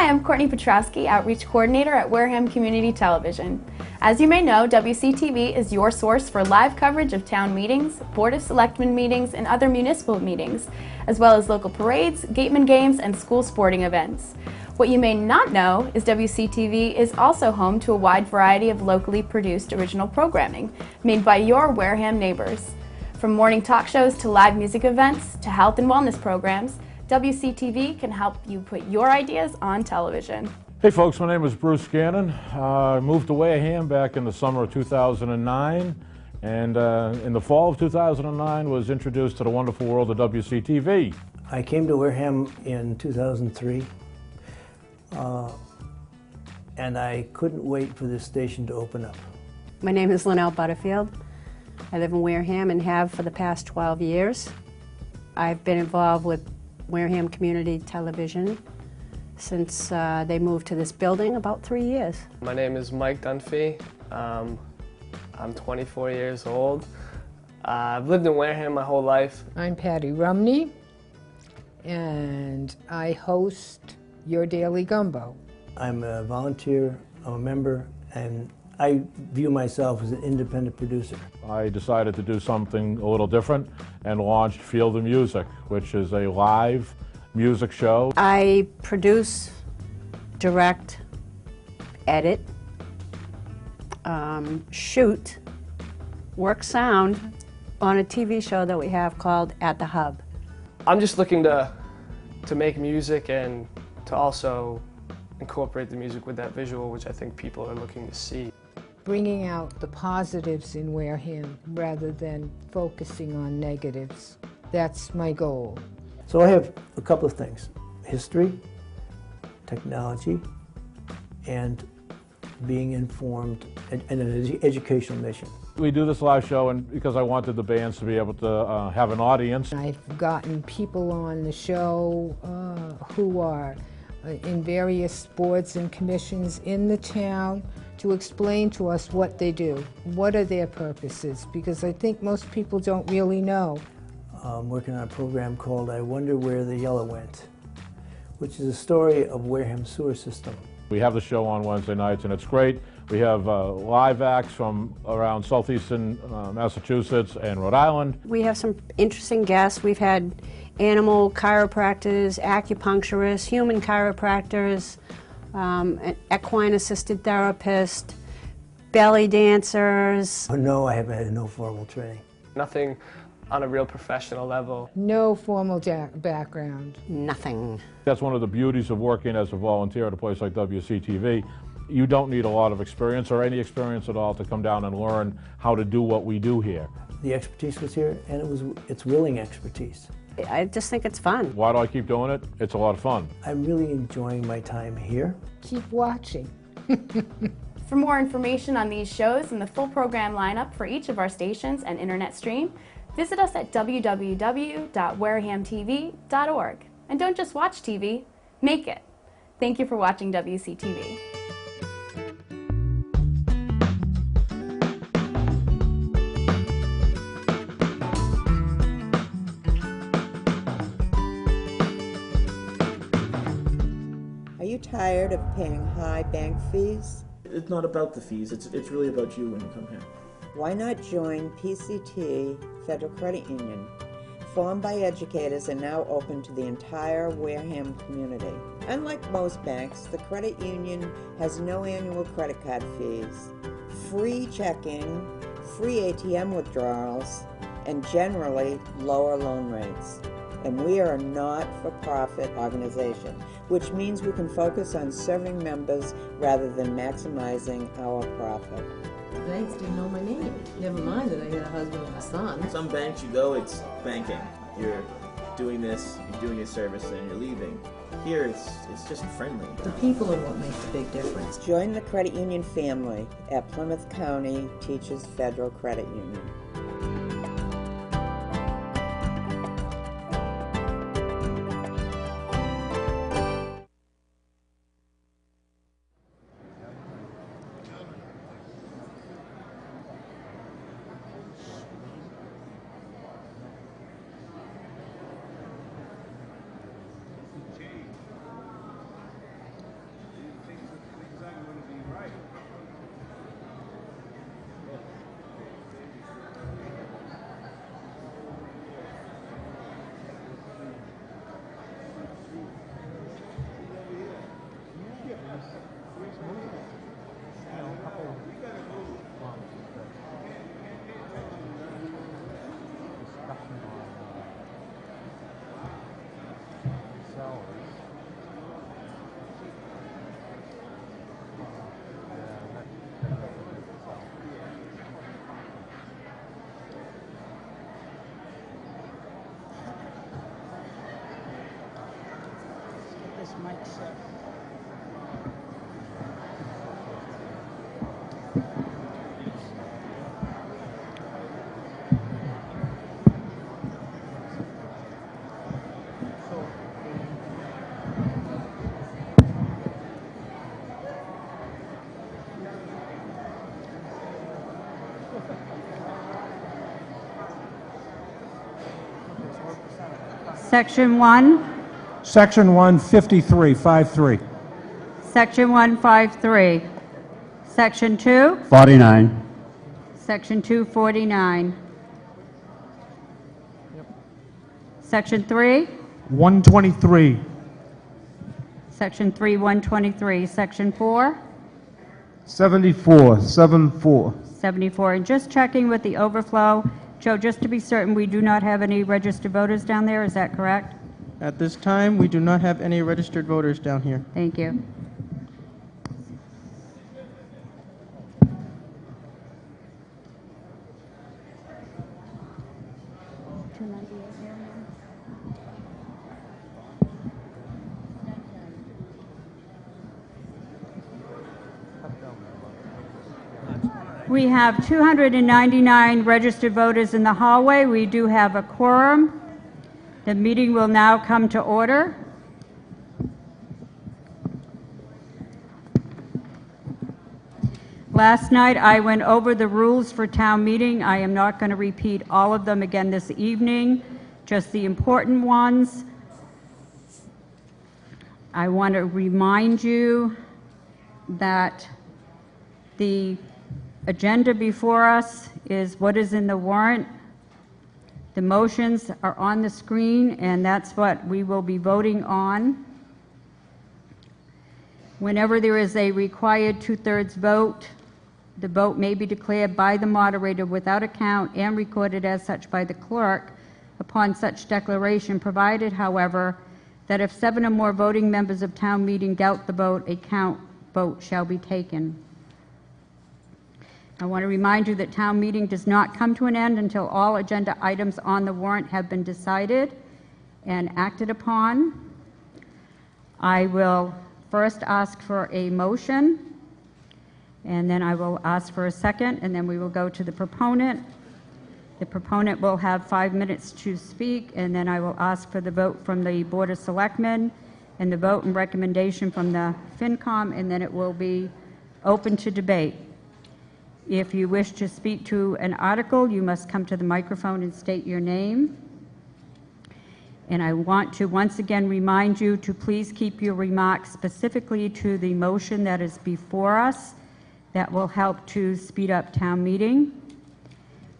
Hi, I'm Courtney Petrowski, Outreach Coordinator at Wareham Community Television. As you may know, WCTV is your source for live coverage of town meetings, Board of Selectmen meetings, and other municipal meetings, as well as local parades, gateman games, and school sporting events. What you may not know is WCTV is also home to a wide variety of locally produced original programming made by your Wareham neighbors. From morning talk shows to live music events to health and wellness programs, WCTV can help you put your ideas on television. Hey folks, my name is Bruce Gannon. I moved to Wareham back in the summer of 2009, and in the fall of 2009 was introduced to the wonderful world of WCTV. I came to Wareham in 2003, and I couldn't wait for this station to open up. My name is Linnell Butterfield. I live in Wareham and have for the past 12 years. I've been involved with Wareham Community Television since they moved to this building about 3 years. My name is Mike Dunphy. I'm 24 years old. I've lived in Wareham my whole life. I'm Patty Rumney, and I host Your Daily Gumbo. I'm a volunteer, I'm a member, and I view myself as an independent producer. I decided to do something a little different and launched Field of Music, which is a live music show. I produce, direct, edit, shoot, work sound on a TV show that we have called At the Hub. I'm just looking to make music and to also incorporate the music with that visual, which I think people are looking to see. Bringing out the positives in Wareham rather than focusing on negatives. That's my goal. So I have a couple of things: history, technology, and being informed, and an educational mission. We do this live show and because I wanted the bands to be able to have an audience. I've gotten people on the show who are in various boards and commissions in the town to explain to us what they do. What are their purposes? Because I think most people don't really know. I'm working on a program called I Wonder Where the Yellow Went, which is a story of Wareham's sewer system. We have the show on Wednesday nights and it's great. We have live acts from around southeastern Massachusetts and Rhode Island. We have some interesting guests. We've had animal chiropractors, acupuncturists, human chiropractors, an equine-assisted therapist, belly dancers. Oh, no, I haven't had no formal training. Nothing on a real professional level. No formal background. Nothing. That's one of the beauties of working as a volunteer at a place like WCTV. You don't need a lot of experience or any experience at all to come down and learn how to do what we do here. The expertise was here, and it's willing expertise. I just think it's fun. Why do I keep doing it? It's a lot of fun. I'm really enjoying my time here. Keep watching. For more information on these shows and the full program lineup for each of our stations and internet stream, visit us at www.warahamtv.org. And don't just watch TV, make it. Thank you for watching WCTV. Are you tired of paying high bank fees? It's not about the fees, it's really about you when you come here. Why not join PCT Federal Credit Union? Formed by educators and now open to the entire Wareham community. Unlike most banks, the credit union has no annual credit card fees, free checking, free ATM withdrawals, and generally lower loan rates. And we are a not-for-profit organization, which means we can focus on serving members rather than maximizing our profit. Banks didn't know my name. Never mind that I had a husband and a son. Some banks you go, it's banking. You're doing this, you're doing your service, and you're leaving. Here, it's just friendly. The people are what makes the big difference. Join the credit union family at Plymouth County Teachers Federal Credit Union. Section 1, Section 153, 53. Section 153, Section 2, 49. Section 249, Section 3, 123. Section 3, 123, Section 4, 74, 74. 74. And just checking with the overflow, Joe, just to be certain, we do not have any registered voters down there, is that correct? At this time, we do not have any registered voters down here. Thank you. We have 299 registered voters in the hallway. We do have a quorum. The meeting will now come to order. Last night I went over the rules for town meeting. I am not going to repeat all of them again this evening, just the important ones. I want to remind you that the agenda before us is what is in the warrant. The motions are on the screen, and that's what we will be voting on. Whenever there is a required 2/3 vote, the vote may be declared by the moderator without a count and recorded as such by the clerk upon such declaration, provided, however, that if 7 or more voting members of town meeting doubt the vote, a count vote shall be taken. I want to remind you that town meeting does not come to an end until all agenda items on the warrant have been decided and acted upon. I will first ask for a motion, and then I will ask for a second, and then we will go to the proponent. The proponent will have 5 minutes to speak, and then I will ask for the vote from the Board of Selectmen and the vote and recommendation from the FinCom, and then it will be open to debate. If you wish to speak to an article, you must come to the microphone and state your name. And I want to once again remind you to please keep your remarks specifically to the motion that is before us. That will help to speed up town meeting.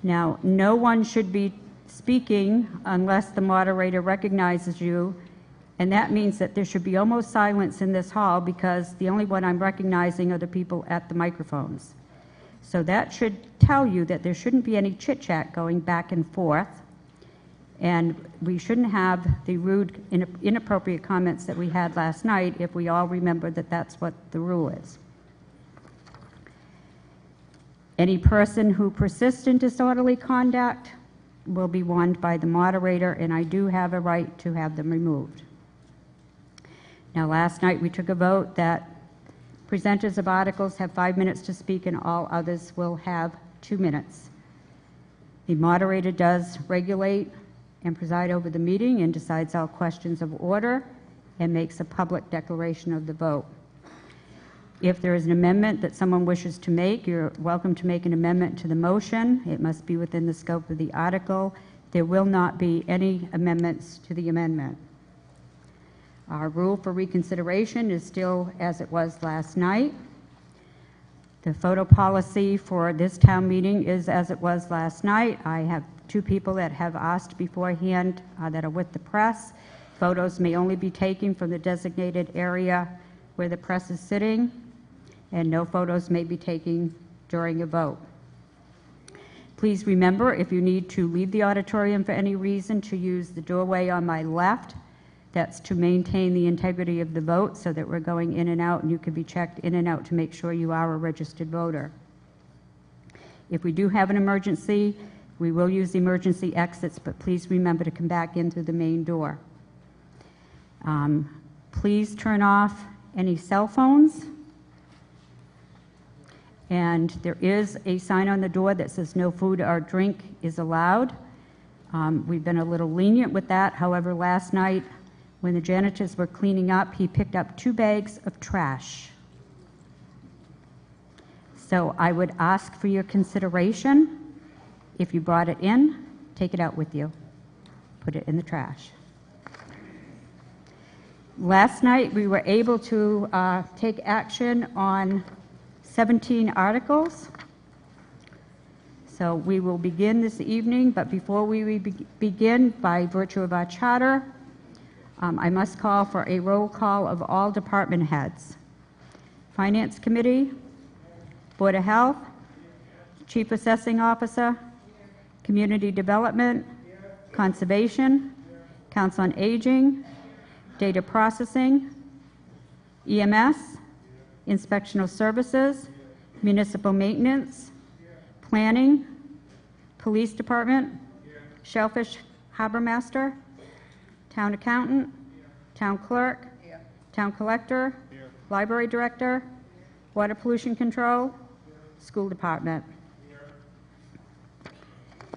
Now, no one should be speaking unless the moderator recognizes you, and that means that there should be almost silence in this hall because the only one I'm recognizing are the people at the microphones. So that should tell you that there shouldn't be any chit-chat going back and forth, and we shouldn't have the rude, inappropriate comments that we had last night if we all remember that that's what the rule is. Any person who persists in disorderly conduct will be warned by the moderator, and I do have a right to have them removed. Now, last night we took a vote that presenters of articles have 5 minutes to speak and all others will have 2 minutes. The moderator does regulate and preside over the meeting and decides all questions of order and makes a public declaration of the vote. If there is an amendment that someone wishes to make, you're welcome to make an amendment to the motion. It must be within the scope of the article. There will not be any amendments to the amendment. Our rule for reconsideration is still as it was last night. The photo policy for this town meeting is as it was last night. I have 2 people that have asked beforehand that are with the press. Photos may only be taken from the designated area where the press is sitting, and no photos may be taken during a vote. Please remember, if you need to leave the auditorium for any reason, to use the doorway on my left. That's to maintain the integrity of the vote so that we're going in and out and you can be checked in and out to make sure you are a registered voter. If we do have an emergency, we will use the emergency exits, but please remember to come back in through the main door. Please turn off any cell phones. And there is a sign on the door that says no food or drink is allowed. We've been a little lenient with that. However, last night when the janitors were cleaning up, he picked up 2 bags of trash. So I would ask for your consideration. If you brought it in, take it out with you. Put it in the trash. Last night we were able to take action on 17 articles. So we will begin this evening, but before we begin, by virtue of our charter, I must call for a roll call of all department heads. Finance Committee, Board of Health, Chief Assessing Officer, Community Development, Conservation, Council on Aging, Data Processing, EMS, Inspectional Services, Municipal Maintenance, Planning, Police Department, Shellfish Harbor Master, Town Accountant, Town Clerk, Town Collector, Library Director, Water Pollution Control, School Department.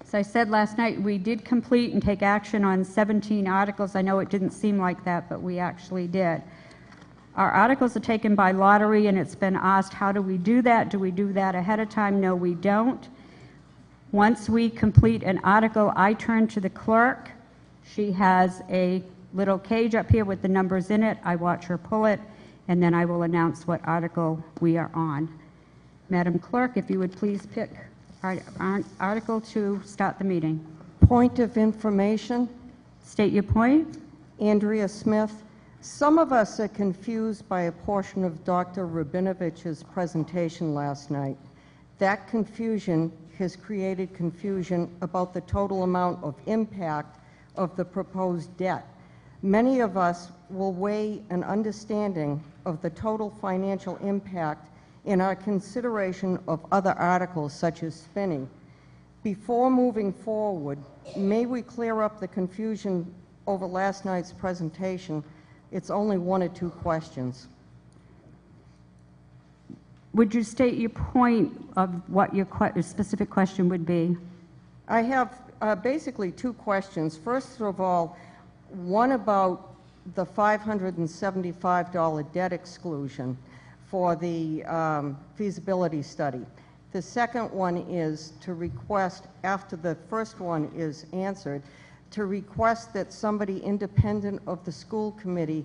As I said last night, we did complete and take action on 17 articles. I know it didn't seem like that, but we actually did. Our articles are taken by lottery, and it's been asked, how do we do that? Do we do that ahead of time? No, we don't. Once we complete an article, I turn to the clerk. She has a little cage up here with the numbers in it. I watch her pull it, and then I will announce what article we are on. Madam Clerk, if you would please pick our article to start the meeting. Point of information. State your point. Andrea Smith. Some of us are confused by a portion of Dr. Rabinovich's presentation last night. That confusion has created confusion about the total amount of impact of the proposed debt. Many of us will weigh an understanding of the total financial impact in our consideration of other articles such as spinning. Before moving forward, may we clear up the confusion over last night's presentation? It's only 1 or 2 questions. Would you state your point of what your specific question would be? I have basically 2 questions. First of all, one about the $575 debt exclusion for the feasibility study. The second one is to request, after the first one is answered, to request that somebody independent of the school committee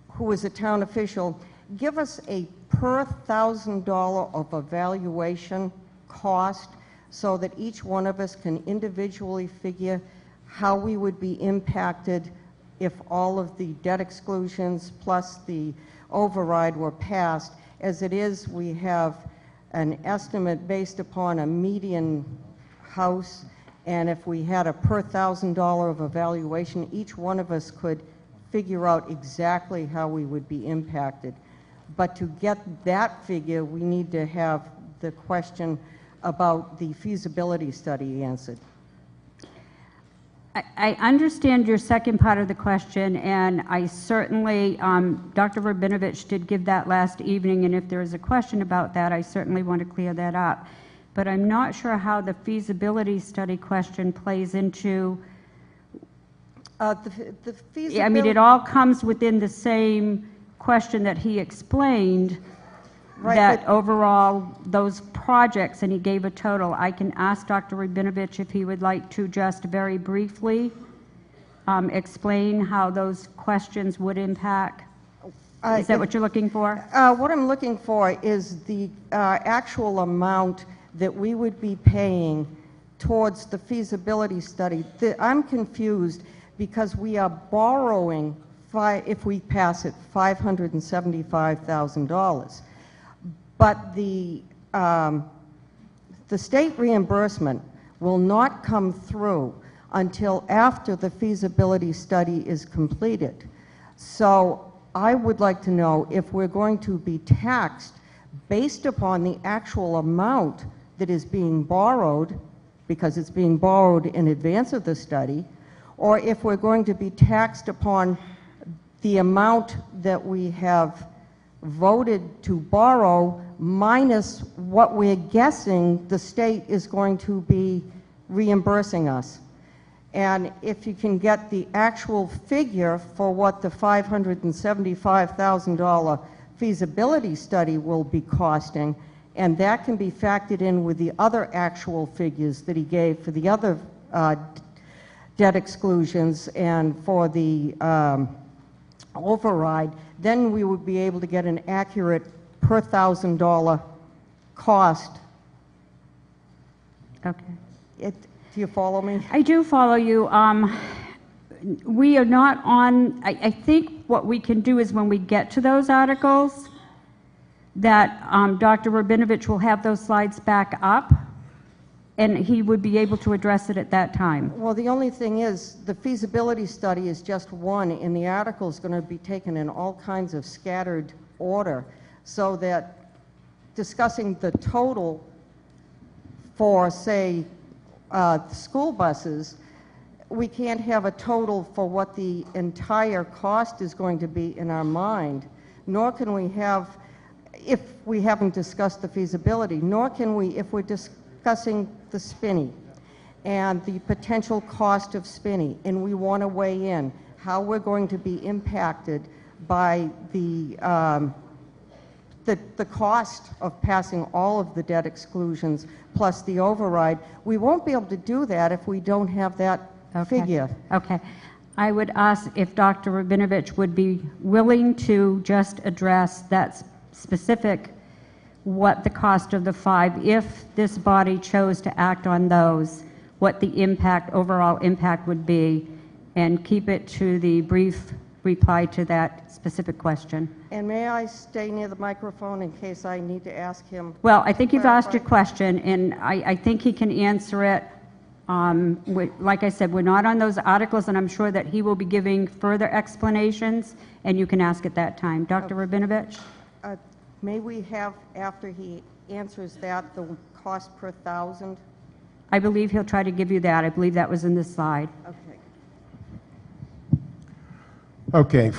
who is a town official give us a per $1,000 of evaluation cost so that each one of us can individually figure how we would be impacted if all of the debt exclusions plus the override were passed. As it is, we have an estimate based upon a median house, and if we had a per $1,000 of evaluation, each one of us could figure out exactly how we would be impacted. But to get that figure, we need to have the question about the feasibility study answered. I understand your second part of the question, and I certainly, Dr. Rabinovich did give that last evening, and if there is a question about that, I certainly want to clear that up. But I'm not sure how the feasibility study question plays into... the feasibility... I mean, it all comes within the same question that he explained, right, that overall those projects, and he gave a total. I can ask Dr. Rabinovich if he would like to just very briefly explain how those questions would impact. Is that what you're looking for? What I'm looking for is the actual amount that we would be paying towards the feasibility study. I'm confused because we are borrowing, if we pass it, $575,000. But the state reimbursement will not come through until after the feasibility study is completed. So I would like to know if we're going to be taxed based upon the actual amount that is being borrowed, because it's being borrowed in advance of the study, or if we're going to be taxed upon the amount that we have voted to borrow minus what we're guessing the state is going to be reimbursing us. And if you can get the actual figure for what the $575,000 feasibility study will be costing, and that can be factored in with the other actual figures that he gave for the other debt exclusions and for the override, then we would be able to get an accurate per $1,000 cost. Okay. Do you follow me? I do follow you. We are not on, I think what we can do is when we get to those articles, that Dr. Rabinovich will have those slides back up, and he would be able to address it at that time. Well, the only thing is, the feasibility study is just one, and the article is going to be taken in all kinds of scattered order, so that discussing the total for, say, school buses, we can't have a total for what the entire cost is going to be in our mind, nor can we have, if we haven't discussed the feasibility, nor can we if we're discussing the Spinney and the potential cost of Spinney, and we want to weigh in how we're going to be impacted by the cost of passing all of the debt exclusions plus the override. We won't be able to do that if we don't have that figure. Okay. I would ask if Dr. Rabinovich would be willing to just address that specific, what the cost of the 5, if this body chose to act on those, what the impact, overall impact would be, and keep it to the brief reply to that specific question. And may I stay near the microphone in case I need to ask him? Well, I think you've asked your question, and I think he can answer it. Like I said, we're not on those articles, and I'm sure that he will be giving further explanations, and you can ask at that time. Dr. Rabinovich? May we have, after he answers that, the cost per 1,000? I believe he'll try to give you that. I believe that was in this slide. Okay,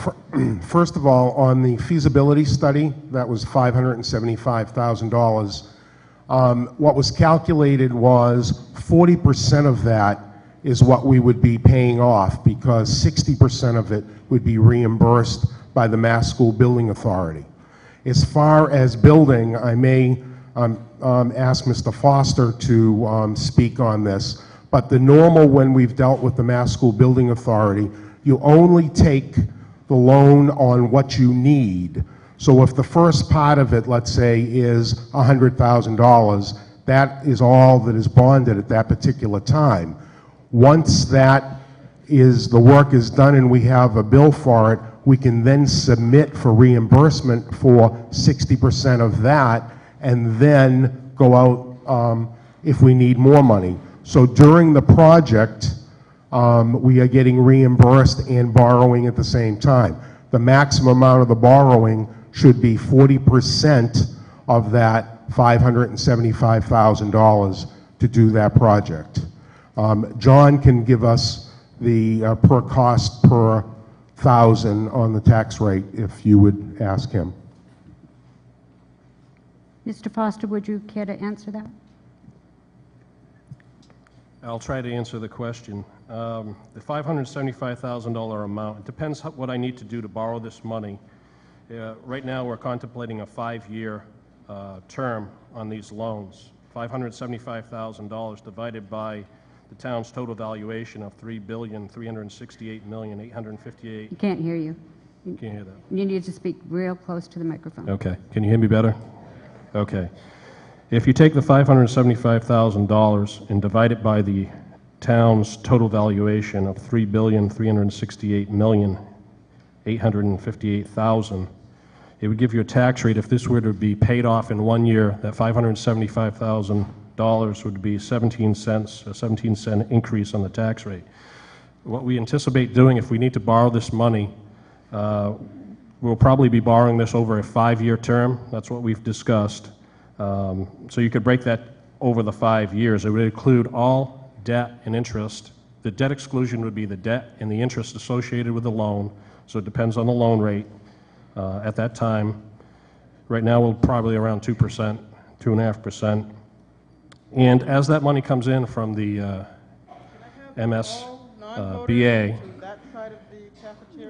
first of all, on the feasibility study, that was $575,000. What was calculated was 40% of that is what we would be paying off, because 60% of it would be reimbursed by the Mass School Building Authority. As far as building, I may ask Mr. Foster to speak on this, but the normal, when we've dealt with the Mass School Building Authority, you only take the loan on what you need. So if the first part of it, let's say, is $100,000, that is all that is bonded at that particular time. Once that is, the work is done and we have a bill for it, we can then submit for reimbursement for 60% of that, and then go out if we need more money. So during the project, we are getting reimbursed and borrowing at the same time. The maximum amount of the borrowing should be 40% of that $575,000 to do that project. John can give us the per cost per 1,000 on the tax rate if you would ask him. Mr. Foster, would you care to answer that? I'll try to answer the question. The $575,000 amount, it depends what I need to do to borrow this money. Right now we're contemplating a 5-year term on these loans. $575,000 divided by the town's total valuation of $3,368,858,000. You can't hear you. Can't hear that. You need to speak real close to the microphone. Okay. Can you hear me better? Okay. If you take the $575,000 and divide it by the town's total valuation of $3,368,858,000, it would give you a tax rate, if this were to be paid off in 1 year, that $575,000 would be 17 cents, a 17-cent increase on the tax rate. What we anticipate doing, if we need to borrow this money, we'll probably be borrowing this over a 5-year term. That's what we've discussed. So you could break that over the 5 years. It would include all debt and interest. The debt exclusion would be the debt and the interest associated with the loan. So it depends on the loan rate at that time. Right now, we're probably around 2%, 2.5%. And as that money comes in from the MSBA,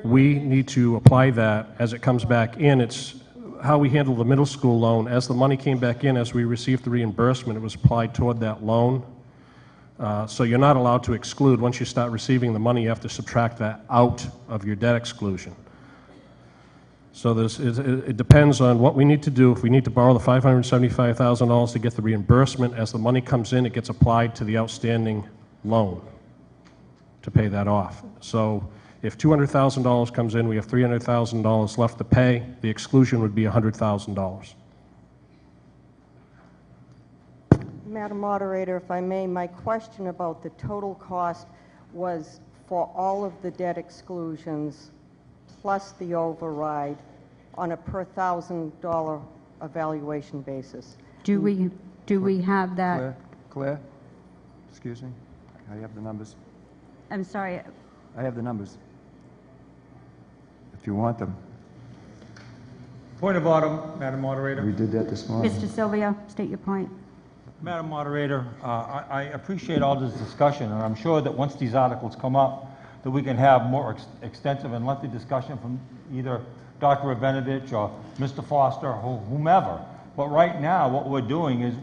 we need to apply that as it comes back in. It's how we handle the middle school loan. As the money came back in, as we received the reimbursement, it was applied toward that loan. So you're not allowed to exclude. Once you start receiving the money, you have to subtract that out of your debt exclusion. So it depends on what we need to do. If we need to borrow the $575,000 to get the reimbursement, as the money comes in, it gets applied to the outstanding loan to pay that off. So if $200,000 comes in, we have $300,000 left to pay. The exclusion would be $100,000. Madam Moderator, if I may, my question about the total cost was for all of the debt exclusions plus the override on a per $1,000 evaluation basis. Do we have that? Claire, excuse me, I have the numbers. I'm sorry. I have the numbers, if you want them. Point of order, Madam Moderator. We did that this morning. Mr. Sylvia, state your point. Madam Moderator, I appreciate all this discussion, and I'm sure that once these articles come up, that we can have more extensive and lengthy discussion from either Dr. Rabinovich or Mr. Foster or whomever. But right now, what we're doing is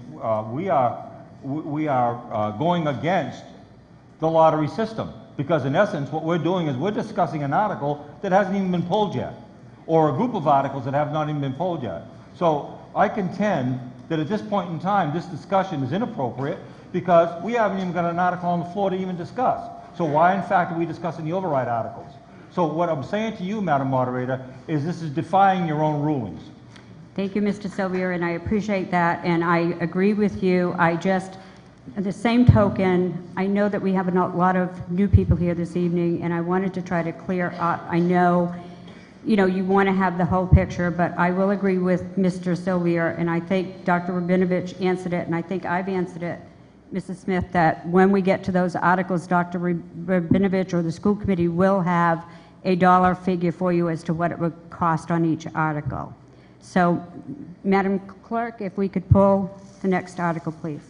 we are going against the lottery system, because in essence, what we're doing is we're discussing an article that hasn't even been pulled yet, or a group of articles that have not even been pulled yet. So I contend that at this point in time, this discussion is inappropriate because we haven't even got an article on the floor to even discuss. So why, in fact, are we discussing the override articles? So what I'm saying to you, Madam Moderator, is this is defying your own rulings. Thank you, Mr. Sylvia, and I appreciate that, and I agree with you. I just, at the same token, I know that we have a lot of new people here this evening, and I wanted to try to clear up. I know, you know, you want to have the whole picture, but I will agree with Mr. Sylvia, and I think Dr. Rabinovich answered it, and I think I've answered it, Mrs. Smith, that when we get to those articles, Dr. Rabinovich or the school committee will have a dollar figure for you as to what it would cost on each article. So, Madam Clerk, if we could pull the next article, please.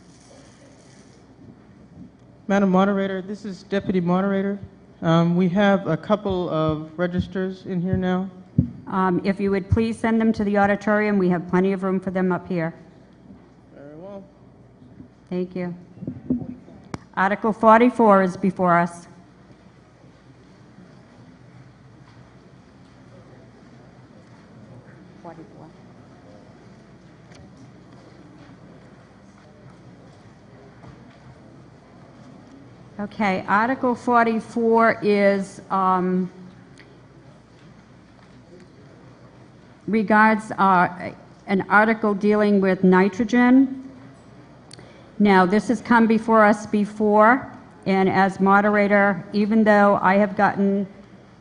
Madam Moderator, this is Deputy Moderator. We have a couple of registers in here now. If you would please send them to the auditorium, we have plenty of room for them up here. Very well. Thank you. Article 44 is before us. Okay, Article 44 is regards an article dealing with nitrogen. Now, this has come before us before, and as moderator, even though I have gotten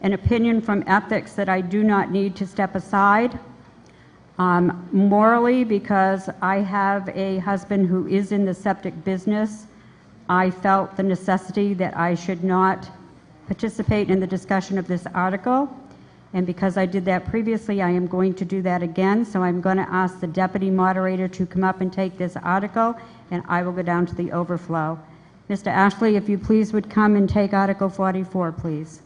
an opinion from ethics that I do not need to step aside, morally, because I have a husband who is in the septic business, I felt the necessity that I should not participate in the discussion of this article. And because I did that previously, I am going to do that again. So I'm going to ask the deputy moderator to come up and take this article, and I will go down to the overflow. Mr. Ashley, if you please would come and take Article 44, please.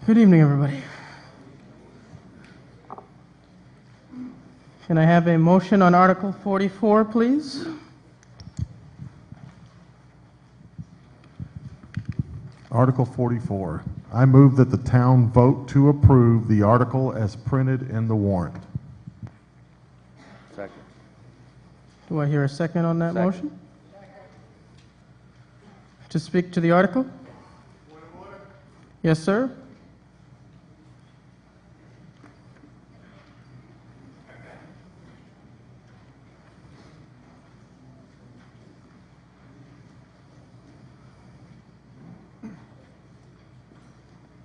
Good evening, everybody. Can I have a motion on Article 44, please? Article 44. I move that the town vote to approve the article as printed in the warrant. Second. Do I hear a second on that motion? To speak to the article? Yes, sir.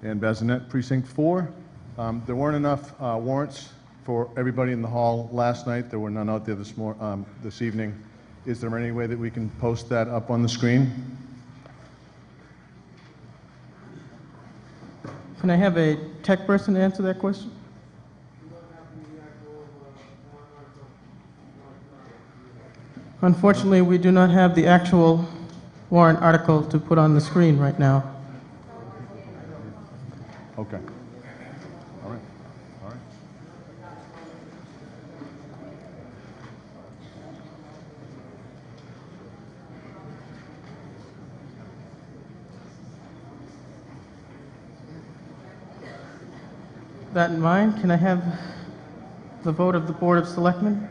Dan Bezinet, Precinct 4. There weren't enough warrants for everybody in the hall last night. There were none out there this evening. Is there any way that we can post that up on the screen? Can I have a tech person answer that question? Unfortunately, we do not have the actual warrant article to put on the screen right now. Okay. All right. All right. That in mind, can I have the vote of the Board of Selectmen?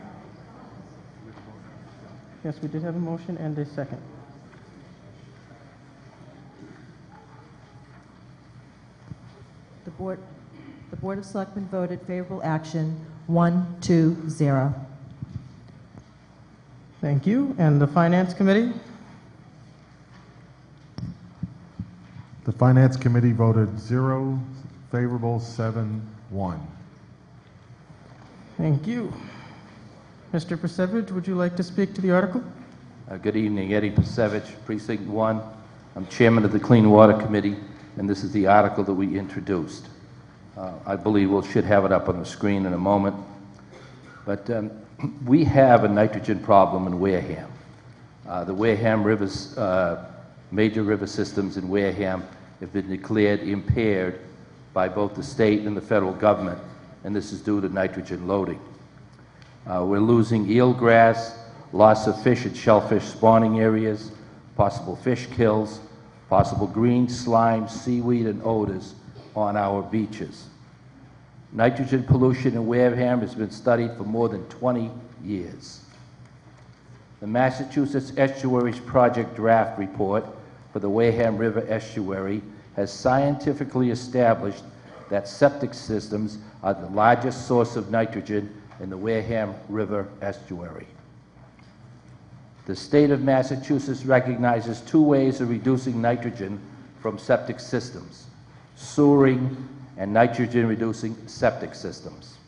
Yes, we did have a motion and a second. The Board of Selectmen voted favorable action 1-2-0. Thank you. And the Finance Committee? The Finance Committee voted 0, favorable 7-1. Thank you. Mr. Persevich, would you like to speak to the article? Good evening, Eddie Persevich, Precinct 1. I'm chairman of the Clean Water Committee, and this is the article that we introduced. I believe we should have it up on the screen in a moment. But we have a nitrogen problem in Wareham. The Wareham rivers, major river systems in Wareham have been declared impaired by both the state and the federal government, and this is due to nitrogen loading. We're losing eelgrass, loss of fish and shellfish spawning areas, possible fish kills, possible green slime, seaweed, and odors on our beaches. Nitrogen pollution in Wareham has been studied for more than 20 years. The Massachusetts Estuaries Project draft report for the Wareham River estuary has scientifically established that septic systems are the largest source of nitrogen in the Wareham River estuary. The state of Massachusetts recognizes 2 ways of reducing nitrogen from septic systems: sewering and nitrogen-reducing septic systems.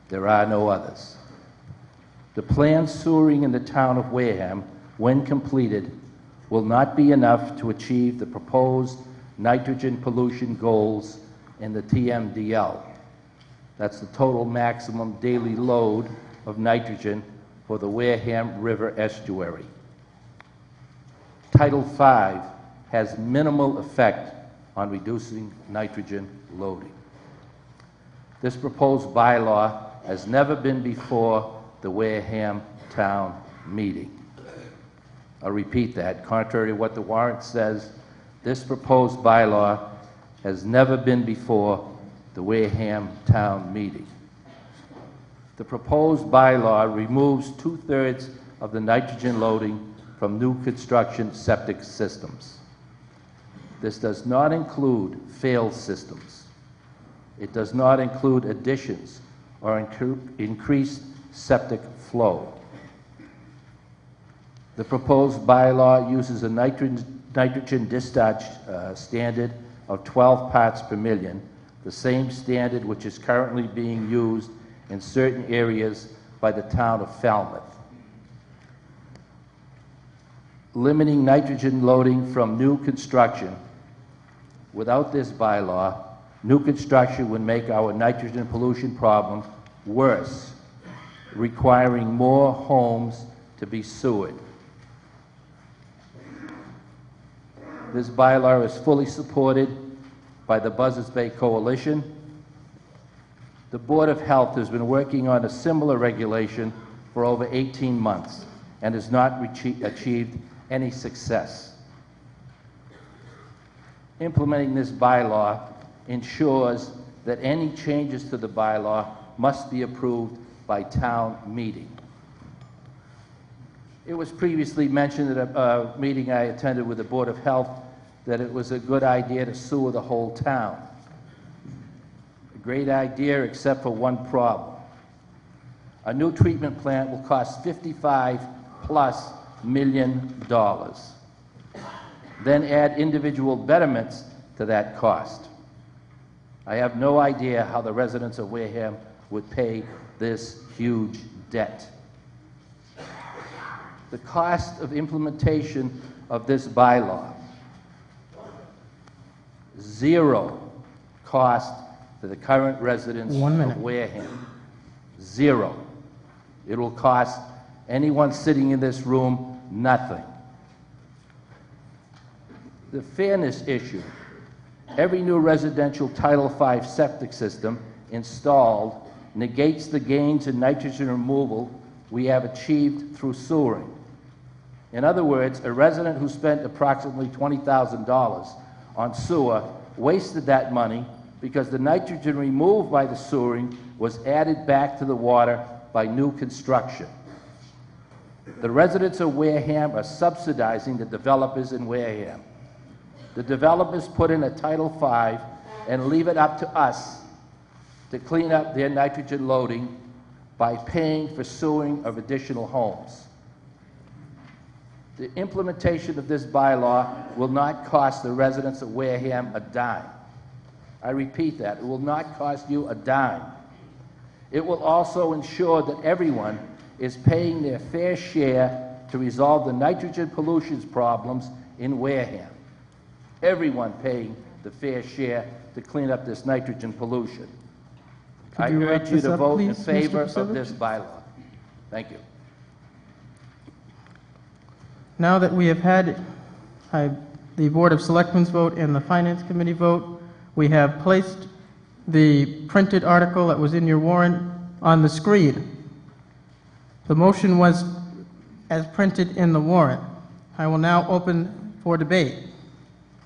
There are no others. The planned sewering in the town of Wareham, when completed, will not be enough to achieve the proposed nitrogen pollution goals in the TMDL. That's the total maximum daily load of nitrogen for the Wareham River estuary. Title V has minimal effect on reducing nitrogen loading. This proposed bylaw has never been before the Wareham Town Meeting. I'll repeat that. Contrary to what the warrant says, this proposed bylaw has never been before the Wareham Town Meeting. The proposed bylaw removes 2/3 of the nitrogen loading from new construction septic systems. This does not include failed systems. It does not include additions or increased septic flow. The proposed bylaw uses a nitrogen discharge standard of 12 parts per million, the same standard which is currently being used in certain areas by the town of Falmouth. Limiting nitrogen loading from new construction. Without this bylaw, new construction would make our nitrogen pollution problem worse, requiring more homes to be sewered. This bylaw is fully supported by the Buzzards Bay Coalition. The Board of Health has been working on a similar regulation for over 18 months and has not achieved any success. Implementing this bylaw ensures that any changes to the bylaw must be approved by town meeting. It was previously mentioned at a meeting I attended with the Board of Health that it was a good idea to sewer the whole town. A great idea, except for one problem. A new treatment plant will cost $55+ million. Then add individual betterments to that cost. I have no idea how the residents of Wareham would pay this huge debt. The cost of implementation of this bylaw, zero cost to the current residents of Wareham. Zero. It will cost anyone sitting in this room nothing. The fairness issue. Every new residential Title V septic system installed negates the gains in nitrogen removal we have achieved through sewering. In other words, a resident who spent approximately $20,000 on sewer wasted that money because the nitrogen removed by the sewering was added back to the water by new construction. The residents of Wareham are subsidizing the developers in Wareham. The developers put in a Title V and leave it up to us to clean up their nitrogen loading by paying for sewing of additional homes. The implementation of this bylaw will not cost the residents of Wareham a dime. I repeat that, it will not cost you a dime. It will also ensure that everyone is paying their fair share to resolve the nitrogen pollution problems in Wareham. Everyone paying the fair share to clean up this nitrogen pollution. I urge you to vote in favor of this bylaw. Thank you. Now that we have had the Board of Selectmen's vote and the Finance Committee vote, we have placed the printed article that was in your warrant on the screen. The motion was as printed in the warrant. I will now open for debate.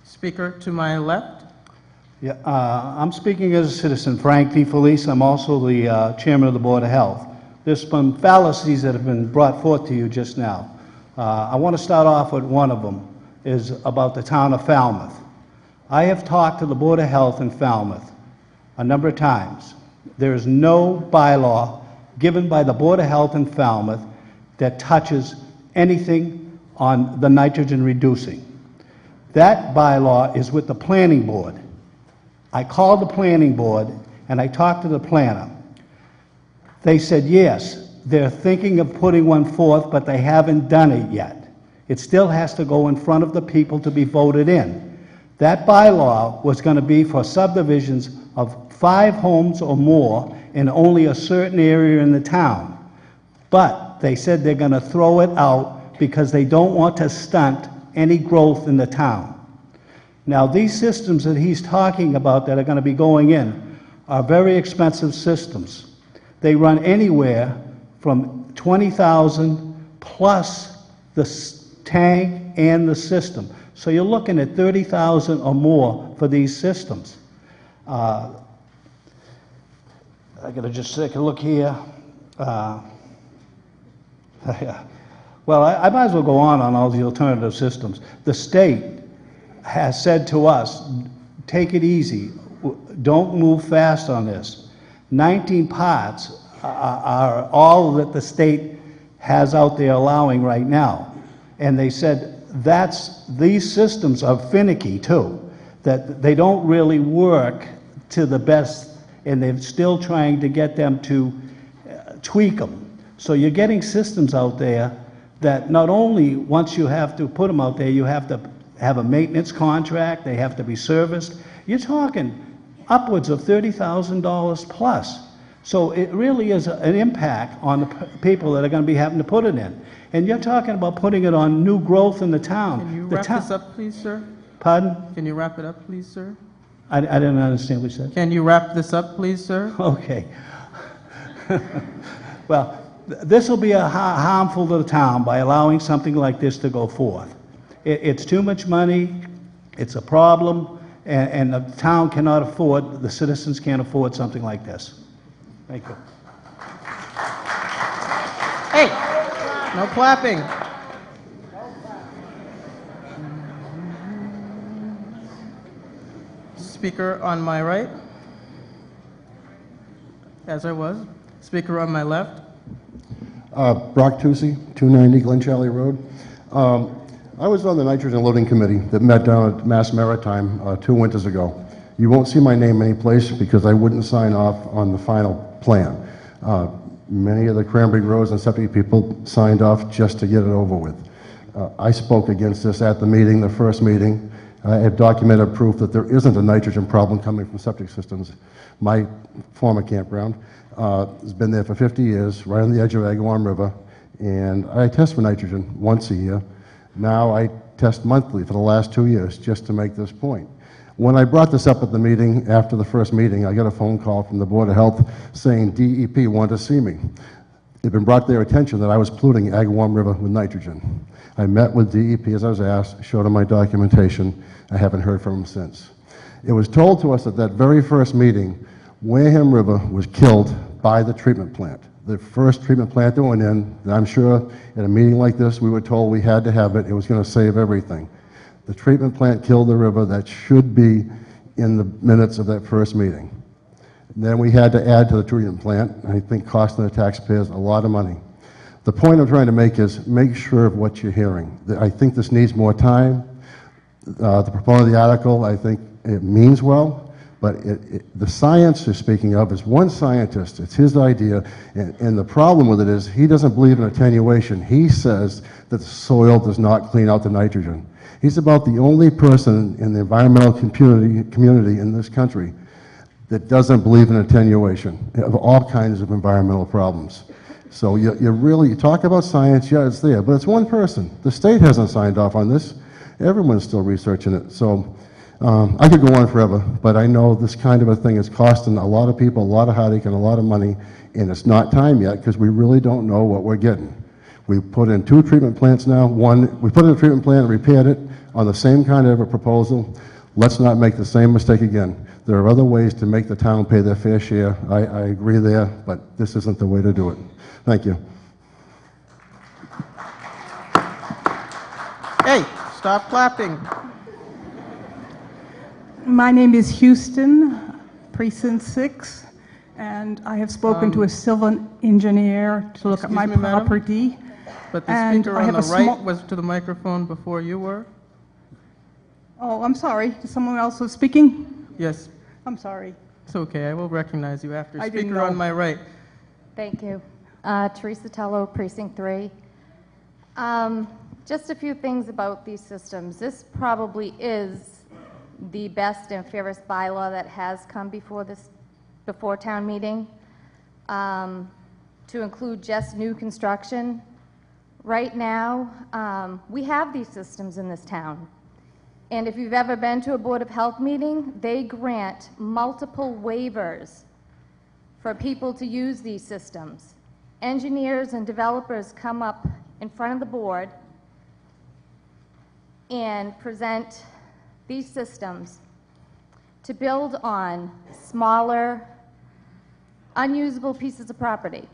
Speaker to my left. Yeah, I'm speaking as a citizen, Frank D. Felice. I'm also the chairman of the Board of Health. There's some fallacies that have been brought forth to you just now. I want to start off with one of them, is about the town of Falmouth. I have talked to the Board of Health in Falmouth a number of times. There is no bylaw given by the Board of Health in Falmouth that touches anything on the nitrogen reducing. That bylaw is with the planning board. I called the planning board and I talked to the planner. They said yes, they're thinking of putting one forth, but they haven't done it yet. It still has to go in front of the people to be voted in. That bylaw was going to be for subdivisions of 5 homes or more in only a certain area in the town. But they said they're going to throw it out because they don't want to stunt any growth in the town. Now, these systems that he's talking about that are going to be going in are very expensive systems. They run anywhere from $20,000 plus the tank and the system. So you're looking at $30,000 or more for these systems. I got to just take a look here. Well, I might as well go on all the alternative systems. The state has said to us, take it easy, don't move fast on this. 19 parts are all that the state has out there allowing right now. And they said these systems are finicky too, that they don't really work to the best, and they're still trying to get them to tweak them. So you're getting systems out there that not only once you have to put them out there, you have to have a maintenance contract, they have to be serviced. You're talking upwards of $30,000 plus. So it really is an impact on the people that are going to be having to put it in. And you're talking about putting it on new growth in the town. Can you wrap this up, please, sir? Pardon? Can you wrap it up, please, sir? I didn't understand what you said. Can you wrap this up, please, sir? Okay. Well, this will be harmful to the town by allowing something like this to go forth. It's too much money, it's a problem, and the town cannot afford, the citizens can't afford something like this. Thank you. Hey, no clapping. Speaker on my right, as I was. Speaker on my left. Brock Tucci, 290 Glen Charlie Road. I was on the nitrogen loading committee that met down at Mass Maritime 2 winters ago. You won't see my name anyplace because I wouldn't sign off on the final plan. Many of the Cranberry Roads and septic people signed off just to get it over with. I spoke against this at the meeting, the first meeting. I have documented proof that there isn't a nitrogen problem coming from septic systems. My former campground has been there for 50 years, right on the edge of Agawam River, and I test for nitrogen once a year. Now I test monthly for the last 2 years just to make this point. When I brought this up at the meeting, after the first meeting, I got a phone call from the Board of Health saying DEP wanted to see me. It had been brought to their attention that I was polluting Agawam River with nitrogen. I met with DEP as I was asked, showed them my documentation. I haven't heard from them since. It was told to us at that very first meeting, Wareham River was killed by the treatment plant. The first treatment plant that went in, and I'm sure at a meeting like this, we were told we had to have it. It was going to save everything. The treatment plant killed the river. That should be in the minutes of that first meeting. And then we had to add to the treatment plant, I think costing the taxpayers a lot of money. The point I'm trying to make is make sure of what you're hearing. I think this needs more time. The proponent of the article, I think it means well, but the science you're speaking of is one scientist. It's his idea, and the problem with it is he doesn't believe in attenuation. He says that the soil does not clean out the nitrogen. He's about the only person in the environmental community in this country that doesn't believe in attenuation of all kinds of environmental problems. So you talk about science, yeah, it's there, but it's one person. The state hasn't signed off on this. Everyone's still researching it. So I could go on forever, but I know this kind of a thing is costing a lot of people a lot of heartache and a lot of money, and it's not time yet because we really don't know what we're getting. We put in 2 treatment plants now. We put in a treatment plant and repaired it on the same kind of a proposal. Let's not make the same mistake again. There are other ways to make the town pay their fair share. I agree there, but this isn't the way to do it. Thank you. Hey, stop clapping. My name is Houston, Precinct 6, and I have spoken to a civil engineer to look at my property. Madam? But the speaker on the right was to the microphone before you were. Oh, I'm sorry. Someone else was speaking? Yes. I'm sorry. It's okay. I will recognize you after. I didn't Speaker on know. my right. Thank you. Teresa Tello, Precinct 3. Just a few things about these systems. This probably is the best and fairest bylaw that has come before town meeting, to include just new construction. Right now, we have these systems in this town. And if you've ever been to a Board of Health meeting, they grant multiple waivers for people to use these systems. Engineers and developers come up in front of the board and present these systems to build on smaller, unusable pieces of property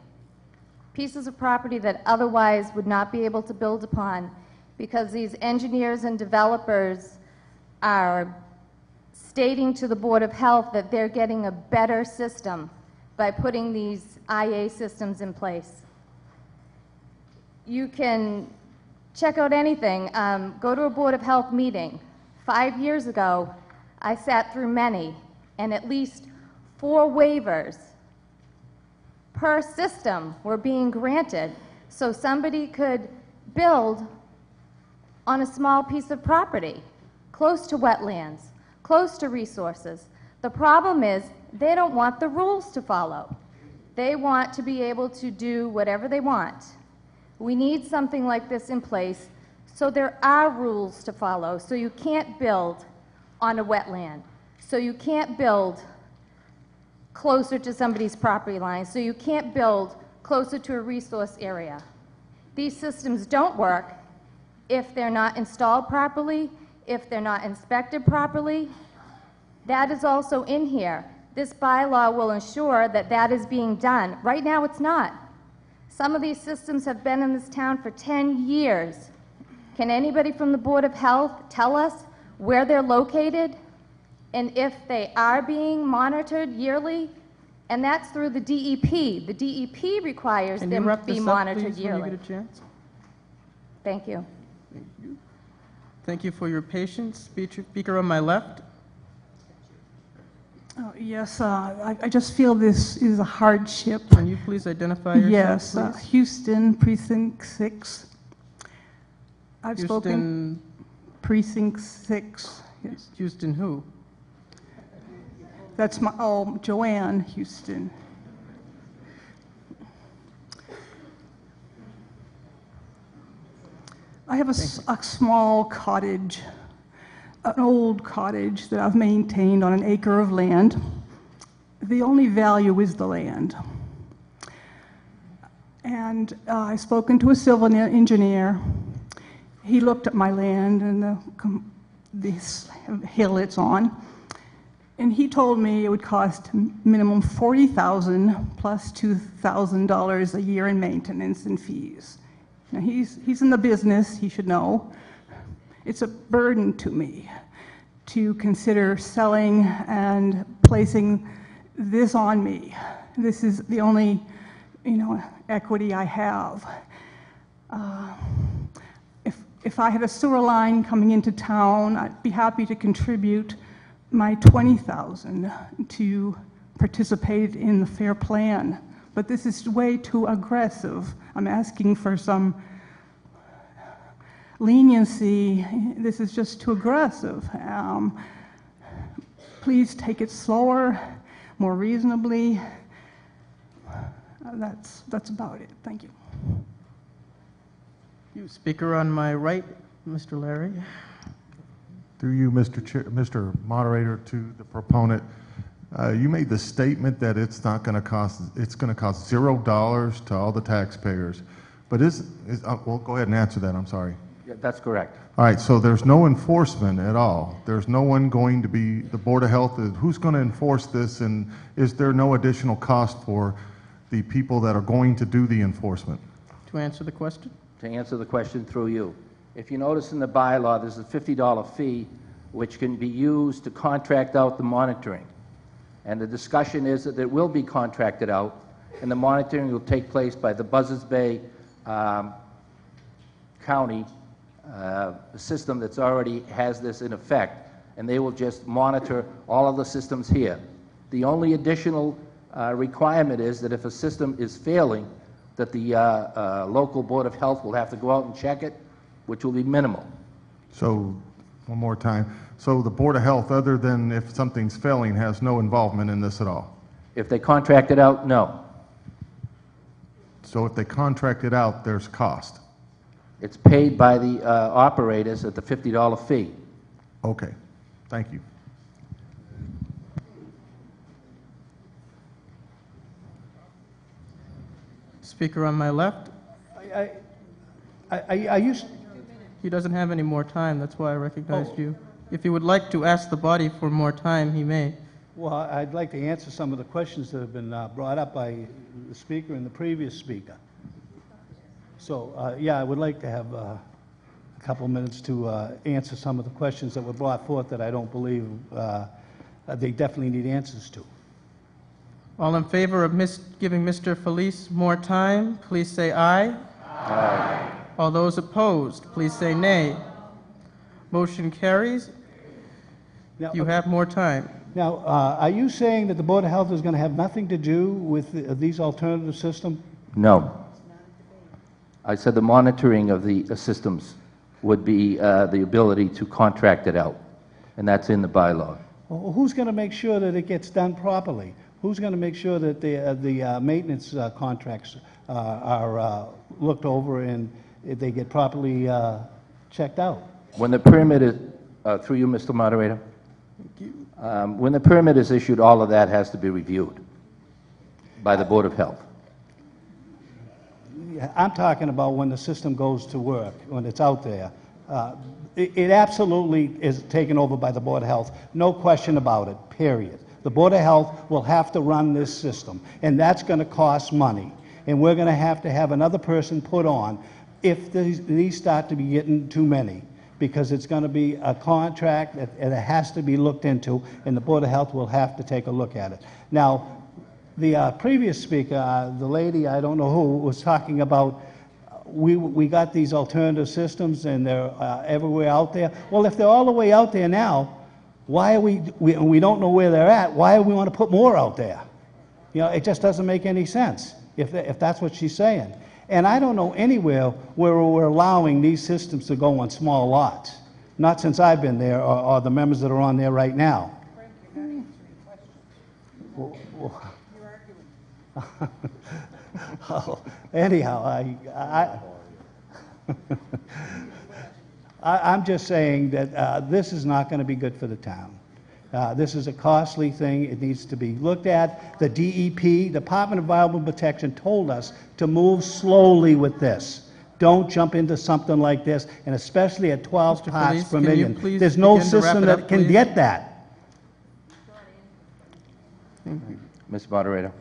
that otherwise would not be able to build upon, because these engineers and developers are stating to the Board of Health that they're getting a better system by putting these IA systems in place. You can check out anything. Go to a Board of Health meeting. 5 years ago, I sat through many, and at least 4 waivers per system were being granted so somebody could build on a small piece of property, close to wetlands, close to resources. The problem is they don't want the rules to follow. They want to be able to do whatever they want. We need something like this in place so there are rules to follow, so you can't build on a wetland, So you can't build closer to somebody's property line, so you can't build closer to a resource area. These systems don't work if they're not installed properly, if they're not inspected properly. That is also in here. This bylaw will ensure that that is being done. Right now, it's not. Some of these systems have been in this town for 10 years. Can anybody from the Board of Health tell us where they're located and if they are being monitored yearly? And that's through the DEP. The DEP requires Can you them wrap to be this up, monitored please, yearly. when you get a chance? Thank you. Thank you for your patience. Speaker on my left. Yes, I just feel this is a hardship. Can you please identify yourself, Yes, please? Houston, Precinct 6. I've Houston, spoken. Precinct 6. Yes. Houston who? That's my, oh, Joanne Houston. I have a small cottage, an old cottage that I've maintained on an acre of land. The only value is the land. And I've spoken to a civil engineer. He looked at my land and this hill it's on, and he told me it would cost minimum $40,000 plus $2,000 a year in maintenance and fees. Now he's in the business, he should know. It's a burden to me to consider selling and placing this on me. This is the only, equity I have. If I had a sewer line coming into town, I'd be happy to contribute my $20,000 to participate in the fair plan. But this is way too aggressive. I'm asking for some leniency. This is just too aggressive. Please take it slower, more reasonably. That's about it. Thank you. Speaker on my right, Mr. Larry. Through you, Mr. Moderator, to the proponent, you made the statement that it's going to cost $0 to all the taxpayers. But well, go ahead and answer that. I'm sorry. Yeah, that's correct. All right, so there's no enforcement at all. There's no one going to be, the Board of Health, who's going to enforce this, and is there no additional cost for the people that are going to do the enforcement? To answer the question? To answer the question through you. If you notice in the bylaw, there's a $50 fee which can be used to contract out the monitoring. And the discussion is that it will be contracted out, and the monitoring will take place by the Buzzards Bay County system that's already has this in effect, and they will just monitor all of the systems here. The only additional requirement is that if a system is failing, that the local Board of Health will have to go out and check it, which will be minimal. So, one more time. So the Board of Health, other than if something's failing, has no involvement in this at all? If they contract it out, no. So if they contract it out, there's cost? It's paid by the operators at the $50 fee. Okay. Thank you. Speaker on my left. He doesn't have any more time. That's why I recognized you. If he would like to ask the body for more time, he may. Well, I'd like to answer some of the questions that have been brought up by the speaker and the previous speaker. So, yeah, I would like to have a couple minutes to answer some of the questions that were brought forth that I don't believe they definitely need answers to. All in favor of giving Mr. Felice more time, please say aye. Aye. All those opposed, please say nay. Motion carries. Now, you have more time. Now, are you saying that the Board of Health is going to have nothing to do with these alternative systems? No. I said the monitoring of the systems would be the ability to contract it out, and that's in the bylaw. Well, who's going to make sure that it gets done properly? Who's going to make sure that the maintenance contracts are looked over and they get properly checked out? When the permit is, through you, Mr. Moderator, When the permit is issued, all of that has to be reviewed by the Board of Health. Yeah, I'm talking about when the system goes to work, when it's out there. It absolutely is taken over by the Board of Health, no question about it, period. The Board of Health will have to run this system, and that's going to cost money. And we're going to have another person put on if these start to be getting too many, because it's going to be a contract that it has to be looked into, and the Board of Health will have to take a look at it. Now, the previous speaker, the lady, I don't know who, was talking about we got these alternative systems and they're everywhere out there. Well, if they're all the way out there now, why are we don't know where they're at, why do we want to put more out there? You know, it just doesn't make any sense if that's what she's saying. And I don't know anywhere where we're allowing these systems to go on small lots. Not since I've been there, or the members that are on there right now. Oh, anyhow, I'm just saying that this is not going to be good for the town. This is a costly thing. It needs to be looked at. The DEP, Department of Environmental Protection, told us to move slowly with this. Don't jump into something like this, and especially at 12 parts per million. There's no system that can get that. Mr. Moderator,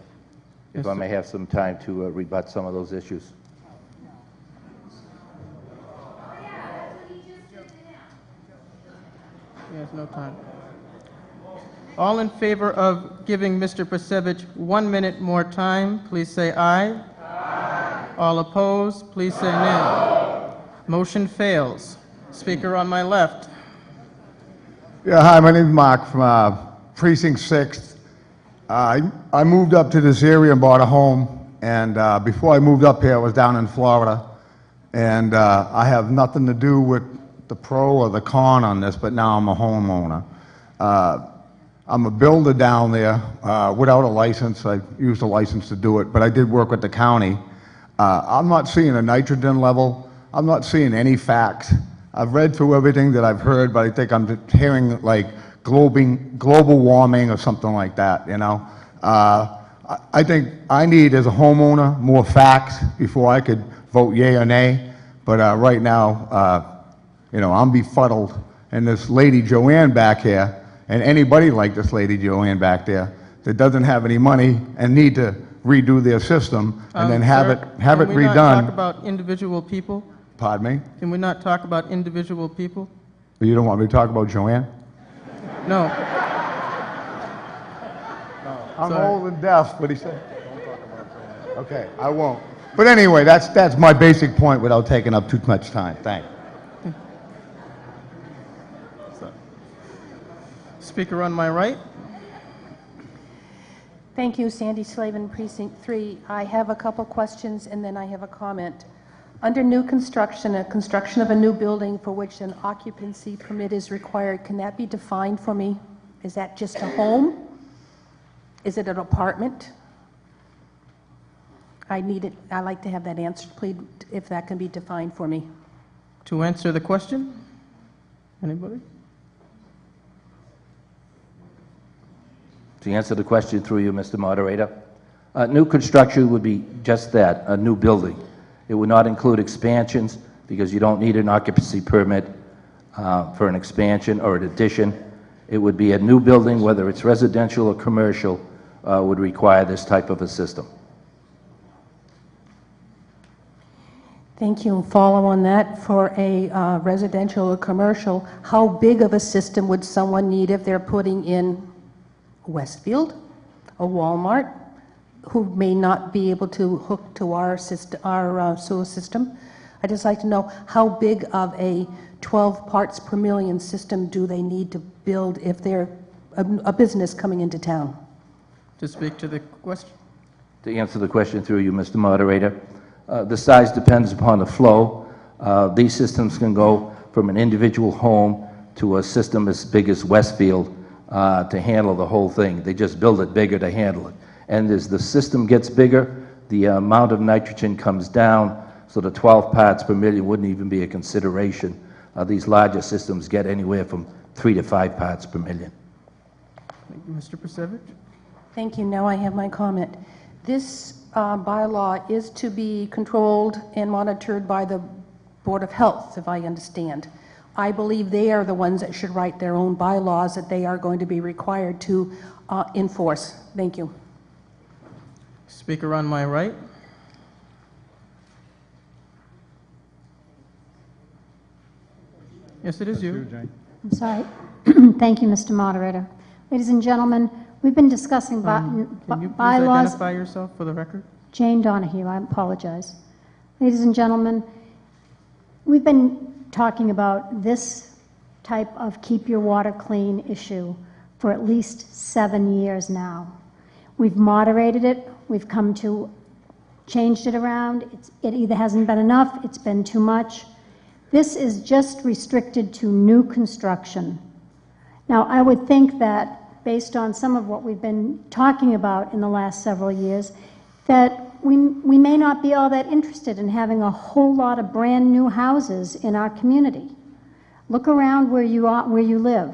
if I may have some time to rebut some of those issues. He has no time. All in favor of giving Mr. Pasevich 1 minute more time, please say aye. Aye. All opposed, please say nay. Motion fails. Speaker on my left. Yeah, hi, my name is Mark from Precinct 6. I moved up to this area and bought a home, and before I moved up here, I was down in Florida, and I have nothing to do with the pro or the con on this, but now I'm a homeowner. I'm a builder down there without a license. I used a license to do it, but I did work with the county. I'm not seeing a nitrogen level. I'm not seeing any facts. I've read through everything that I've heard, but I think I'm hearing like global warming or something like that, you know. I think I need, as a homeowner, more facts before I could vote yay or nay. But right now, you know, I'm befuddled. And this lady Joanne back here, and anybody like this lady Joanne back there that doesn't have any money and need to redo their system and then have it redone. Can we not talk about individual people? Pardon me? Can we not talk about individual people? You don't want me to talk about Joanne? No. I'm old and deaf, but he said, don't talk about Joanne. Okay, I won't. But anyway, that's my basic point without taking up too much time. Thanks. Speaker on my right. Thank you, Sandy Slavin, Precinct 3. I have a couple questions and then I have a comment. Under new construction, a construction of a new building for which an occupancy permit is required, can that be defined for me? Is that just a home? Is it an apartment? I'd like to have that answered, please, if that can be defined for me. To answer the question, anybody? To answer the question through you, Mr. Moderator, new construction would be just that, a new building. It would not include expansions because you don't need an occupancy permit for an expansion or an addition. It would be a new building, whether it's residential or commercial, would require this type of a system. Thank you. Follow on that, for a residential or commercial, how big of a system would someone need if they're putting in Westfield, a Walmart, who may not be able to hook to our system, our sewer system? I'd just like to know how big of a 12 parts per million system do they need to build if they're a business coming into town? To speak to the question. To answer the question through you, Mr. Moderator, the size depends upon the flow. These systems can go from an individual home to a system as big as Westfield to handle the whole thing. They just build it bigger to handle it. And as the system gets bigger, the amount of nitrogen comes down, so the 12 parts per million wouldn't even be a consideration. These larger systems get anywhere from 3 to 5 parts per million. Thank you, Mr. Pasevich. Thank you. Now I have my comment. This bylaw is to be controlled and monitored by the Board of Health, if I understand. I believe they are the ones that should write their own bylaws that they are going to be required to enforce. Thank you. Speaker on my right. Yes, it is you. I'm sorry. Thank you, Mr. Moderator. Ladies and gentlemen, we've been discussing Can you please bylaws. identify yourself for the record? Jane Donahue, I apologize. Ladies and gentlemen, we've been talking about this type of keep your water clean issue for at least 7 years now. We've moderated it. We've come to changed it around. It either hasn't been enough, it's been too much. This is just restricted to new construction. Now, I would think that based on some of what we've been talking about in the last several years, that we may not be all that interested in having a whole lot of brand new houses in our community. Look around where you live.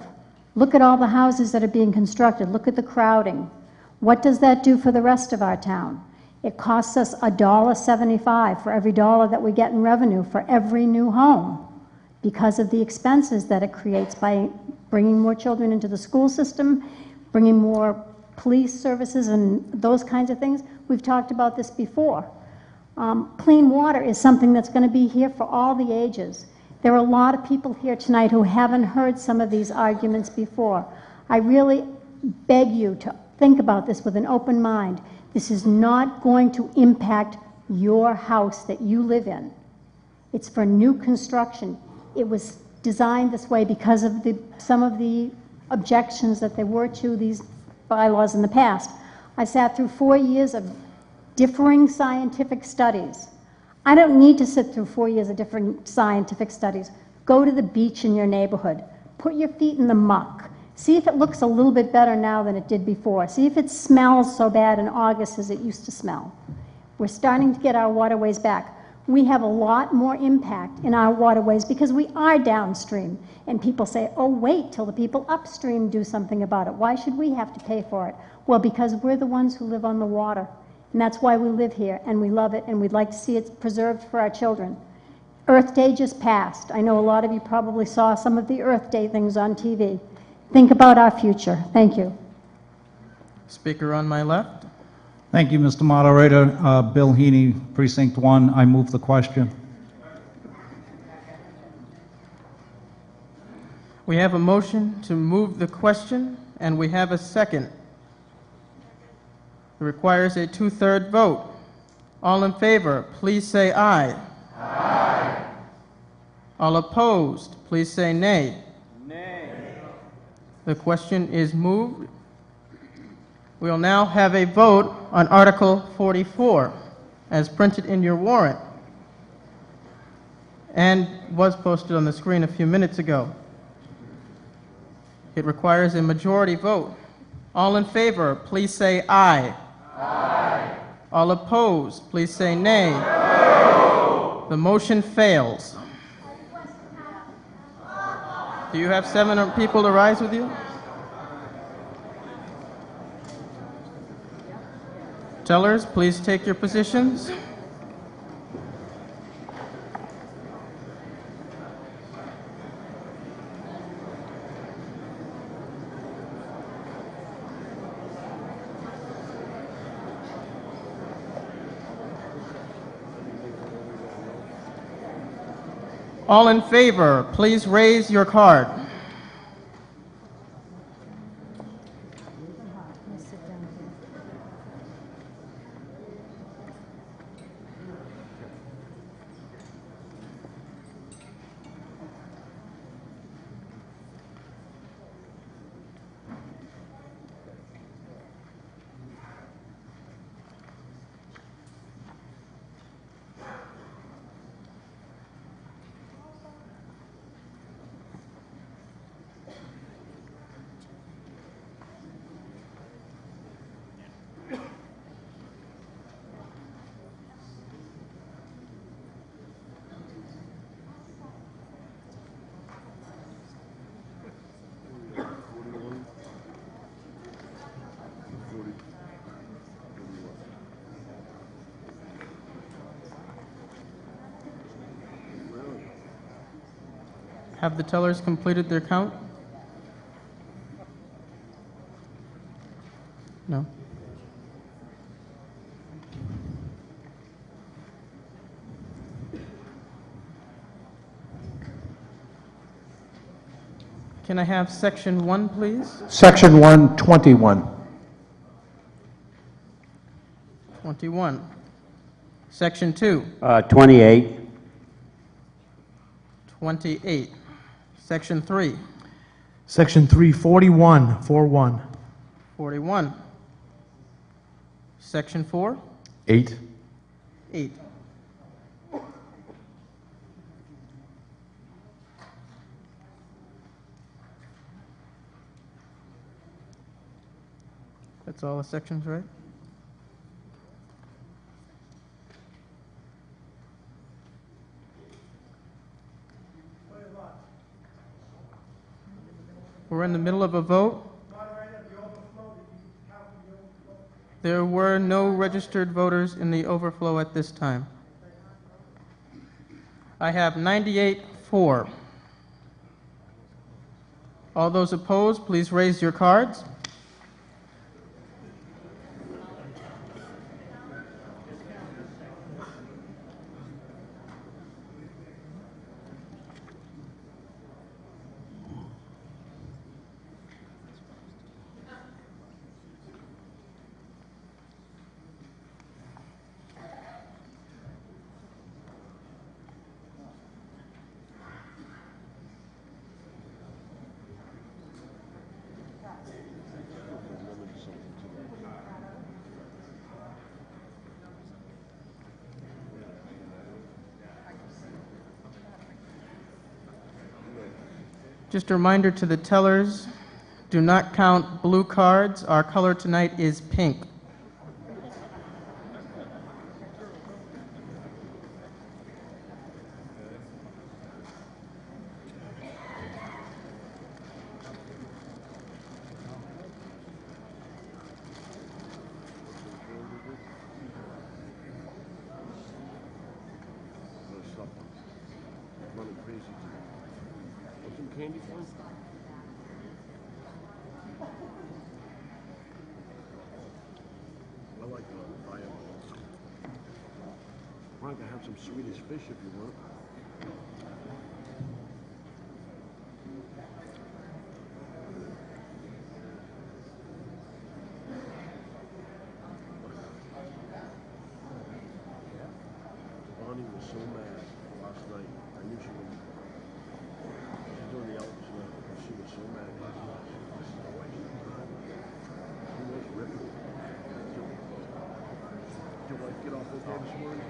Look at all the houses that are being constructed. Look at the crowding. What does that do for the rest of our town? It costs us $1.75 for every dollar that we get in revenue for every new home because of the expenses that it creates by bringing more children into the school system, bringing more police services and those kinds of things. We've talked about this before. Clean water is something that's going to be here for all the ages. There are a lot of people here tonight who haven't heard some of these arguments before. I really beg you to think about this with an open mind. This is not going to impact your house that you live in. It's for new construction. It was designed this way because of some of the objections that there were to these bylaws in the past. I sat through 4 years of differing scientific studies. I don't need to sit through 4 years of different scientific studies. Go to the beach in your neighborhood. Put your feet in the muck. See if it looks a little bit better now than it did before. See if it smells so bad in August as it used to smell. We're starting to get our waterways back. We have a lot more impact in our waterways because we are downstream. And people say, oh, wait till the people upstream do something about it. Why should we have to pay for it? Well, because we're the ones who live on the water. And that's why we live here, and we love it, and we'd like to see it preserved for our children. Earth Day just passed. I know a lot of you probably saw some of the Earth Day things on TV. Think about our future. Thank you. Speaker on my left. Thank you, Mr. Moderator. Bill Heaney, Precinct 1. I move the question. We have a motion to move the question, and we have a second. It requires a 2/3 vote. All in favor, please say aye. Aye. All opposed, please say nay. Nay. The question is moved. We will now have a vote on Article 44, as printed in your warrant and was posted on the screen a few minutes ago. It requires a majority vote. All in favor, please say aye. Aye. All opposed, please say nay. No. The motion fails. Do you have 7 people to rise with you? Tellers, please take your positions. All in favor, please raise your card. Have the tellers completed their count? No? Can I have section 1, please? Section 1, 21. 21. Section 2. 28. 28. Section 3. Section 3, 41, 41. 41. Section 4. 8. 8. That's all the sections, right? We're in the middle of a vote. There were no registered voters in the overflow at this time. I have 98 for. All those opposed, please raise your cards. Just a reminder to the tellers, do not count blue cards. Our color tonight is pink. Candy for him? I like fireballs. Frank, I have some Swedish fish if you want. Bonnie was so mad last night. I knew she would. Doing the Elvis now. She was so mad last night. She was ripping. Did your wife get off okay this morning?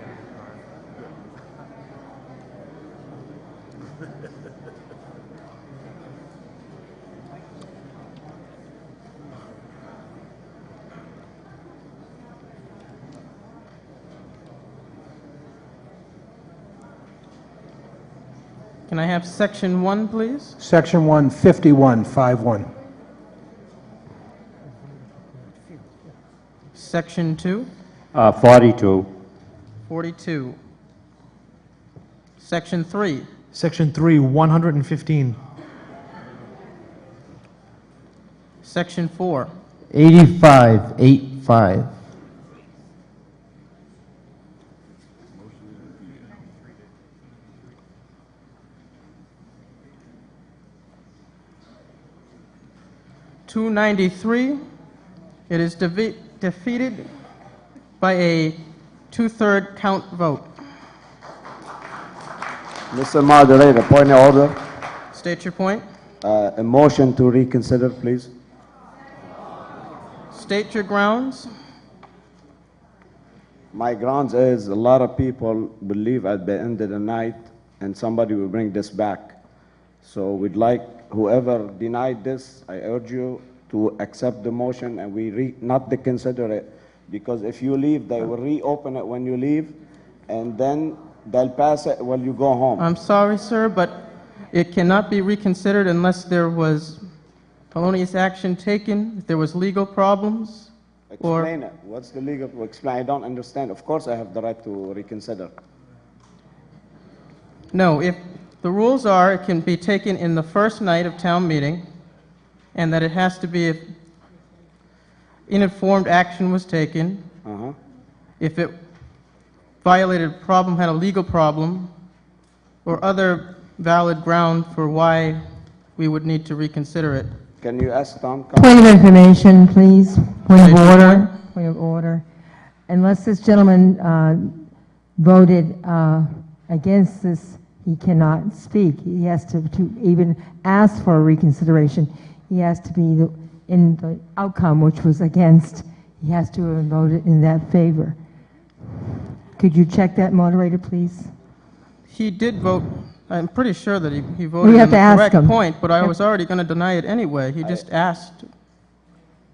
Can I have section 1, please? Section 1, 51, 51. Section 2. 42. 42. Section 3. Section 3, 115. Section 4. 85, 85. $293. It is defeated by a two-third count vote. Mr. Moderator, point of order. State your point. A motion to reconsider, please. State your grounds. My grounds is a lot of people believe at the end of the night and somebody will bring this back. So we'd like whoever denied this, I urge you to accept the motion and we not to consider it, because if you leave, they will reopen it when you leave, and then they'll pass it when you go home. I'm sorry, sir, but it cannot be reconsidered unless there was felonious action taken, if there was legal problems, or... Explain it. What's the legal, explain, I don't understand. Of course I have the right to reconsider. No, if The rules are it can be taken in the first night of town meeting, and that it has to be if informed action was taken, if it violated a problem, had a legal problem, or other valid ground for why we would need to reconsider it. Can you ask Tom? Point of information, please. Point of order. Point of order. Unless this gentleman voted against this, he cannot speak. He has to even ask for a reconsideration. He has to be in the outcome, which was against. He has to have voted in that favor. Could you check that, moderator, please? He did vote. I'm pretty sure that he voted have on the to ask correct him. point, but I was already going to deny it anyway. He just asked.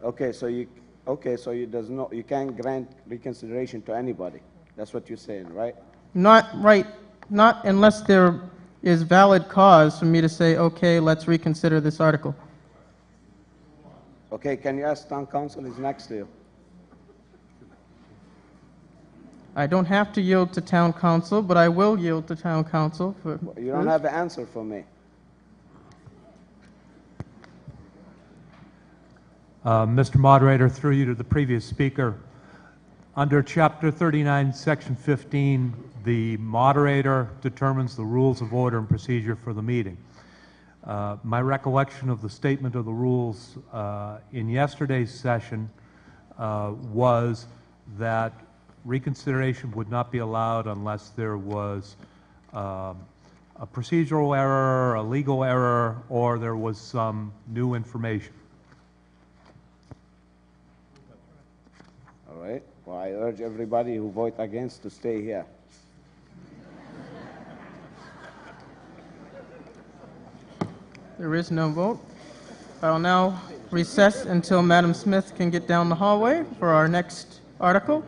Okay, so you you can't grant reconsideration to anybody. That's what you're saying, right? Not right. Not unless there is valid cause for me to say, okay, let's reconsider this article. Okay, can you ask town council? He's next to you. I don't have to yield to town council, but I will yield to town council. You don't have an answer for me. Mr. Moderator, through you to the previous speaker, under Chapter 39, Section 15, the moderator determines the rules of order and procedure for the meeting. My recollection of the statement of the rules in yesterday's session was that reconsideration would not be allowed unless there was a procedural error, a legal error, or there was some new information. All right. Well, I urge everybody who vote against to stay here. There is no vote. I'll now recess until Madam Smith can get down the hallway for our next article.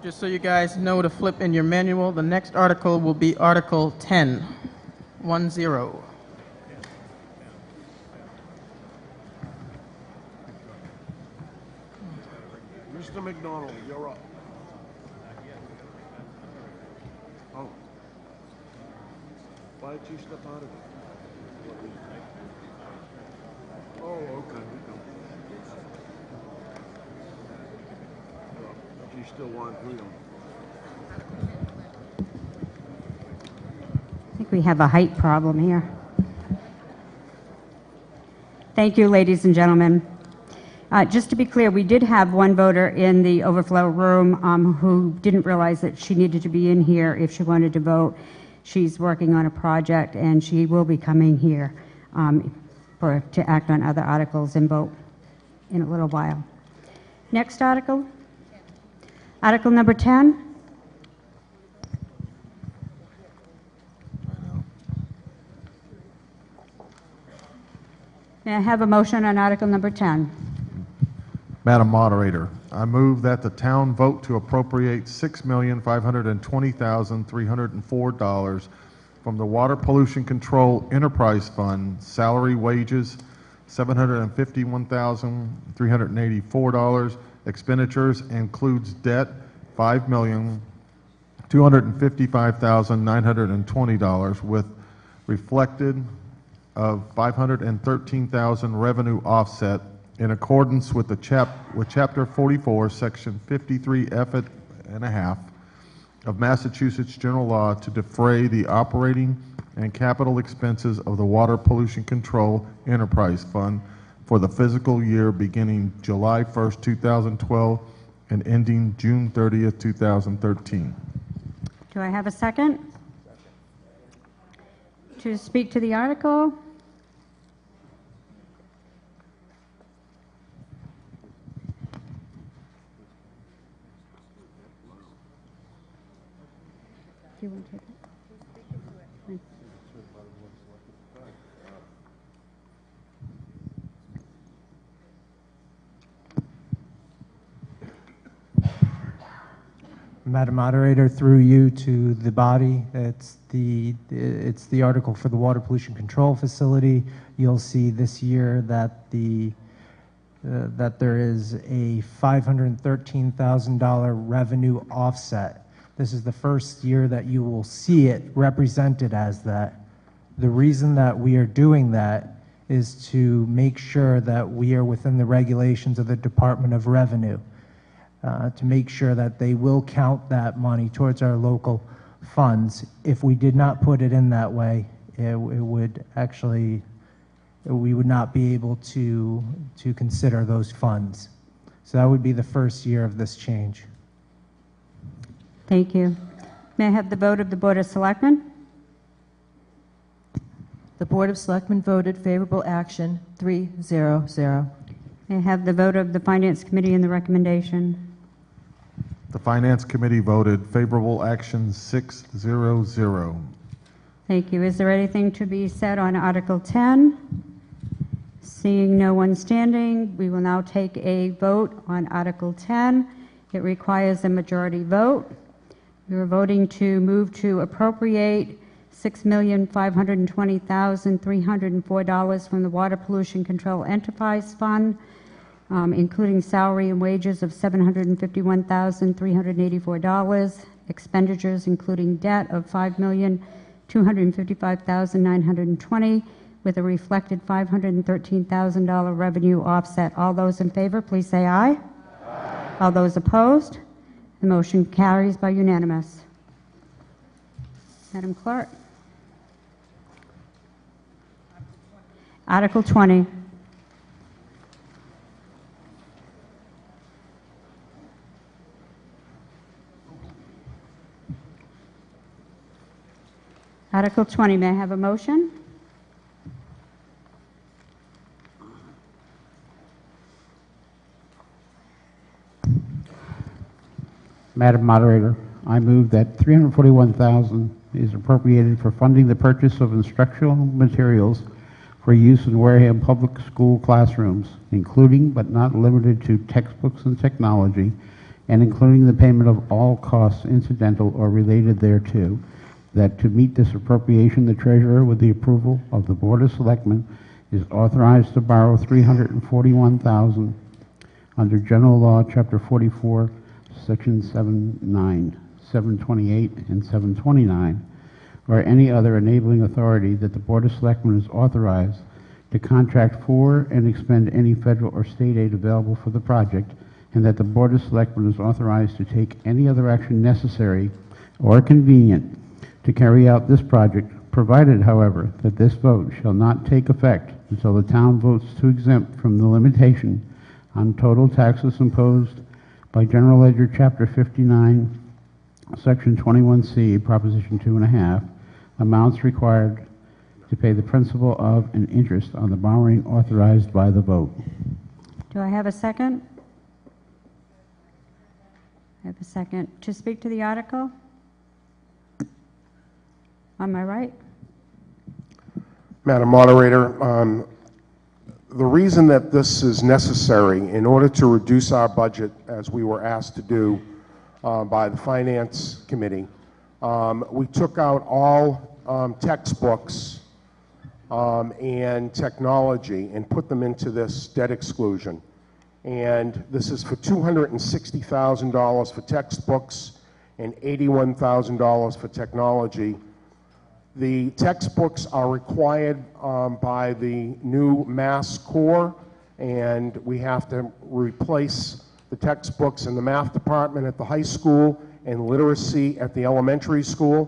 Just so you guys know to flip in your manual, the next article will be Article 10, 1-0. Mr. McDonald, you're up. Oh. Why did you step out of it? Oh, okay. You still want freedom. I think we have a height problem here. Thank you, ladies and gentlemen. Just to be clear, we did have one voter in the overflow room who didn't realize that she needed to be in here if she wanted to vote. She's working on a project, and she will be coming here to act on other articles and vote in a little while. Next article. Article number 10. May I have a motion on Article number 10? Madam Moderator, I move that the town vote to appropriate $6,520,304 from the Water Pollution Control Enterprise Fund, salary wages, $751,384, expenditures includes debt, $5,255,920, with reflected of $513,000 revenue offset in accordance with Chapter 44, Section 53F and a half of Massachusetts General Law to defray the operating and capital expenses of the Water Pollution Control Enterprise Fund for the fiscal year beginning July 1st, 2012 and ending June 30th, 2013. Do I have a second? To speak to the article? Do you want to take it? Madam Moderator, through you to the body, it's the article for the Water Pollution Control Facility. You'll see this year that that there is a $513,000 revenue offset. This is the first year that you will see it represented as that. The reason that we are doing that is to make sure that we are within the regulations of the Department of Revenue, to make sure that they will count that money towards our local funds. If we did not put it in that way, it would actually, we would not be able to consider those funds. So that would be the first year of this change. Thank you. May I have the vote of the Board of Selectmen? The Board of Selectmen voted favorable action, 3-0-0. May I have the vote of the Finance Committee and the recommendation? The Finance Committee voted favorable action, 6-0-0. Thank you. Is there anything to be said on Article 10? Seeing no one standing, we will now take a vote on Article 10. It requires a majority vote. We are voting to move to appropriate $6,520,304 from the Water Pollution Control Enterprise Fund, including salary and wages of $751,384, expenditures including debt of $5,255,920, with a reflected $513,000 revenue offset. All those in favor, please say aye. Aye. All those opposed? The motion carries by unanimous. Madam Clerk. Article 20. Article 20, may I have a motion? Madam Moderator, I move that $341,000 is appropriated for funding the purchase of instructional materials for use in Wareham public school classrooms, including but not limited to textbooks and technology, and including the payment of all costs incidental or related thereto, that to meet this appropriation, the Treasurer, with the approval of the Board of Selectmen, is authorized to borrow $341,000 under General Law, Chapter 44, Section 7(9), 728, and 729, or any other enabling authority that the Board of Selectmen is authorized to contract for and expend any federal or state aid available for the project, and that the Board of Selectmen is authorized to take any other action necessary or convenient to carry out this project, provided, however, that this vote shall not take effect until the town votes to exempt from the limitation on total taxes imposed by General Ledger Chapter 59, Section 21C, Proposition 2.5, amounts required to pay the principal of and interest on the borrowing authorized by the vote. Do I have a second? I have a second. To speak to the article? Am I right? Madam Moderator, the reason that this is necessary in order to reduce our budget, as we were asked to do by the Finance Committee, we took out all textbooks and technology and put them into this debt exclusion. And this is for $260,000 for textbooks and $81,000 for technology. The textbooks are required by the new Mass Core, and we have to replace the textbooks in the math department at the high school and literacy at the elementary school.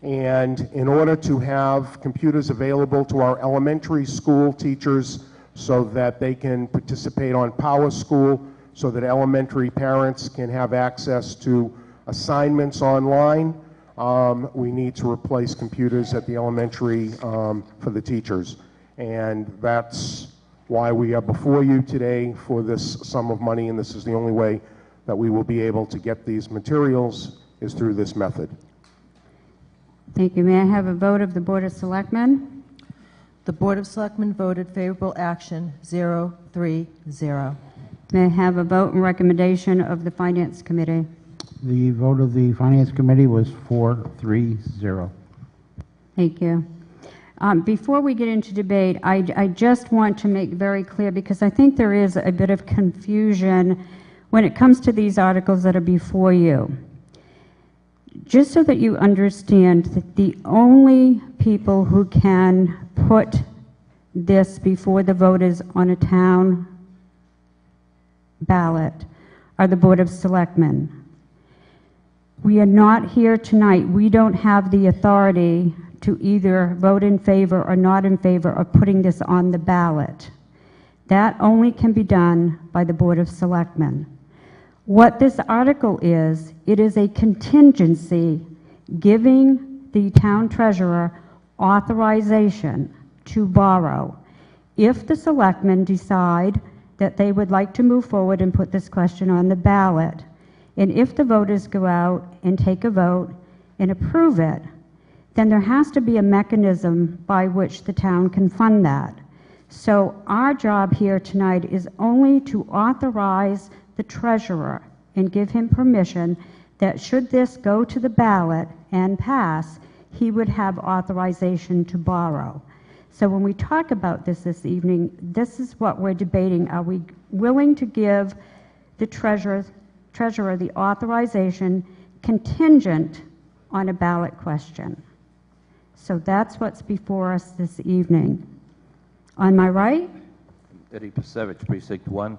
And in order to have computers available to our elementary school teachers so that they can participate on Power School, so that elementary parents can have access to assignments online, we need to replace computers at the elementary for the teachers. And that's why we are before you today for this sum of money, and this is the only way that we will be able to get these materials is through this method. Thank you. May I have a vote of the Board of Selectmen? The Board of Selectmen voted favorable action, 0-3-0. May I have a vote and recommendation of the Finance Committee? The vote of the Finance Committee was 4-3-0. Thank you. Before we get into debate, I just want to make very clear, because I think there is a bit of confusion when it comes to these articles that are before you. Just so that you understand that the only people who can put this before the voters on a town ballot are the Board of Selectmen. We are not here tonight. We don't have the authority to either vote in favor or not in favor of putting this on the ballot. That only can be done by the Board of Selectmen. What this article is, it is a contingency giving the town treasurer authorization to borrow if the selectmen decide that they would like to move forward and put this question on the ballot. And if the voters go out and take a vote and approve it, then there has to be a mechanism by which the town can fund that. So our job here tonight is only to authorize the treasurer and give him permission that should this go to the ballot and pass, he would have authorization to borrow. So when we talk about this evening, this is what we're debating. Are we willing to give the treasurer the authorization contingent on a ballot question? So that's what's before us this evening. On my right? Eddie Pasevich, Precinct 1.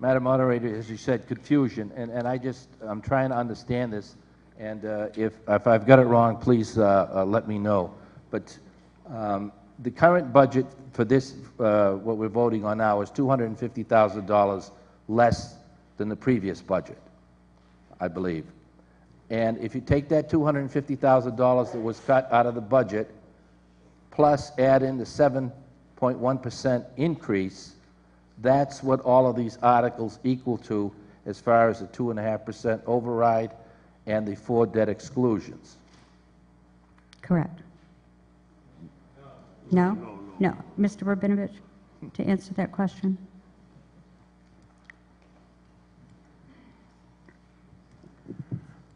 Madam Moderator, as you said, confusion, and I'm trying to understand this, and if I've got it wrong, please let me know. But the current budget for this, what we're voting on now, is $250,000 less than the previous budget, I believe. And if you take that $250,000 that was cut out of the budget, plus add in the 7.1% increase, that's what all of these articles equal to as far as the 2.5% override and the 4 debt exclusions. Correct. No? No. Mr. Rabinovich, to answer that question.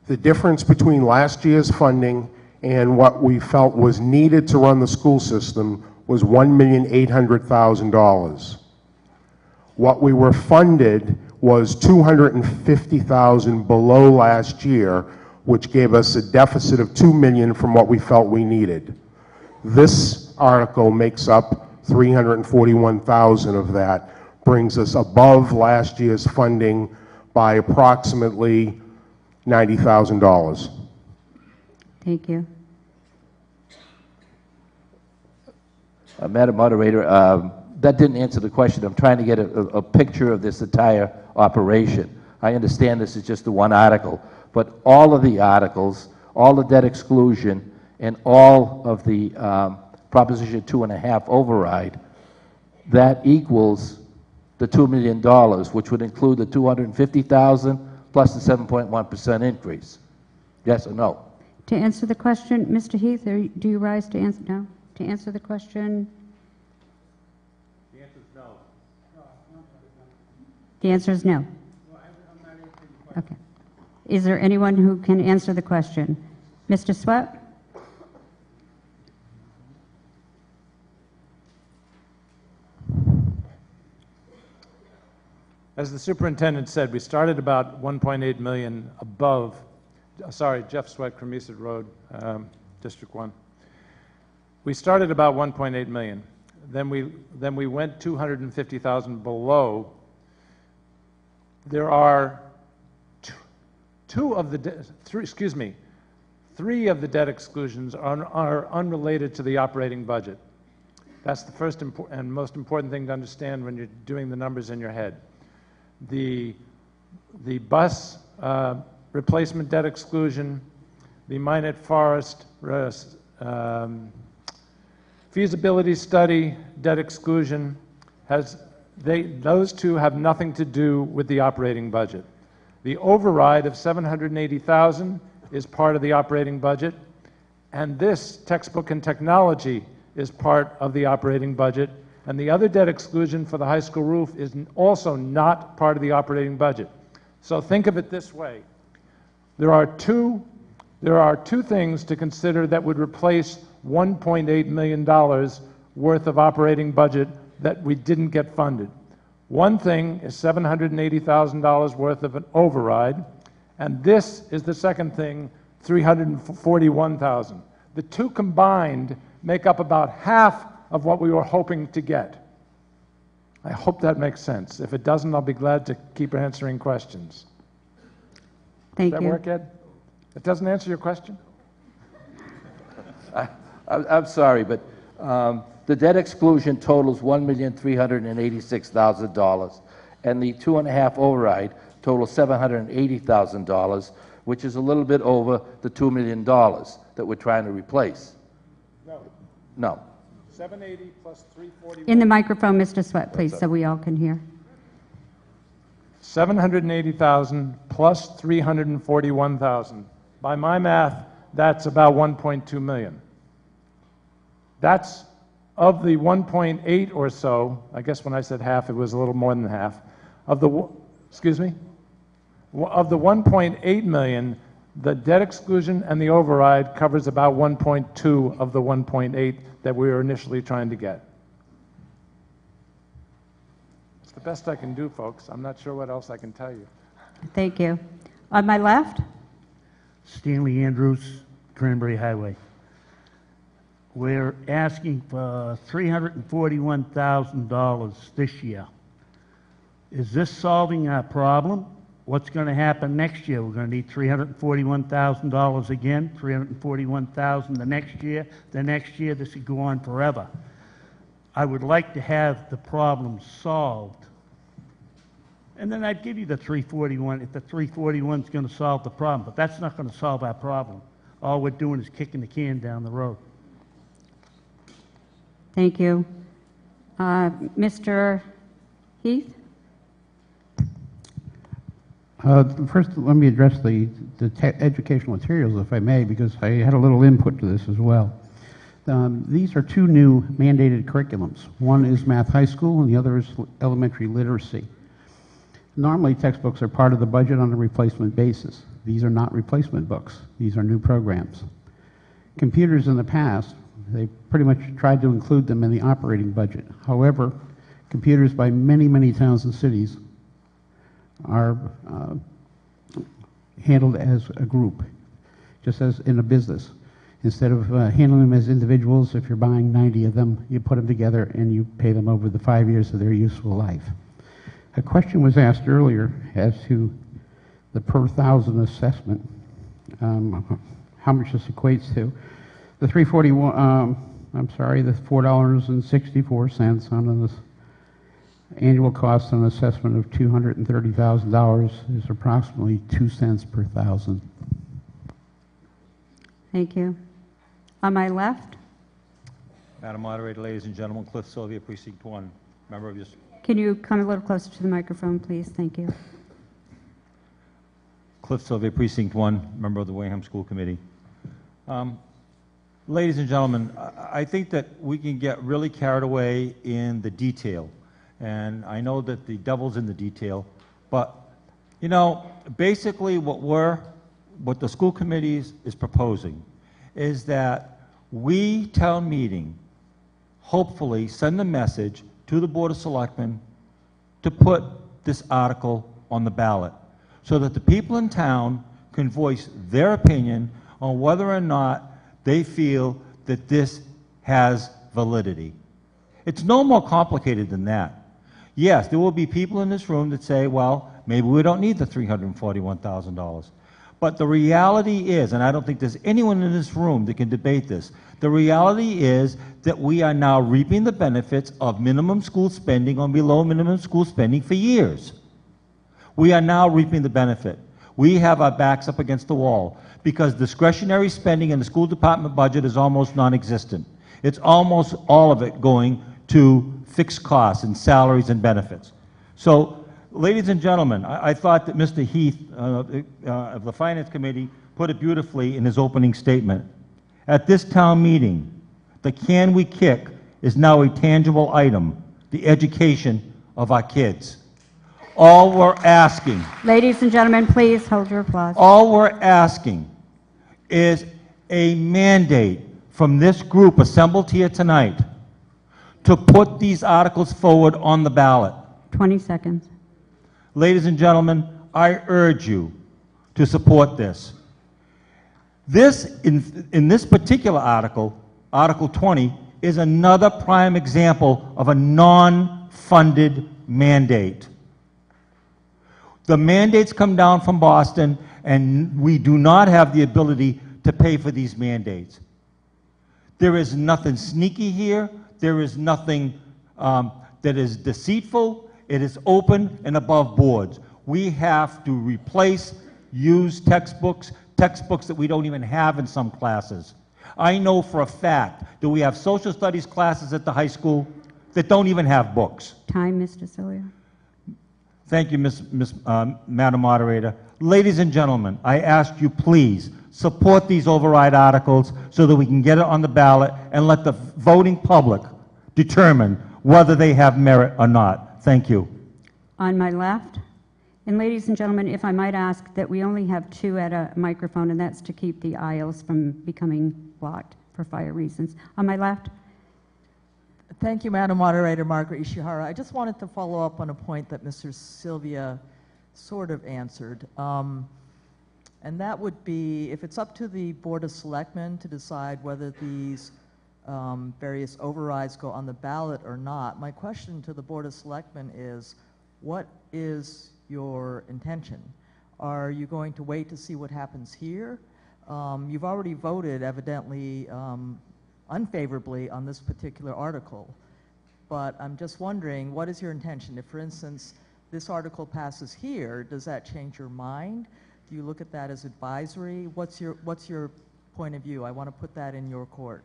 The difference between last year's funding and what we felt was needed to run the school system was $1,800,000. What we were funded was $250,000 below last year, which gave us a deficit of $2 million from what we felt we needed. This article makes up $341,000 of that, brings us above last year's funding by approximately $90,000. Thank you. Madam Moderator, that didn't answer the question. I'm trying to get a picture of this entire operation. I understand this is just the one article, but all of the articles, all the debt exclusion, and all of the Proposition 2.5 override, that equals the $2 million, which would include the $250,000 plus the 7.1% increase. Yes or no? To answer the question, Mr. Heath, do you rise to answer? No? To answer the question? The answer is no. The answer is no. Okay. Is there anyone who can answer the question? Mr. Sweat? As the superintendent said, we started about 1.8 million above, sorry, Jeff Sweat, Cremisa Road, District 1. We started about 1.8 million. Then we went 250,000 below. There are three of the debt exclusions are unrelated to the operating budget. That's the first and most important thing to understand when you're doing the numbers in your head. The bus replacement debt exclusion, the Minot Forest feasibility study debt exclusion, those two have nothing to do with the operating budget. The override of $780,000 is part of the operating budget, and this textbook and technology is part of the operating budget, and the other debt exclusion for the high school roof is also not part of the operating budget. So think of it this way. There are two things to consider that would replace $1.8 million worth of operating budget that we didn't get funded. One thing is $780,000 worth of an override, and this is the second thing, $341,000. The two combined make up about half of what we were hoping to get. I hope that makes sense. If it doesn't, I'll be glad to keep answering questions. Thank Does that you. work, Ed? It doesn't answer your question? I'm sorry, but the debt exclusion totals $1,386,000, and the 2.5 override totals $780,000, which is a little bit over the $2 million that we're trying to replace. No. No. 780 plus 341. In the microphone, Mr. Sweat, please, so we all can hear. 780,000 plus 341,000. By my math, that's about 1.2 million. That's of the 1.8 or so. I guess when I said half, it was a little more than half. Of the, excuse me? Of the 1.8 million, the debt exclusion and the override covers about 1.2 of the 1.8 that we were initially trying to get. It's the best I can do, folks. I'm not sure what else I can tell you. Thank you. On my left? Stanley Andrews, Cranberry Highway. We're asking for $341,000 this year. Is this solving our problem? What's going to happen next year? We're going to need $341,000 again, $341,000 the next year. The next year, this could go on forever. I would like to have the problem solved. And then I'd give you the 341 if the 341 is going to solve the problem. But that's not going to solve our problem. All we're doing is kicking the can down the road. Thank you. Mr. Heath? First, let me address the educational materials, if I may, because I had a little input to this as well. These are two new mandated curriculums. One is Math High School, and the other is elementary literacy. Normally, textbooks are part of the budget on a replacement basis. These are not replacement books. These are new programs. Computers in the past, they pretty much tried to include them in the operating budget. However, computers by many, many towns and cities are handled as a group, just as in a business. Instead of handling them as individuals, if you're buying 90 of them, you put them together and you pay them over the 5 years of their useful life. A question was asked earlier as to the per thousand assessment, how much this equates to. The the $4.64 on this annual cost on assessment of $230,000 is approximately 2 cents per thousand. Thank you. On my left? Madam Moderator, ladies and gentlemen, Cliff Sylvia, Precinct 1, member of your... Can you come a little closer to the microphone, please? Thank you. Cliff Sylvia, Precinct 1, member of the Wareham School Committee. Ladies and gentlemen, I think that we can get really carried away in the detail. And I know that the devil's in the detail, but, you know, basically what the school committee is proposing is that we, town meeting, hopefully send a message to the Board of Selectmen to put this article on the ballot so that the people in town can voice their opinion on whether or not they feel that this has validity. It's no more complicated than that. Yes, there will be people in this room that say, well, maybe we don't need the $341,000. But the reality is, and I don't think there's anyone in this room that can debate this, the reality is that we are now reaping the benefits of minimum school spending on below minimum school spending for years. We are now reaping the benefit. We have our backs up against the wall because discretionary spending in the school department budget is almost non-existent. It's almost all of it going to fixed costs and salaries and benefits. So, ladies and gentlemen, I thought that Mr. Heath of the Finance Committee put it beautifully in his opening statement. At this town meeting, the can we kick is now a tangible item, the education of our kids. All we're asking, Ladies and gentlemen, please hold your applause. all we're asking is a mandate from this group assembled here tonight to put these articles forward on the ballot. 20 seconds. Ladies and gentlemen, I urge you to support this. This, in this particular article, Article 20, is another prime example of a non-funded mandate. The mandates come down from Boston, and we do not have the ability to pay for these mandates. There is nothing sneaky here. There is nothing that is deceitful. It is open and above boards. We have to replace used textbooks, textbooks that we don't even have in some classes. I know for a fact that we have social studies classes at the high school that don't even have books. Time, Mr. Cilio. Thank you, Madam Moderator. Ladies and gentlemen, I ask you please support these override articles so that we can get it on the ballot and let the voting public determine whether they have merit or not. Thank you. On my left. And ladies and gentlemen, if I might ask that we only have 2 at a microphone, and that's to keep the aisles from becoming blocked for fire reasons. On my left. Thank you, Madam Moderator. Margaret Ishihara. I just wanted to follow up on a point that Mr. Sylvia sort of answered. And that would be, if it's up to the Board of Selectmen to decide whether these various overrides go on the ballot or not, my question to the Board of Selectmen is, what is your intention? Are you going to wait to see what happens here? You've already voted, evidently, unfavorably on this particular article, but I'm just wondering, what is your intention? If, for instance, this article passes here, does that change your mind? Do you look at that as advisory? What's your point of view? I want to put that in your court.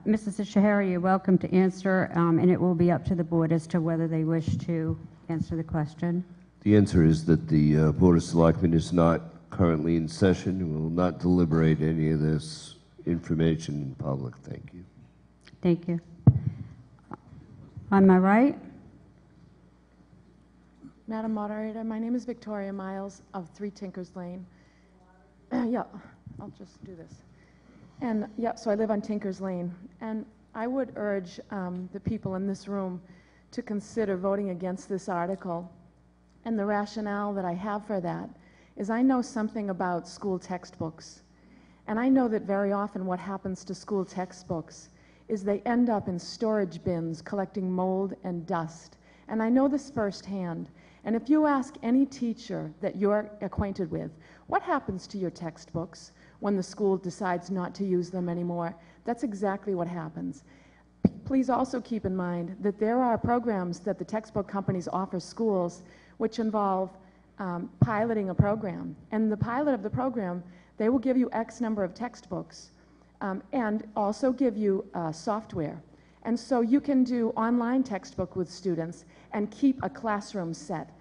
Mrs. Ishihara, you're welcome to answer, and it will be up to the board as to whether they wish to answer the question. The answer is that the Board of Selectmen is not currently in session. We will not deliberate any of this information in public. Thank you. Thank you. On my right. Madam Moderator, my name is Victoria Miles of 3 Tinkers Lane. Yeah, I'll just do this. And yeah, so I live on Tinkers Lane. And I would urge the people in this room to consider voting against this article. And the rationale that I have for that is I know something about school textbooks. And I know that very often what happens to school textbooks is they end up in storage bins collecting mold and dust. And I know this firsthand. And if you ask any teacher that you're acquainted with, what happens to your textbooks when the school decides not to use them anymore? That's exactly what happens. Please also keep in mind that there are programs that the textbook companies offer schools which involve piloting a program. And the pilot of the program, they will give you X number of textbooks and also give you software. And so you can do online textbook with students and keep a classroom set.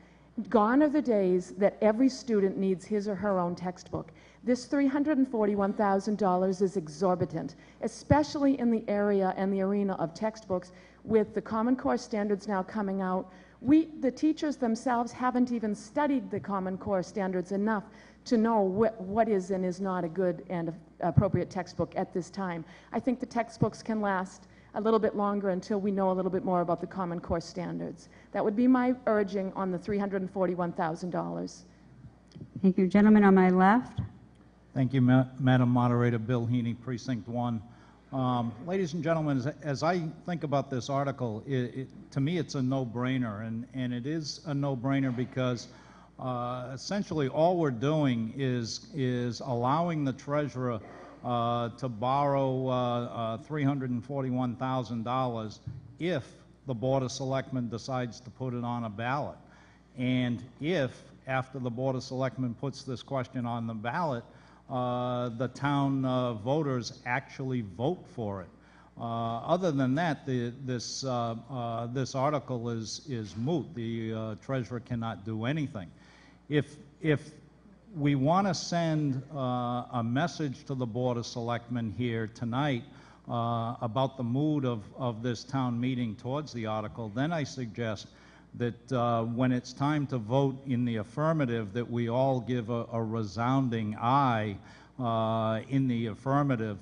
Gone are the days that every student needs his or her own textbook. This $341,000 is exorbitant, especially in the area and the arena of textbooks. With the Common Core standards now coming out, the teachers themselves haven't even studied the Common Core standards enough to know what is and is not a good and appropriate textbook at this time. I think the textbooks can last a little bit longer until we know a little bit more about the Common Core standards. That would be my urging on the $341,000. Thank you. Gentleman on my left. Thank you, Madam Moderator. Bill Heaney, Precinct 1. Ladies and gentlemen, as I think about this article, to me it's a no-brainer, and it is a no-brainer because essentially all we're doing is allowing the treasurer to borrow $341,000 if the Board of Selectmen decides to put it on a ballot. And if, after the Board of Selectmen puts this question on the ballot, the town voters actually vote for it. Other than that, this article is moot. The treasurer cannot do anything. If we want to send a message to the Board of Selectmen here tonight about the mood of this town meeting towards the article, then I suggest that when it's time to vote in the affirmative, that we all give a resounding aye in the affirmative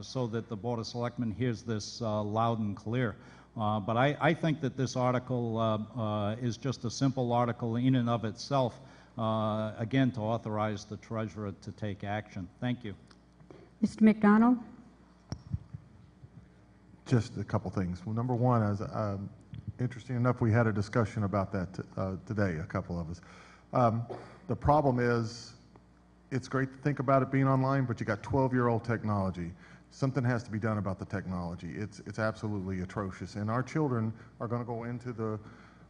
so that the Board of Selectmen hears this loud and clear. But I think that this article is just a simple article in and of itself, again, to authorize the treasurer to take action. Thank you. Mr. McDonald? Just a couple things. Well, number one, as interesting enough, we had a discussion about that today, a couple of us. The problem is, it's great to think about it being online, but you got 12-year-old technology. Something has to be done about the technology. It's absolutely atrocious. And our children are going to go into the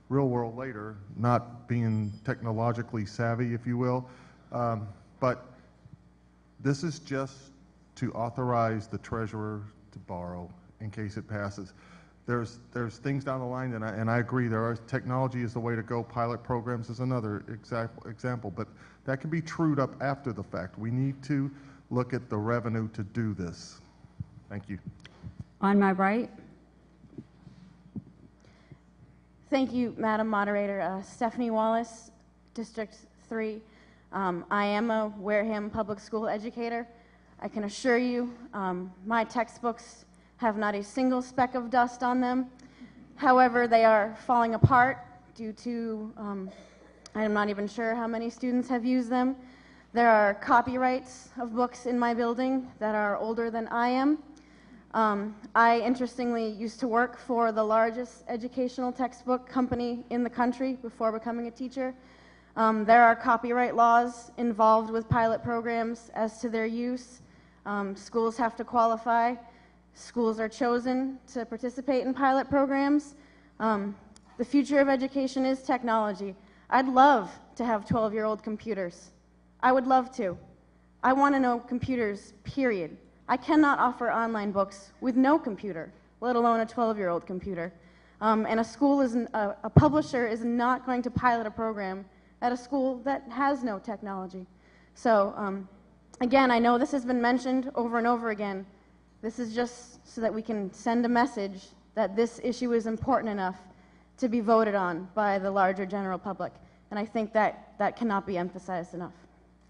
real world later, not being technologically savvy, if you will. But this is just to authorize the treasurer to borrow in case it passes. There's things down the line, and I agree, technology is the way to go. Pilot programs is another example, but that can be trued up after the fact. We need to look at the revenue to do this. Thank you. On my right? Thank you, Madam Moderator. Stephanie Wallace, District 3. I am a Wareham public school educator. I can assure you my textbooks have not a single speck of dust on them. However, they are falling apart due to, I'm not even sure how many students have used them. There are copyrights of books in my building that are older than I am. I, interestingly, used to work for the largest educational textbook company in the country before becoming a teacher. There are copyright laws involved with pilot programs as to their use. Schools have to qualify. Schools are chosen to participate in pilot programs. The future of education is technology. I'd love to have 12-year-old computers. I would love to. I want to know computers, period. I cannot offer online books with no computer, let alone a 12-year-old computer. And a publisher is not going to pilot a program at a school that has no technology. So, again, I know this has been mentioned over and over again. This is just so that we can send a message that this issue is important enough to be voted on by the larger general public. And I think that cannot be emphasized enough.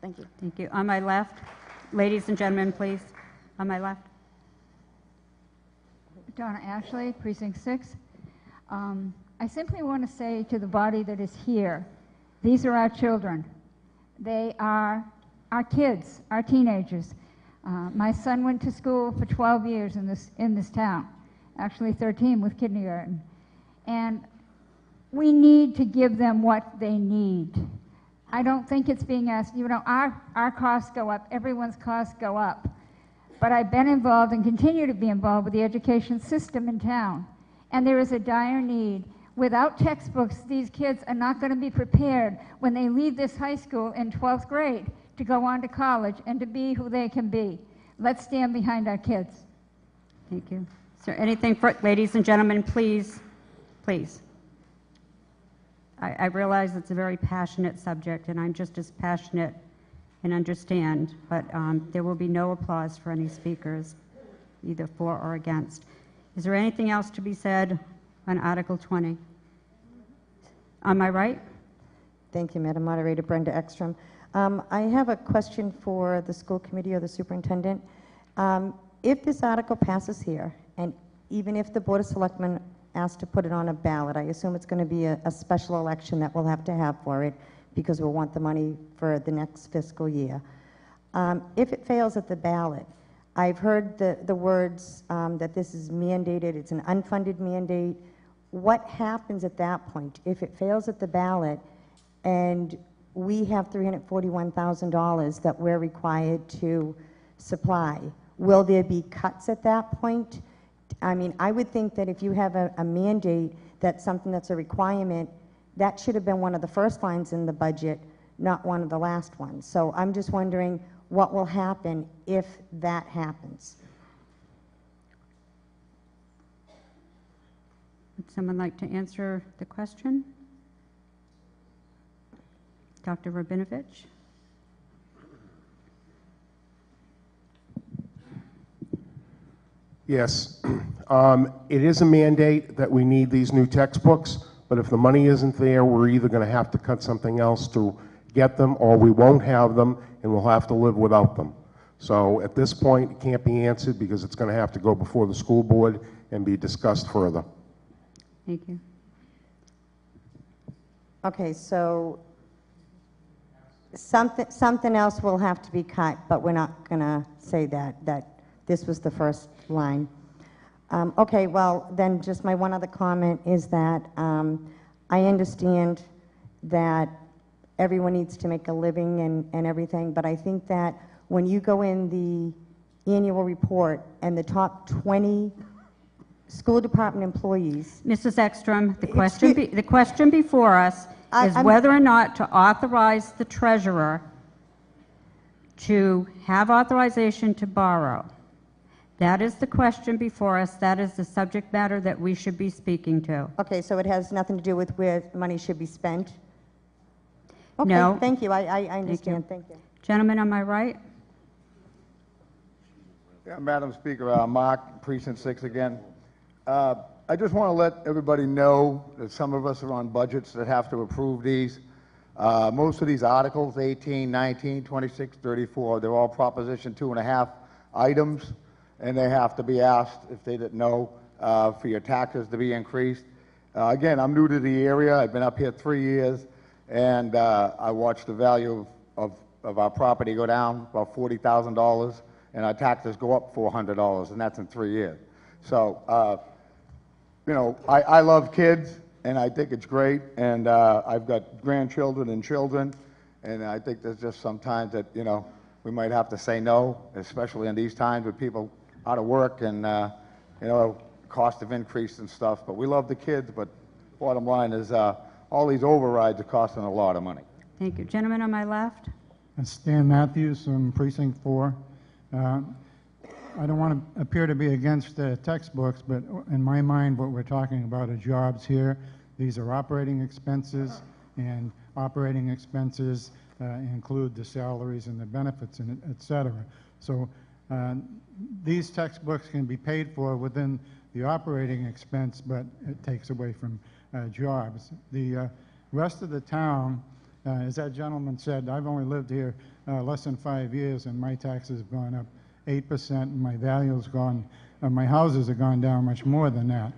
Thank you. Thank you. On my left, ladies and gentlemen, please. On my left. Donna Ashley, Precinct 6. I simply want to say to the body that is here, these are our children. They are our kids, our teenagers. My son went to school for 12 years in this town, actually 13 with kindergarten. And we need to give them what they need. I don't think it's being asked, you know, our costs go up, everyone's costs go up. But I've been involved and continue to be involved with the education system in town. And there is a dire need. Without textbooks, these kids are not going to be prepared when they leave this high school in 12th grade to go on to college and to be who they can be. Let's stand behind our kids. Thank you. Is there anything for, ladies and gentlemen, please, please. I realize it's a very passionate subject, and I'm just as passionate and understand, but there will be no applause for any speakers, either for or against. Is there anything else to be said on Article 20? On my right? Thank you, Madam Moderator. Brenda Ekstrom. I have a question for the school committee or the superintendent. If this article passes here, and even if the Board of Selectmen asked to put it on a ballot, I assume it's going to be a special election that we'll have to have for it because we'll want the money for the next fiscal year. If it fails at the ballot, I've heard the words that this is mandated, it's an unfunded mandate. What happens at that point? If it fails at the ballot and we have $341,000 that we're required to supply, will there be cuts at that point? I mean, I would think that if you have a mandate that's something that's a requirement, that should have been one of the first lines in the budget, not one of the last ones. So I'm just wondering what will happen if that happens. Would someone like to answer the question? Dr. Rabinovich? Yes. It is a mandate that we need these new textbooks, but if the money isn't there, we're either going to have to cut something else to get them, or we won't have them, and we'll have to live without them. So at this point, it can't be answered because it's going to have to go before the school board and be discussed further. Thank you. Okay, so something else will have to be cut, but we're not going to say that this was the first line. Okay, well, then just my one other comment is that I understand that everyone needs to make a living and everything, but I think that when you go in the annual report and the top 20 school department employees... Mrs. Ekstrom, the question before us is whether or not to authorize the treasurer to have authorization to borrow. That is the question before us. That is the subject matter that we should be speaking to. Okay, so it has nothing to do with where money should be spent? Okay, No. thank you. I understand. Thank you. Gentlemen, on my right. Yeah, Madam Speaker, Mark, Precinct 6 again. I just want to let everybody know that some of us are on budgets that have to approve these. Most of these articles, 18, 19, 26, 34, they're all Proposition 2.5 items, and they have to be asked, if they didn't know, for your taxes to be increased. Again, I'm new to the area. I've been up here 3 years, and I watched the value of our property go down about $40,000, and our taxes go up $400, and that's in 3 years. So, you know, I love kids, and I think it's great, and I've got grandchildren and children, and I think there's just sometimes that, you know, we might have to say no, especially in these times with people out of work and, you know, cost of increase and stuff. But we love the kids, but bottom line is all these overrides are costing a lot of money. Thank you. Gentleman on my left. Stan Matthews from Precinct 4. I don't want to appear to be against textbooks, but in my mind, what we're talking about are jobs here. These are operating expenses, and operating expenses include the salaries and the benefits, and et cetera. So these textbooks can be paid for within the operating expense, but it takes away from jobs. The rest of the town, as that gentleman said, I've only lived here less than 5 years, and my taxes have gone up 8%, and my value's gone, my houses have gone down much more than that.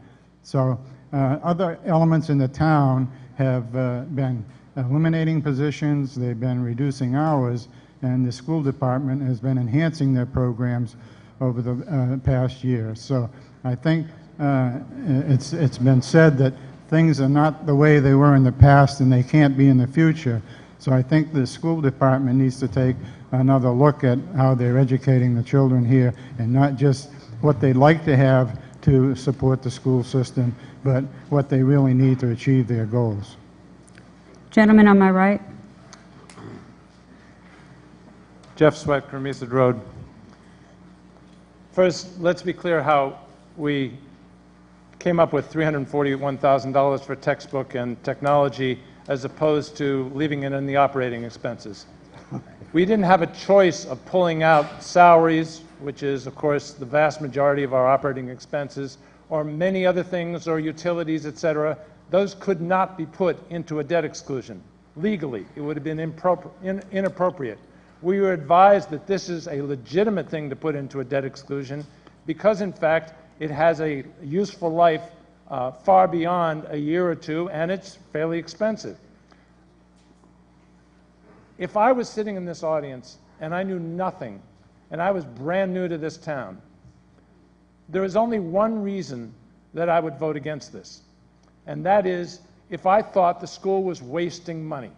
So other elements in the town have been eliminating positions, they've been reducing hours, and the school department has been enhancing their programs over the past year. So I think it's been said that things are not the way they were in the past and they can't be in the future. So I think the school department needs to take another look at how they're educating the children here, and not just what they'd like to have to support the school system, but what they really need to achieve their goals. Gentleman on my right. Jeff Sweat, Cremisa Road. First, let's be clear how we came up with $341,000 for textbook and technology as opposed to leaving it in the operating expenses. We didn't have a choice of pulling out salaries, which is, of course, the vast majority of our operating expenses, or many other things, or utilities, et cetera. Those could not be put into a debt exclusion. Legally, it would have been inappropriate. We were advised that this is a legitimate thing to put into a debt exclusion because, in fact, it has a useful life far beyond a year or two, and it's fairly expensive. If I was sitting in this audience and I knew nothing, and I was brand new to this town, there is only one reason that I would vote against this, and that is if I thought the school was wasting money.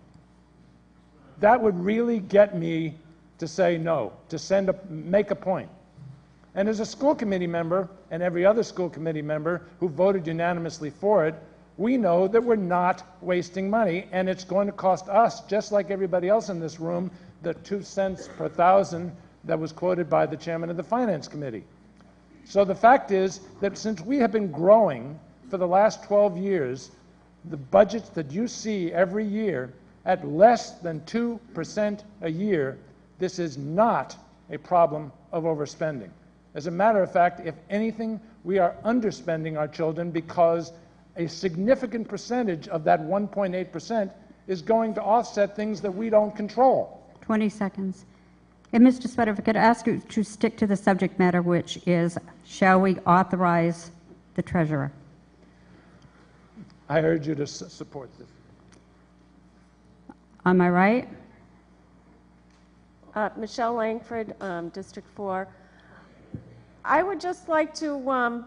That would really get me to say no, to make a point. And as a school committee member, and every other school committee member who voted unanimously for it, we know that we're not wasting money, and it's going to cost us, just like everybody else in this room, the 2 cents per thousand that was quoted by the chairman of the Finance Committee. So the fact is that since we have been growing for the last 12 years, the budgets that you see every year at less than 2% a year, this is not a problem of overspending. As a matter of fact, if anything, we are underspending our children because a significant percentage of that 1.8% is going to offset things that we don't control. 20 seconds. And Mr. Sweater, if I could ask you to stick to the subject matter, which is, shall we authorize the treasurer? I urge you to support this. Am I right? Michelle Langford, District 4. I would just like to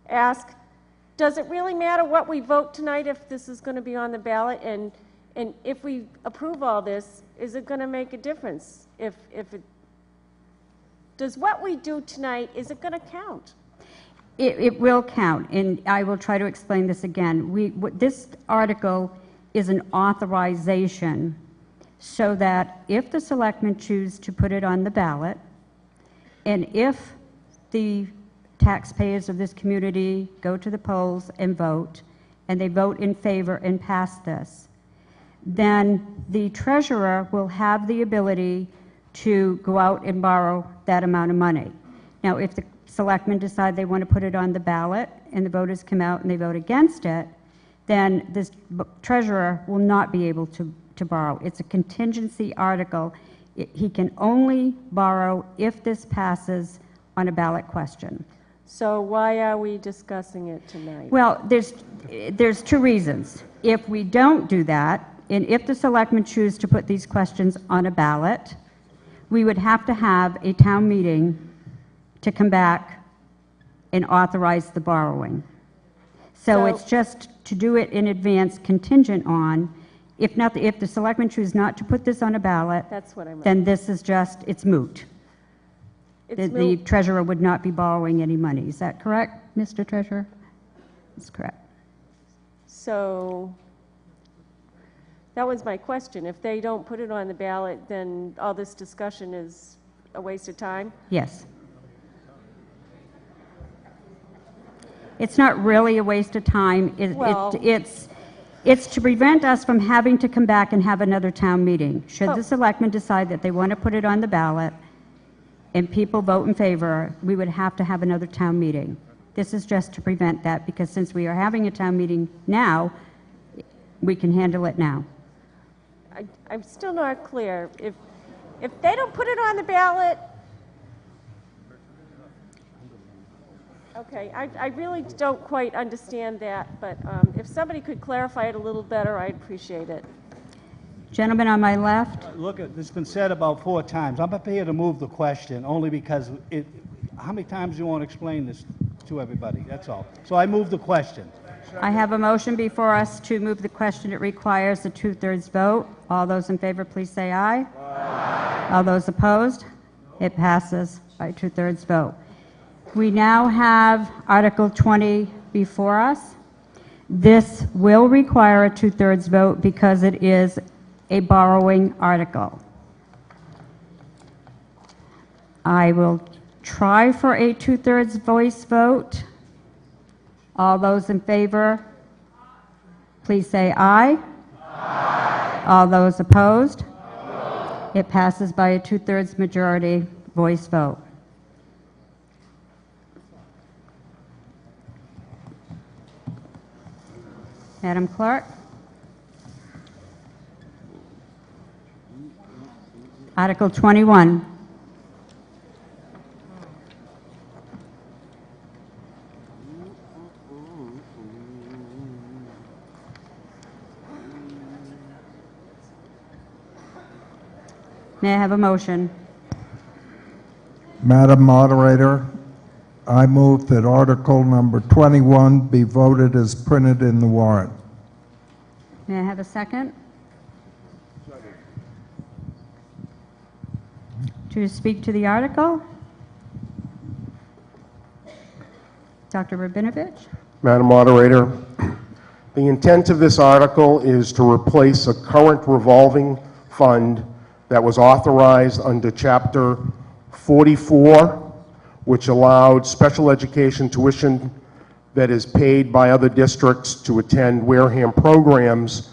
ask, does it really matter what we vote tonight if this is going to be on the ballot? And if we approve all this, is it going to make a difference? If it does, what we do tonight, is it going to count? It will count, and I will try to explain this again. This article is an authorization so that if the selectmen choose to put it on the ballot, and if the taxpayers of this community go to the polls and vote, and they vote in favor and pass this, then the treasurer will have the ability to go out and borrow that amount of money. Now, if the selectmen decide they want to put it on the ballot and the voters come out and they vote against it, then this treasurer will not be able to borrow. It's a contingency article. He can only borrow if this passes on a ballot question. So why are we discussing it tonight? Well, there's two reasons. If we don't do that, and if the selectmen choose to put these questions on a ballot, we would have to have a town meeting to come back and authorize the borrowing. So it's just to do it in advance, contingent on, if the selectmen choose not to put this on a ballot, that's what I meant. then this is just, it's moot. The moot. treasurer would not be borrowing any money. Is that correct, Mr. Treasurer? That's correct. So that was my question. If they don't put it on the ballot, then all this discussion is a waste of time? Yes. It's not really a waste of time. It's to prevent us from having to come back and have another town meeting. Should the selectmen decide that they want to put it on the ballot and people vote in favor, we would have to have another town meeting. This is just to prevent that, because since we are having a town meeting now, we can handle it now. I'm still not clear. If they don't put it on the ballot, okay, I really don't quite understand that, but if somebody could clarify it a little better, I'd appreciate it. Gentleman on my left. Look, it's been said about 4 times. I'm prepared to move the question only because how many times do you want to explain this to everybody? That's all. So I move the question. I have a motion before us to move the question. It requires a 2/3 vote. All those in favor, please say aye. Aye. All those opposed? It passes by 2/3 vote. We now have Article 20 before us. This will require a 2/3 vote because it is a borrowing article. I will try for a 2/3 voice vote. All those in favor, please say aye. Aye. All those opposed? No. It passes by a 2/3 majority voice vote. Madam Clerk? Article 21. May I have a motion? Madam Moderator, I move that Article number 21 be voted as printed in the warrant. May I have a second? To speak to the article? Dr. Rabinovich? Madam Moderator, the intent of this article is to replace a current revolving fund that was authorized under Chapter 44, which allowed special education tuition that is paid by other districts to attend Wareham programs,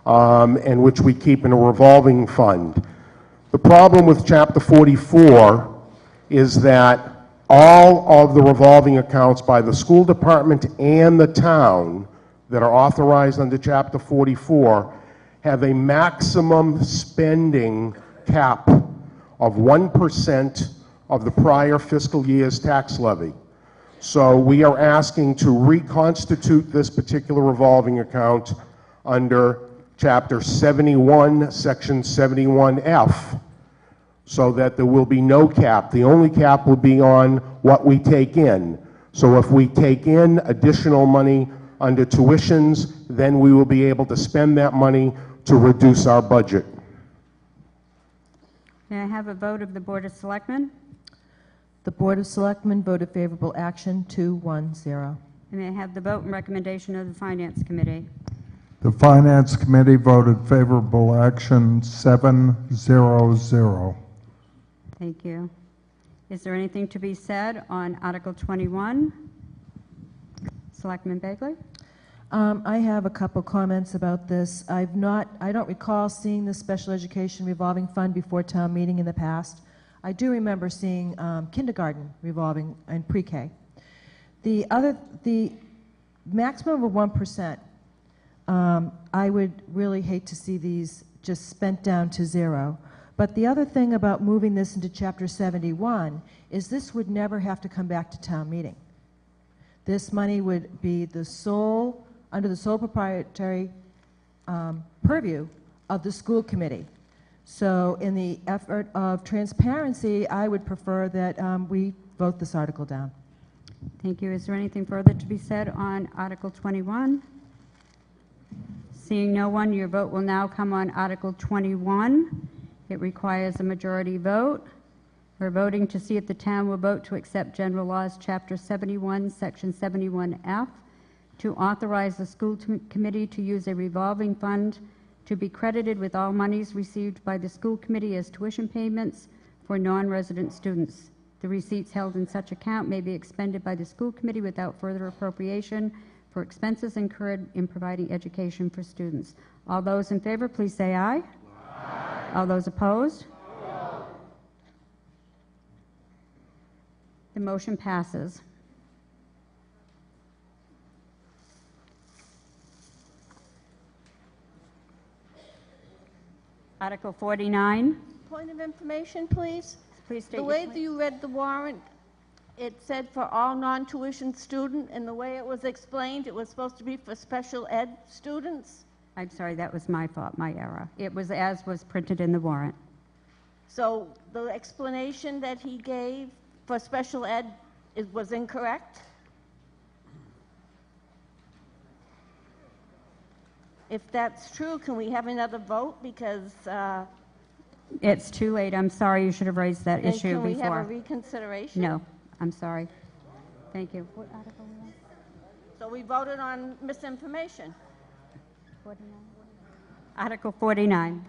and which we keep in a revolving fund. The problem with Chapter 44 is that all of the revolving accounts by the school department and the town that are authorized under Chapter 44 have a maximum spending cap of 1% of the prior fiscal year's tax levy. So we are asking to reconstitute this particular revolving account under Chapter 71, Section 71F, so that there will be no cap. The only cap will be on what we take in. So if we take in additional money under tuitions, then we will be able to spend that money to reduce our budget. May I have a vote of the Board of Selectmen? The Board of Selectmen voted favorable action 2-1-0. And may I have the vote and recommendation of the Finance Committee? The Finance Committee voted favorable action 7-0-0. Thank you. Is there anything to be said on Article 21? Selectman Bagley? I have a couple comments about this. I don't recall seeing the special education revolving fund before town meeting in the past. I do remember seeing kindergarten revolving and pre-K. The maximum of 1%, I would really hate to see these just spent down to zero. But the other thing about moving this into Chapter 71 is this would never have to come back to town meeting. This money would be under the sole proprietary purview of the school committee. So in the effort of transparency, I would prefer that we vote this article down. Thank you. Is there anything further to be said on Article 21? Seeing no one, your vote will now come on Article 21. It requires a majority vote. We're voting to see if the town will vote to accept General Laws, Chapter 71, Section 71F, to authorize the school committee to use a revolving fund to be credited with all monies received by the school committee as tuition payments for non-resident students. The receipts held in such account may be expended by the school committee without further appropriation for expenses incurred in providing education for students. All those in favor, please say aye. Aye. All those opposed? No. The motion passes. Article 49. Point of information, please. Please state The your way point. that you read the warrant, it said for all non-tuition student, and the way it was explained, it was supposed to be for special ed students. I'm sorry, that was my fault, my error. It was as was printed in the warrant. So the explanation that he gave for special ed was incorrect? If that's true, can we have another vote? Because It's too late. I'm sorry. You should have raised that then issue can we have a before. reconsideration? No, I'm sorry. Thank you. What article was that? So we voted on misinformation. 49. Article 49.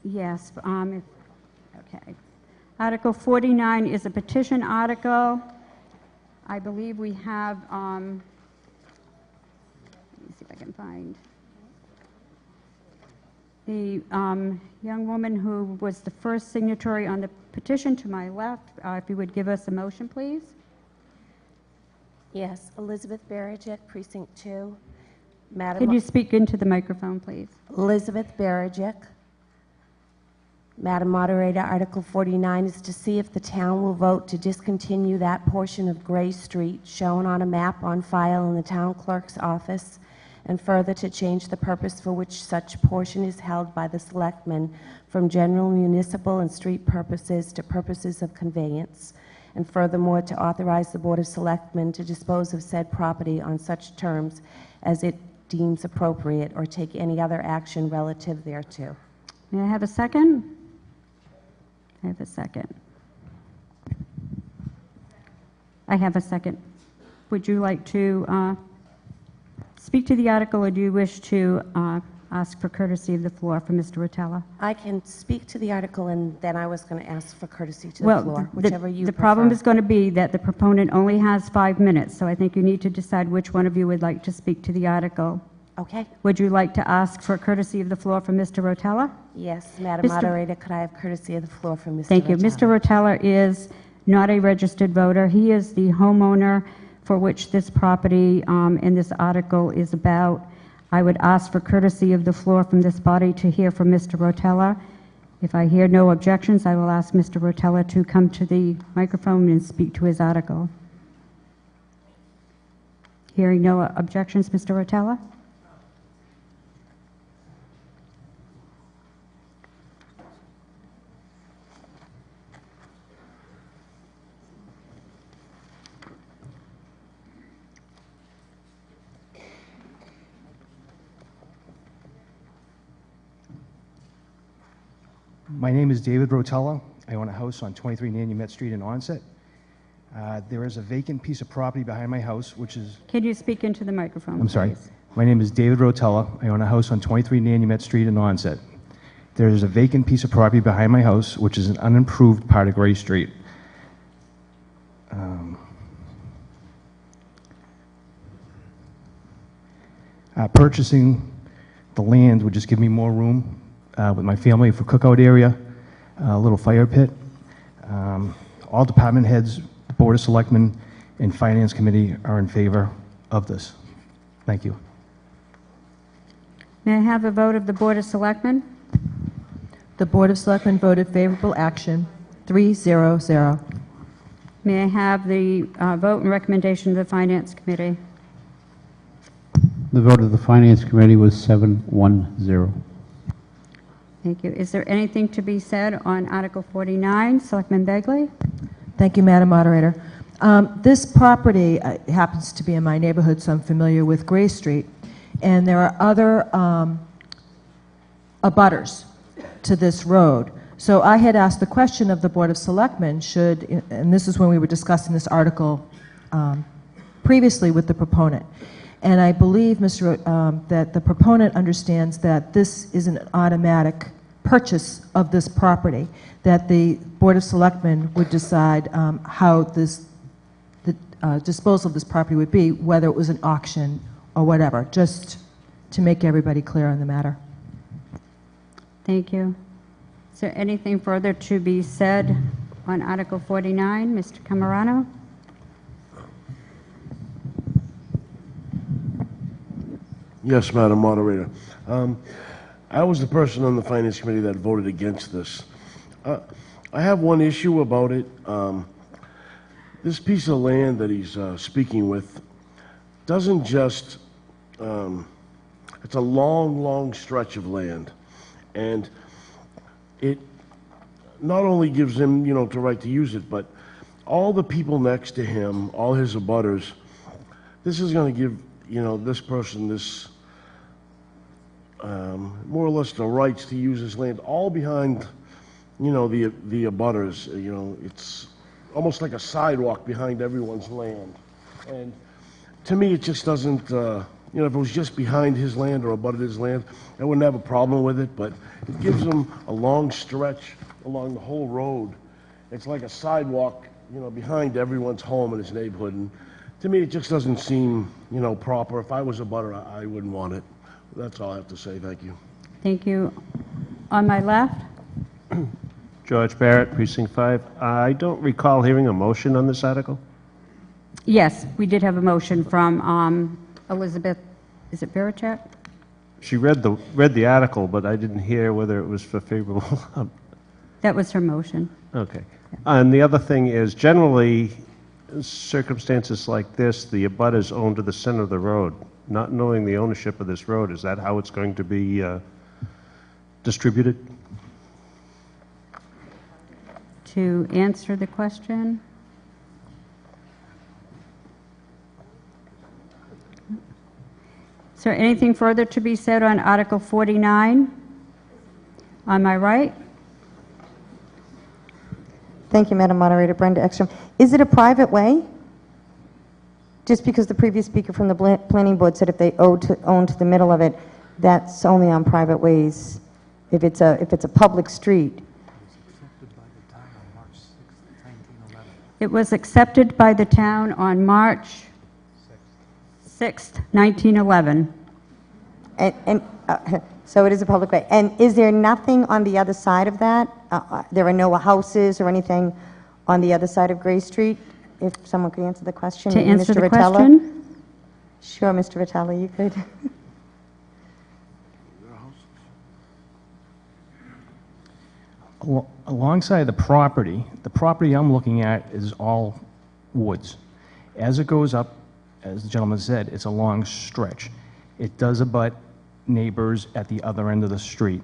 Yes, okay. Article 49 is a petition article. I believe we have, let me see if I can find. The young woman who was the first signatory on the petition to my left, if you would give us a motion, please. Yes, Elizabeth Barajic, Precinct 2. Madam Could you speak into the microphone, please? Elizabeth Barajic. Madam Moderator, Article 49 is to see if the town will vote to discontinue that portion of Gray Street shown on a map on file in the town clerk's office, and further to change the purpose for which such portion is held by the selectmen from general municipal and street purposes to purposes of conveyance, and furthermore to authorize the Board of Selectmen to dispose of said property on such terms as it deems appropriate or take any other action relative thereto. May I have a second? I have a second. I have a second. Would you like to speak to the article, or do you wish to ask for courtesy of the floor for Mr. Rotella? I can speak to the article, and then I was going to ask for courtesy to the floor, whichever you the prefer. problem is going to be that the proponent only has 5 minutes, so I think you need to decide which one of you would like to speak to the article. Okay. Would you like to ask for courtesy of the floor from Mr. Rotella? Yes, Madam Mr. Moderator, could I have courtesy of the floor from Mr. Thank you. Rotella? Mr. Rotella is not a registered voter. He is the homeowner for which this property in this article is about. I would ask for courtesy of the floor from this body to hear from Mr. Rotella. If I hear no objections, I will ask Mr. Rotella to come to the microphone and speak to his article. Hearing no objections, Mr. Rotella? My name is David Rotella. I own a house on 23 Nanumet Street in Onset. There is a vacant piece of property behind my house, which is... Can you speak into the microphone, I'm sorry. please? My name is David Rotella. I own a house on 23 Nanumet Street in Onset. There is a vacant piece of property behind my house, which is an unimproved part of Gray Street. Purchasing the land would just give me more room with my family for cookout area, a little fire pit. All department heads, Board of Selectmen, and Finance Committee are in favor of this. Thank you. May I have a vote of the Board of Selectmen? The Board of Selectmen voted favorable action, 3-0-0. May I have the vote and recommendation of the Finance Committee? The vote of the Finance Committee was 7-1-0. Thank you. Is there anything to be said on Article 49? Selectman Begley? Thank you, Madam Moderator. This property happens to be in my neighborhood, so I'm familiar with Gray Street, and there are other abutters to this road. So I had asked the question of the Board of Selectmen, should, and this is when we were discussing this article previously with the proponent, and I believe, that the proponent understands that this is an automatic purchase of this property, that the Board of Selectmen would decide how the disposal of this property would be, whether it was an auction or whatever, just to make everybody clear on the matter. Thank you. Is there anything further to be said on Article 49? Mr. Camerano? Yes, Madam Moderator. I was the person on the Finance Committee that voted against this. I have one issue about it. This piece of land that he's speaking with doesn't just, it's a long, long stretch of land. And it not only gives him, the right to use it, but all the people next to him, all his abutters, this is going to give, this person this, more or less the rights to use his land, all behind, the abutters. It's almost like a sidewalk behind everyone's land. And to me, it just doesn't, if it was just behind his land or abutted his land, I wouldn't have a problem with it, but it gives him a long stretch along the whole road. It's like a sidewalk, behind everyone's home in his neighborhood. And to me, it just doesn't seem, proper. If I was a butter, I wouldn't want it. That's all I have to say. Thank you. Thank you. On my left? George Barrett, Precinct 5. I don't recall hearing a motion on this article. Yes, we did have a motion from Elizabeth, is it Verichak? She read the article, but I didn't hear whether it was for favorable. That was her motion. Okay. And the other thing is, generally, circumstances like this, the abutters own to the center of the road. Not knowing the ownership of this road, is that how it's going to be distributed? To answer the question? Is there anything further to be said on Article 49? On my right? Thank you, Madam Moderator. Brenda Ekstrom. Is it a private way? Just because the previous speaker from the planning board said if they own to the middle of it, that's only on private ways. If it's a public street. It was accepted by the town on March 6th, 1911. So it is a public way. And is there nothing on the other side of that? There are no houses or anything on the other side of Gray Street? If someone could answer the question. To answer Mr. the Vitella? question? Sure, Mr. Vitella, you could. Alongside the property I'm looking at is all woods. As it goes up, as the gentleman said, it's a long stretch. It does abut neighbors at the other end of the street.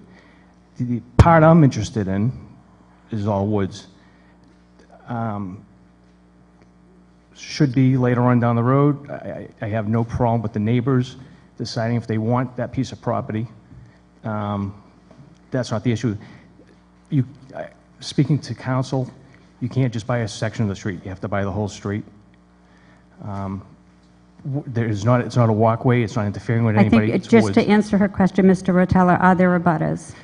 The part I'm interested in is all woods. Should be later on down the road. I have no problem with the neighbors deciding if they want that piece of property. That's not the issue. Speaking to council, you can't just buy a section of the street. You have to buy the whole street. It's not a walkway. It's not interfering with I anybody. think It's just woods. to answer her question, Mr. Rotella, are there abutters?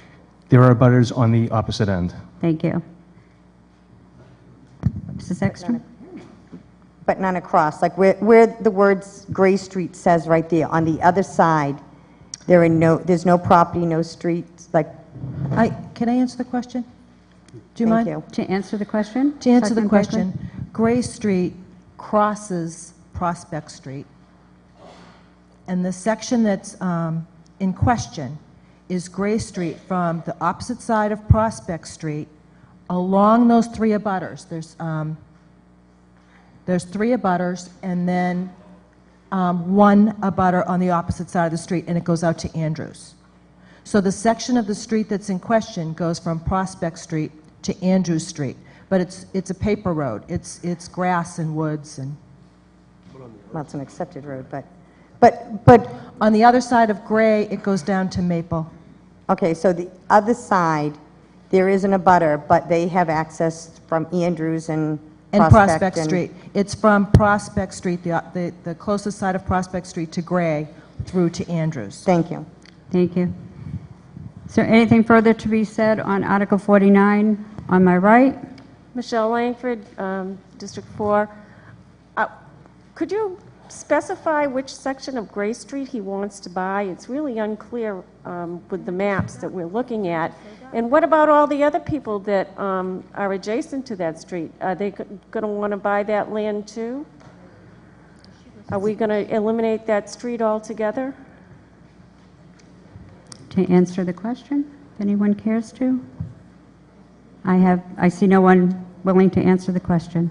There are butters on the opposite end. Thank you. Mrs. Ekstrom? But none across, like where the words Gray Street says right there, on the other side, there's no property, no streets, like. Can I answer the question? Do you Thank mind? you. To answer the question? To answer the Selectman question, Begley? Gray Street crosses Prospect Street, and the section that's in question is Gray Street from the opposite side of Prospect Street along those three abutters. There's three abutters, and then one abutter on the opposite side of the street, and it goes out to Andrews. So the section of the street that's in question goes from Prospect Street to Andrews Street, but it's a paper road. It's grass and woods and. Well, it's an accepted road, but on the other side of Gray, it goes down to Maple. Okay, so the other side, there is an abutter, but they have access from Andrews and Prospect Street. It's from Prospect Street, the closest side of Prospect Street to Gray, through to Andrews. Thank you. Thank you. Is there anything further to be said on Article 49 on my right? Michelle Langford, District 4. Could you specify which section of Gray Street he wants to buy? It's really unclear with the maps that we're looking at. And what about all the other people that are adjacent to that street? Are they going to want to buy that land too? Are we going to eliminate that street altogether? To answer the question, if anyone cares to. I see no one willing to answer the question.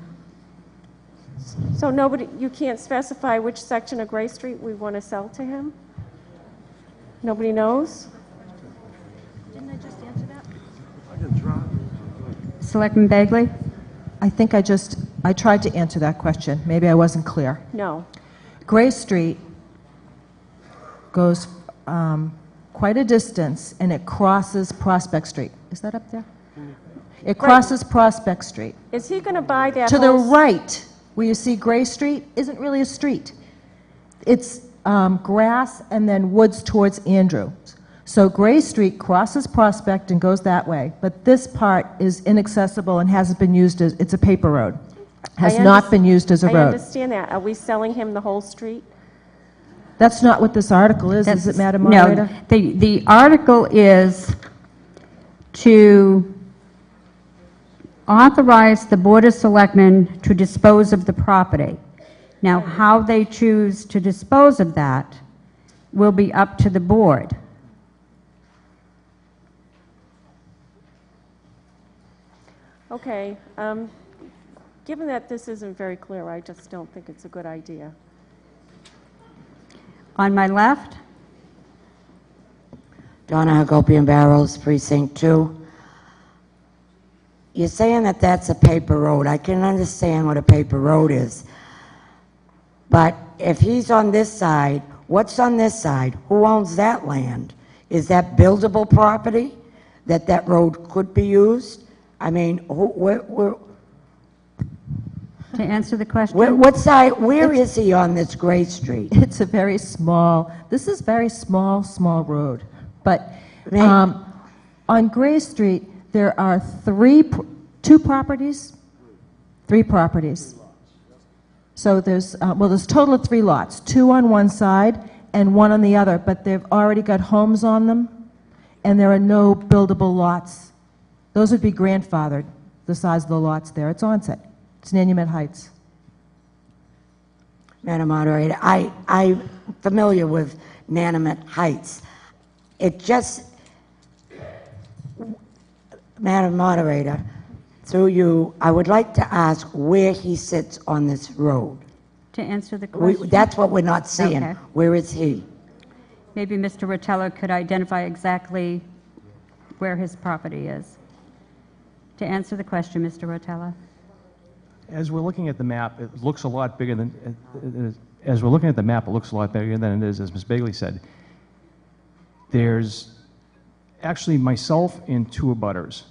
So you can't specify which section of Gray Street we want to sell to him? Nobody knows? Didn't I just answer that? Selectman Begley? I think I tried to answer that question. Maybe I wasn't clear. No. Gray Street goes quite a distance, and it crosses Prospect Street. Is that up there? It crosses Prospect Street. Is he going to buy that To the whole right, where you see Gray Street, isn't really a street. It's grass and then woods towards Andrews. So Gray Street crosses Prospect and goes that way, but this part is inaccessible and hasn't been used as, it's a paper road. Has not been used as a I road. understand that. Are we selling him the whole street? That's not what this article is it, Madam Moderator? No, the article is to authorize the Board of Selectmen to dispose of the property. Now, how they choose to dispose of that will be up to the board. Okay. Given that this isn't very clear, I just don't think it's a good idea. On my left, Donna Hagopian Barrows, Precinct 2. You're saying that that's a paper road. I can understand what a paper road is. But if he's on this side, what's on this side? Who owns that land? Is that buildable property that road could be used? I mean, to answer the question. What side, where is he on this Gray Street? It's a very small, this is very small road. But on Gray Street, there are three properties. So there's a total of 3 lots, 2 on one side and one on the other, but they've already got homes on them, and there are no buildable lots. Those would be grandfathered, the size of the lots there. It's Onset. It's Nanumet Heights. Madam Moderator, I'm familiar with Nanumet Heights. It just, Madam Moderator, through you, I would like to ask where he sits on this road. To answer the question? That's what we're not seeing. Okay. Where is he? Maybe Mr. Rotella could identify exactly where his property is. To answer the question, Mr. Rotella. As we're looking at the map, it looks a lot bigger than, as we're looking at the map, it looks a lot bigger than it is, as Ms. Bailey said. There's actually myself and two abutters.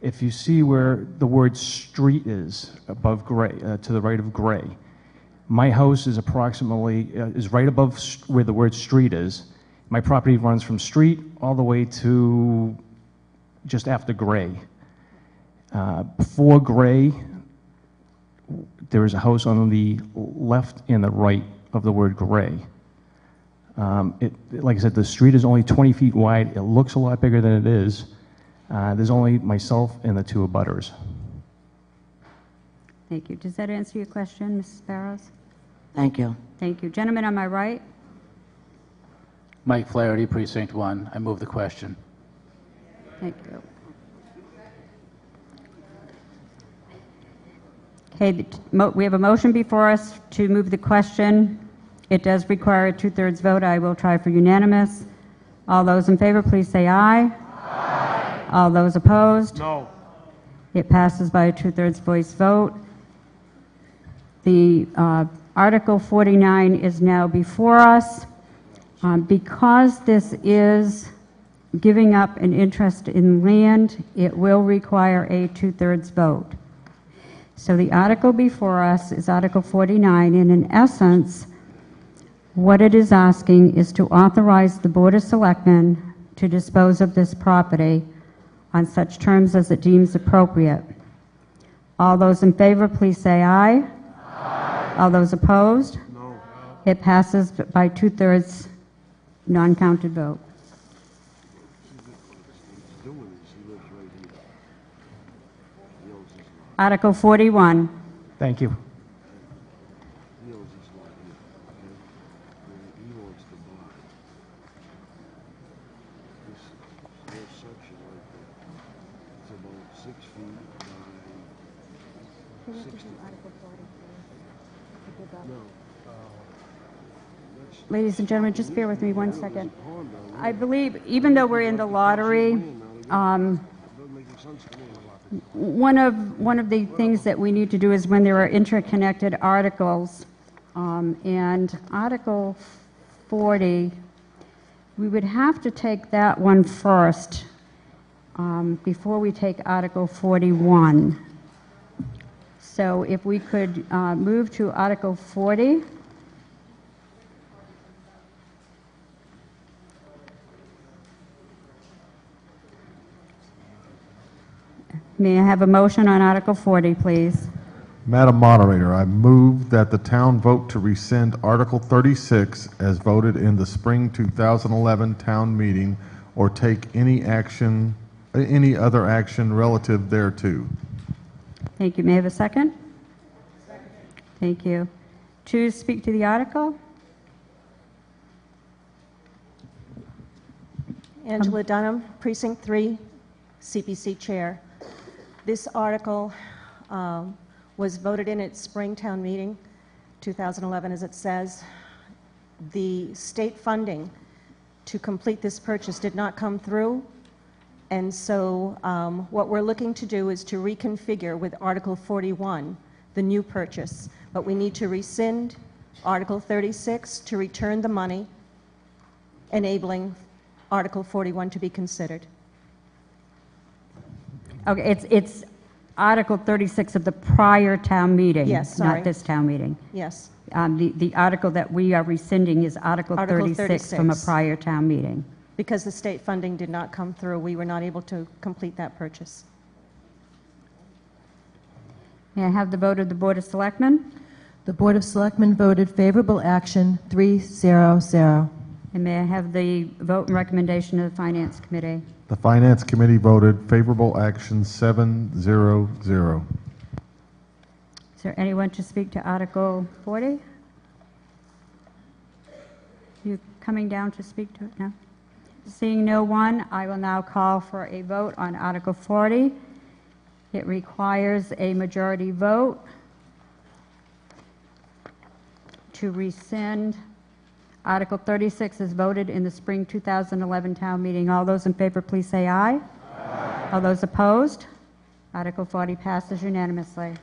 If you see where the word street is above Gray, to the right of Gray, my house is approximately, is right above where the word street is. My property runs from street all the way to just after Gray. Before Gray, there is a house on the left and the right of the word Gray. Like I said, the street is only 20 feet wide. It looks a lot bigger than it is. There's only myself and the two abutters. Thank you. Does that answer your question, Mrs. Barrows? Thank you. Thank you. Gentleman on my right? Mike Flaherty, Precinct 1. I move the question. Thank you. Okay, we have a motion before us to move the question. It does require a two-thirds vote. I will try for unanimous. All those in favor, please say aye. Aye. All those opposed? No. It passes by a two-thirds voice vote. The Article 49 is now before us. Because this is giving up an interest in land, it will require a two-thirds vote. So the article before us is Article 49, and in essence, what it is asking is to authorize the Board of Selectmen to dispose of this property on such terms as it deems appropriate. All those in favor, please say aye. Aye. All those opposed? No. It passes by two-thirds non-counted vote. Article 41. Thank you. Ladies and gentlemen, just bear with me one second. I believe, even though we're in the lottery, one of the things that we need to do is when there are interconnected articles, and Article 40, we would have to take that one first before we take Article 41. So if we could move to Article 40. May I have a motion on Article 40, please? Madam Moderator, I move that the town vote to rescind Article 36 as voted in the spring 2011 town meeting or take any action, any other action relative thereto. Thank you. May I have a second? Second. Thank you. To speak to the article? Angela Dunham, Precinct 3, CPC Chair. This article was voted in at Springtown meeting 2011, as it says. The state funding to complete this purchase did not come through, and so what we're looking to do is to reconfigure with Article 41, the new purchase. But we need to rescind Article 36 to return the money, enabling Article 41 to be considered. Okay, it's Article 36 of the prior town meeting. Yes, sorry. Not this town meeting. Yes. The article that we are rescinding is Article 36 from a prior town meeting. Because the state funding did not come through, we were not able to complete that purchase. May I have the vote of the Board of Selectmen? The Board of Selectmen voted favorable action 3-0-0. And may I have the vote and recommendation of the Finance Committee? The Finance Committee voted favorable action 7-0-0. Is there anyone to speak to Article 40? You coming down to speak to it now? Seeing no one, I will now call for a vote on Article 40. It requires a majority vote to rescind. Article 36 is voted in the spring 2011 town meeting. All those in favor, please say aye. Aye. All those opposed? Article 40 passes unanimously.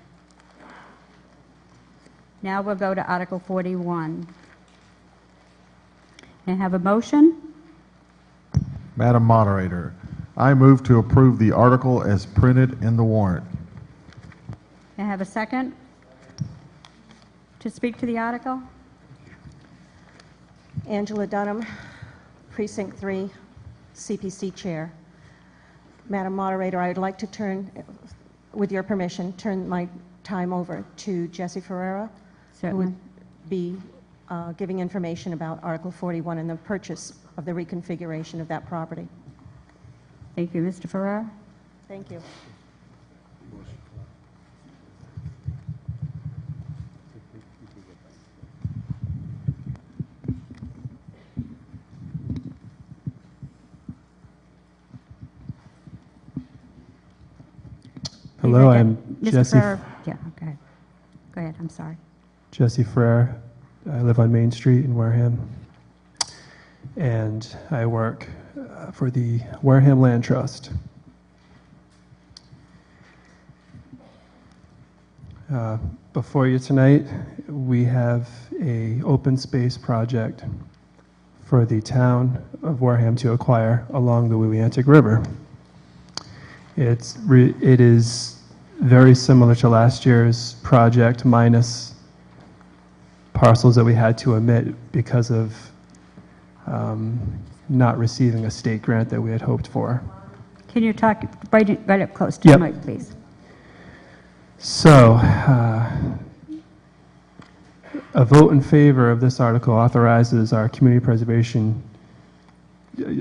Now we'll go to Article 41. May I have a motion? Madam Moderator, I move to approve the article as printed in the warrant. May I have a second? To speak to the article? Angela Dunham, Precinct 3, CPC Chair. Madam Moderator, I would like to turn, with your permission, turn my time over to Jesse Ferreira, who would be giving information about Article 41 and the purchase of the reconfiguration of that property. Thank you. Mr. Ferreira? Thank you. Hello, I'm Mr. Jesse. Ferrer. Yeah, okay. Go ahead, I'm sorry. Jesse Ferrer. I live on Main Street in Wareham, and I work for the Wareham Land Trust. Before you tonight, we have a open space project for the town of Wareham to acquire along the Williantic River. It is very similar to last year's project, minus parcels that we had to omit because of not receiving a state grant that we had hoped for. Can you talk right up close to the mic, please? So, a vote in favor of this article authorizes our community preservation,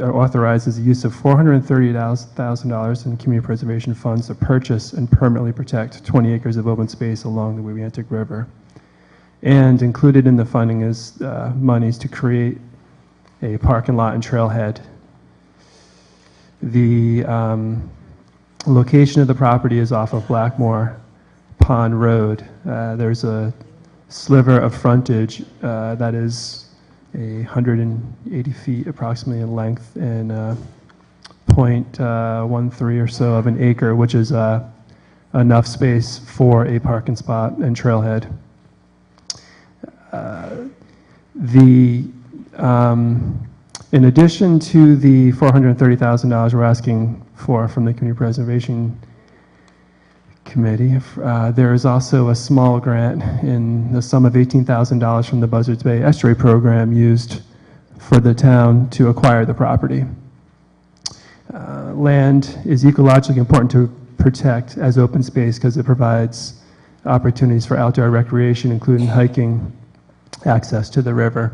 authorizes the use of $430,000 in community preservation funds to purchase and permanently protect 20 acres of open space along the Williantic River. And included in the funding is monies to create a parking lot and trailhead. The location of the property is off of Blackmore Pond Road. There's a sliver of frontage that is 180 feet approximately in length and 0.13 or so of an acre, which is enough space for a parking spot and trailhead. In addition to the $430,000 we're asking for from the Community Preservation Committee, there is also a small grant in the sum of $18,000 from the Buzzards Bay Estuary Program used for the town to acquire the property. Land is ecologically important to protect as open space because it provides opportunities for outdoor recreation, including hiking, access to the river.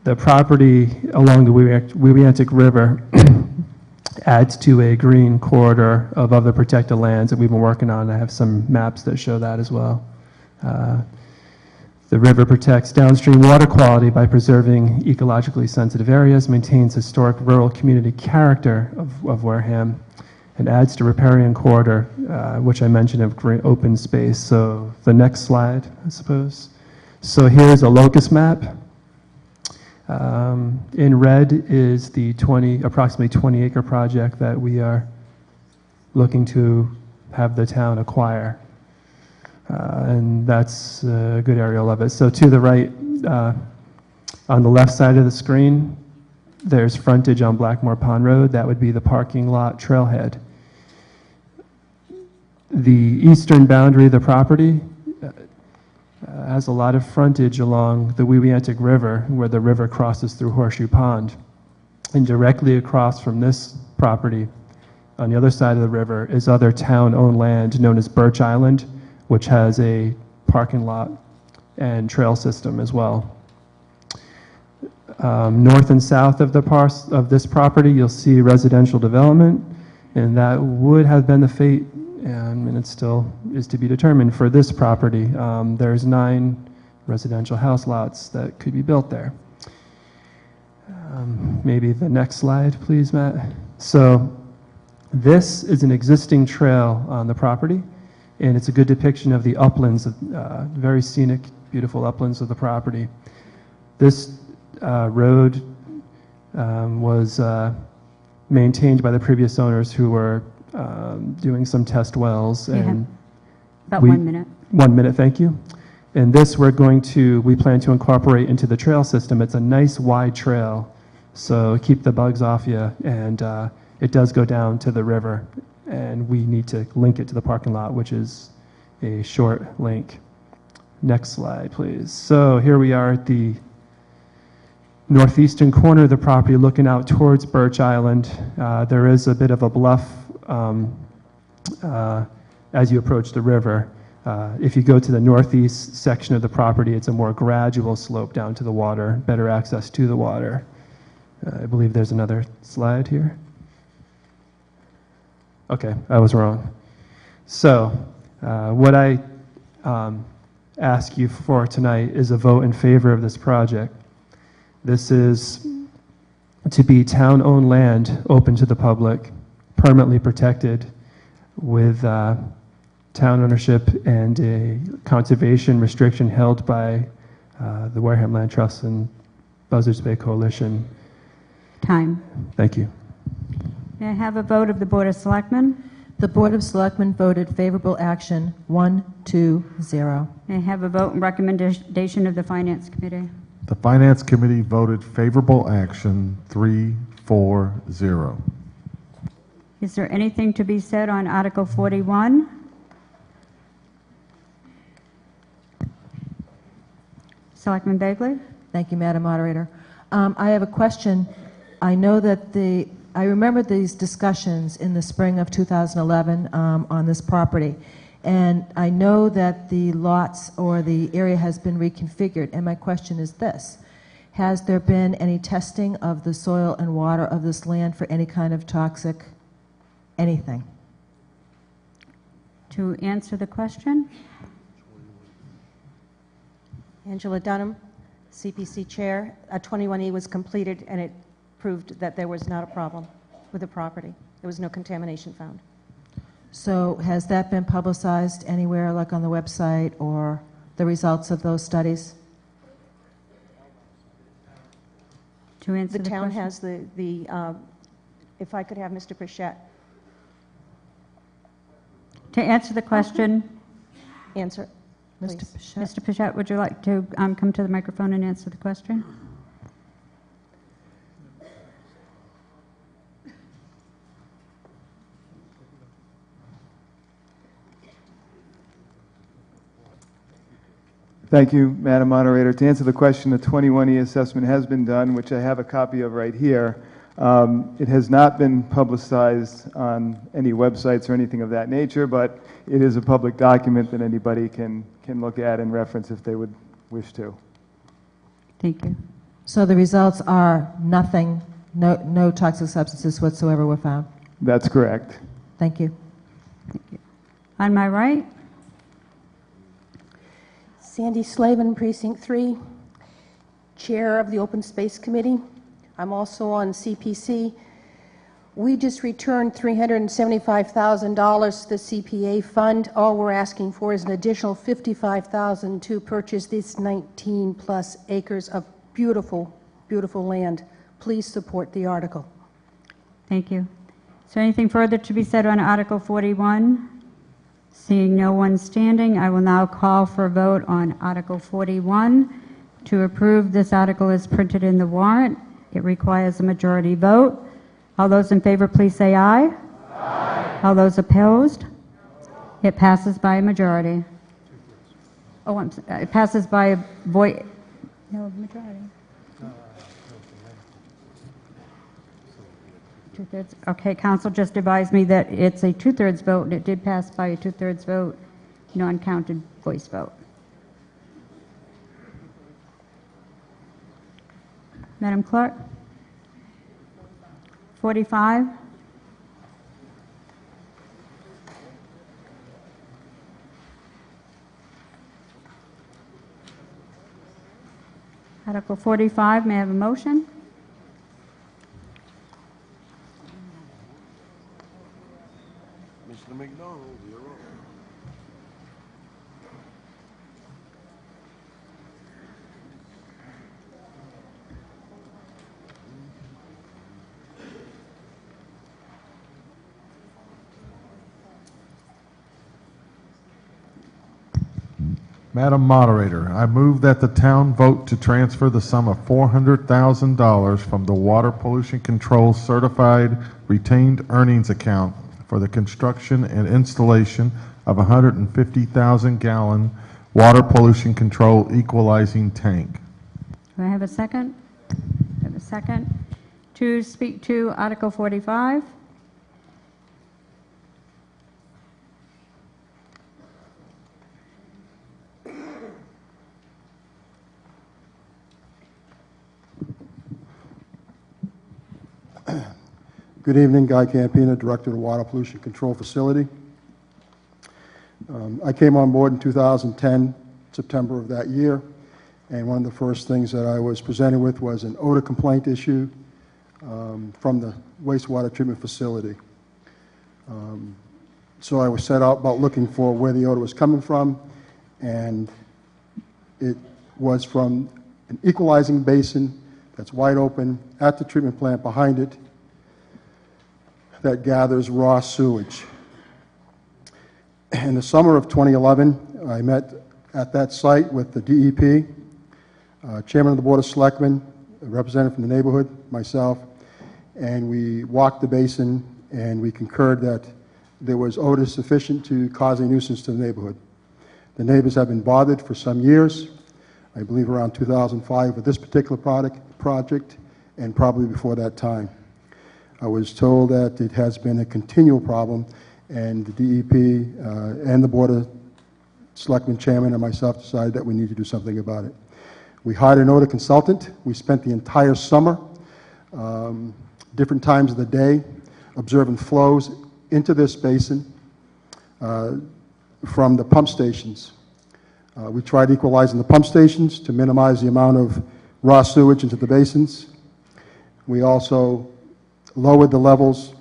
The property along the Williantic River adds to a green corridor of other protected lands that we've been working on. I have some maps that show that as well. The river protects downstream water quality by preserving ecologically sensitive areas, maintains historic rural community character of Wareham, and adds to riparian corridor, which I mentioned of green open space. So the next slide, I suppose. So here's a locus map. In red is the approximately 20 acre project that we are looking to have the town acquire. And that's a good aerial of it. So to the right, on the left side of the screen, there's frontage on Blackmore Pond Road. That would be the parking lot trailhead. The eastern boundary of the property has a lot of frontage along the Williantic River, where the river crosses through Horseshoe Pond. And directly across from this property, on the other side of the river, is other town-owned land known as Birch Island, which has a parking lot and trail system as well. North and south of of this property, you'll see residential development, and that would have been the fate, and it still is to be determined for this property. There's 9 residential house lots that could be built there. Maybe the next slide, please, Matt. So this is an existing trail on the property, and it's a good depiction of the uplands, very scenic, beautiful uplands of the property. This road was maintained by the previous owners who were doing some test wells. You have And about 1 minute. 1 minute, thank you. And this we plan to incorporate into the trail system. It's a nice wide trail, so keep the bugs off you, and it does go down to the river, and we need to link it to the parking lot, which is a short link. Next slide, please. So here we are at the northeastern corner of the property looking out towards Birch Island. There is a bit of a bluff as you approach the river. If you go to the northeast section of the property, it's a more gradual slope down to the water, better access to the water. I believe there's another slide here. Okay, I was wrong. So what I ask you for tonight is a vote in favor of this project. This is to be town-owned land, open to the public, permanently protected with town ownership and a conservation restriction held by the Wareham Land Trust and Buzzards Bay Coalition. Time. Thank you. May I have a vote of the Board of Selectmen? The Board of Selectmen voted favorable action 1-0. May I have a vote and recommendation of the Finance Committee? The Finance Committee voted favorable action 3-4-0. Is there anything to be said on Article 41? Selectman Bagley? Thank you, Madam Moderator. I have a question. I know that I remember these discussions in the spring of 2011 on this property, and I know that the lots or the area has been reconfigured, and my question is this. Has there been any testing of the soil and water of this land for any kind of toxic anything? To answer the question? Angela Dunham, CPC Chair. A 21E was completed, and it proved that there was not a problem with the property. There was no contamination found. So has that been publicized anywhere, like on the website, or the results of those studies? To answer the the town question? has the if I could have Mr. Pichette To answer the question, answer, please. Mr. Pichette, would you like to come to the microphone and answer the question? Thank you, Madam Moderator. To answer the question, the 21E assessment has been done, which I have a copy of right here. It has not been publicized on any websites or anything of that nature, but it is a public document that anybody can look at and reference if they would wish to. Thank you. So the results are nothing, no toxic substances whatsoever were found? That's correct. Thank you. On my right? Sandy Slavin, Precinct 3, Chair of the Open Space Committee. I'm also on CPC. We just returned $375,000 to the CPA fund. All we're asking for is an additional $55,000 to purchase this 19-plus acres of beautiful, beautiful land. Please support the article. Thank you. Is there anything further to be said on Article 41? Seeing no one standing, I will now call for a vote on Article 41. To approve this article as printed in the warrant, it requires a majority vote. All those in favor, please say aye. Aye. All those opposed? It passes by a majority. Oh, I'm sorry. It passes by a voice. No, majority. Two-thirds. Okay, council just advised me that it's a two-thirds vote, and it did pass by a two-thirds vote, non-counted voice vote. Madam Clerk? 45. Article 45, may I have a motion? Mr. McDonald, you're up. Madam Moderator, I move that the town vote to transfer the sum of $400,000 from the Water Pollution Control Certified Retained Earnings Account for the construction and installation of a 150,000-gallon water pollution control equalizing tank. Do I have a second? I have a second. To speak to Article 45? Good evening, Guy Campina, Director of the Water Pollution Control Facility. I came on board in 2010, September of that year, and one of the first things that I was presented with was an odor complaint issue from the wastewater treatment facility. So I was set out about looking for where the odor was coming from, and it was from an equalizing basin that's wide open at the treatment plant behind it that gathers raw sewage. In the summer of 2011, I met at that site with the DEP, Chairman of the Board of Selectmen, a representative from the neighborhood, myself, and we walked the basin and we concurred that there was odor sufficient to cause a nuisance to the neighborhood. The neighbors have been bothered for some years, I believe around 2005 with this particular project, and probably before that time. I was told that it has been a continual problem, and the DEP and the Board of Selectmen Chairman and myself decided that we need to do something about it. We hired an odor consultant. We spent the entire summer, different times of the day, observing flows into this basin from the pump stations. We tried equalizing the pump stations to minimize the amount of raw sewage into the basins. We also lowered the levels,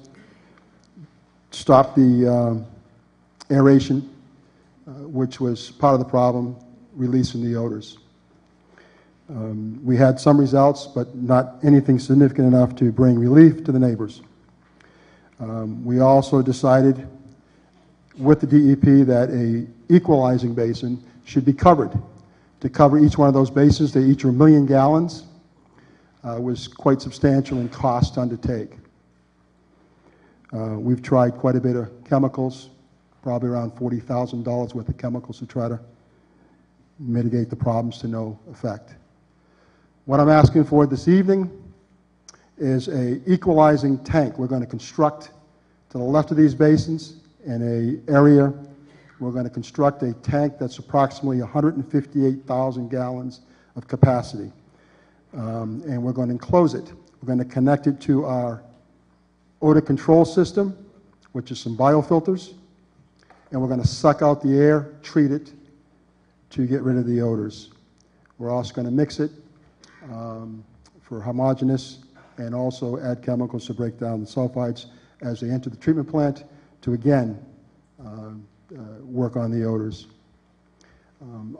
stopped the aeration, which was part of the problem, releasing the odors. We had some results, but not anything significant enough to bring relief to the neighbors. We also decided with the DEP that a equalizing basin should be covered. To cover each one of those basins, they each are 1 million gallons, was quite substantial in cost to undertake. We've tried quite a bit of chemicals, probably around $40,000 worth of chemicals to try to mitigate the problems to no effect. What I'm asking for this evening is an equalizing tank. We're going to construct to the left of these basins in an area. We're going to construct a tank that's approximately 158,000 gallons of capacity, and we're going to enclose it. We're going to connect it to our odor control system, which is some biofilters, and we're going to suck out the air, treat it to get rid of the odors. We're also going to mix it for homogeneous and also add chemicals to break down the sulfides as they enter the treatment plant to, again, work on the odors.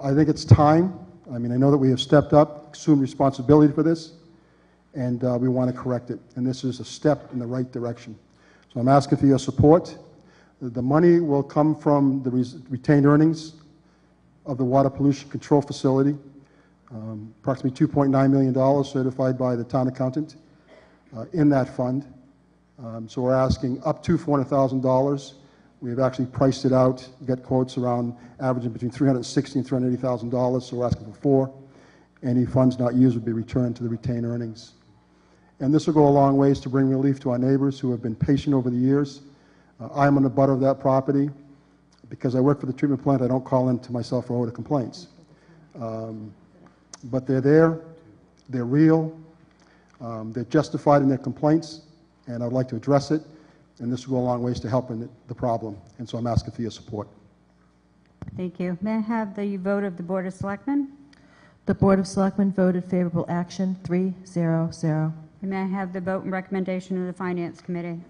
I think it's time. I mean, I know that we have stepped up, assumed responsibility for this, and we want to correct it. And this is a step in the right direction. So I'm asking for your support. The money will come from the retained earnings of the Water Pollution Control Facility, approximately $2.9 million certified by the town accountant in that fund. So we're asking up to $400,000. We've actually priced it out, got quotes around averaging between $360,000 and $380,000, so we're asking for $4. Any funds not used would be returned to the retained earnings. And this will go a long ways to bring relief to our neighbors who have been patient over the years. I'm on the butt of that property. Because I work for the treatment plant, I don't call in to myself for odor complaints. But they're there, they're real, They're justified in their complaints, and I'd like to address it, and this will go a long ways to helping the problem, and so I'm asking for your support. Thank you. May I have the vote of the Board of Selectmen? The Board of Selectmen voted favorable action, 3-0-0. And may I have the vote and recommendation of the Finance Committee?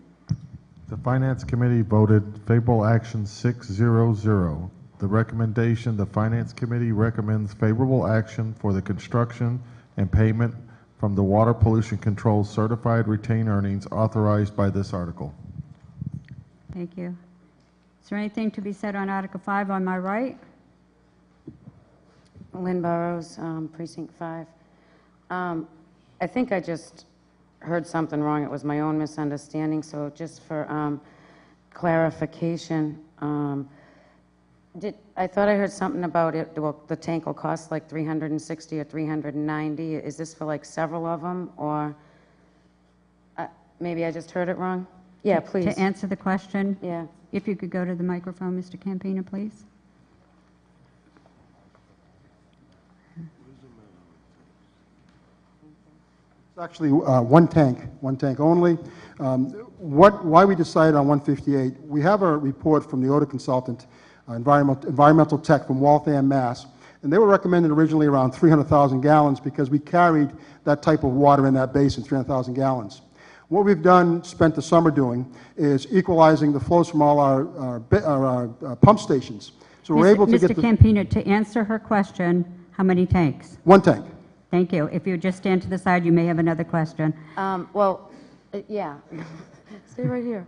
The Finance Committee voted favorable action 6-0-0. The recommendation, the Finance Committee recommends favorable action for the construction and payment from the Water Pollution Control Certified Retained Earnings authorized by this article. Thank you. Is there anything to be said on Article 5 on my right? Lynn Burrows, Precinct 5. I think I just heard something wrong. It was my own misunderstanding, so just for clarification, I thought I heard something about it, well, the tank will cost like $360 or $390. Is this for like several of them, or maybe I just heard it wrong? Yeah, please. To answer the question? Yeah. If you could go to the microphone, Mr. Campina, please. It's actually one tank only. Why we decided on 158, we have a report from the audit consultant, environmental tech from Waltham, Mass., and they were recommended originally around 300,000 gallons because we carried that type of water in that basin, 300,000 gallons. What we've done, spent the summer doing, is equalizing the flows from all our pump stations. So we're able to get Mr. Campina, to answer her question, how many tanks? One tank. Thank you. If you would just stand to the side, you may have another question. Yeah. Stay right here.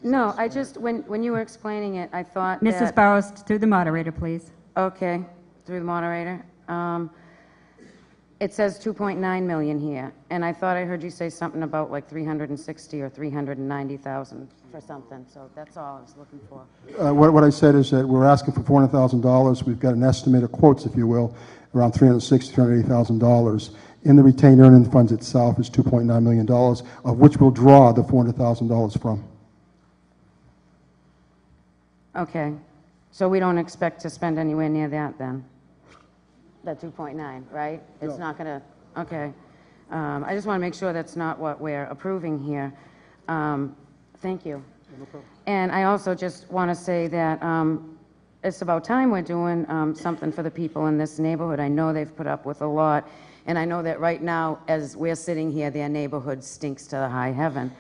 No, I just, when you were explaining it, I thought Mrs. that... Burrows, through the moderator, please. Okay, through the moderator. It says 2.9 million here, and I thought I heard you say something about like 360 or 390,000 for something, so that's all I was looking for. What I said is that we're asking for $400,000. We've got an estimate of quotes, if you will, around $360,000, $380,000. In the retained earning funds itself is $2.9 million, of which we'll draw the $400,000 from. Okay, so we don't expect to spend anywhere near that then? That 2.9, right? It's not going to, okay. I just want to make sure that's not what we're approving here. Thank you. And I also just want to say that it's about time we're doing something for the people in this neighborhood. I know they've put up with a lot, and I know that right now, as we're sitting here, their neighborhood stinks to the high heaven.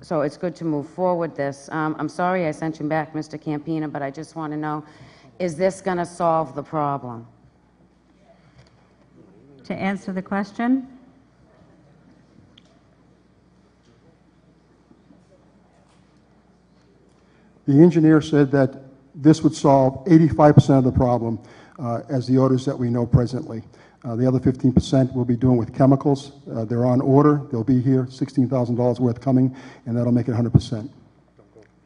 So it's good to move forward this. I'm sorry I sent you back, Mr. Campina, but I just want to know, is this going to solve the problem? To answer the question? The engineer said that this would solve 85% of the problem as the odors that we know presently. The other 15% we'll be doing with chemicals. They're on order. They'll be here, $16,000 worth coming, and that'll make it 100%.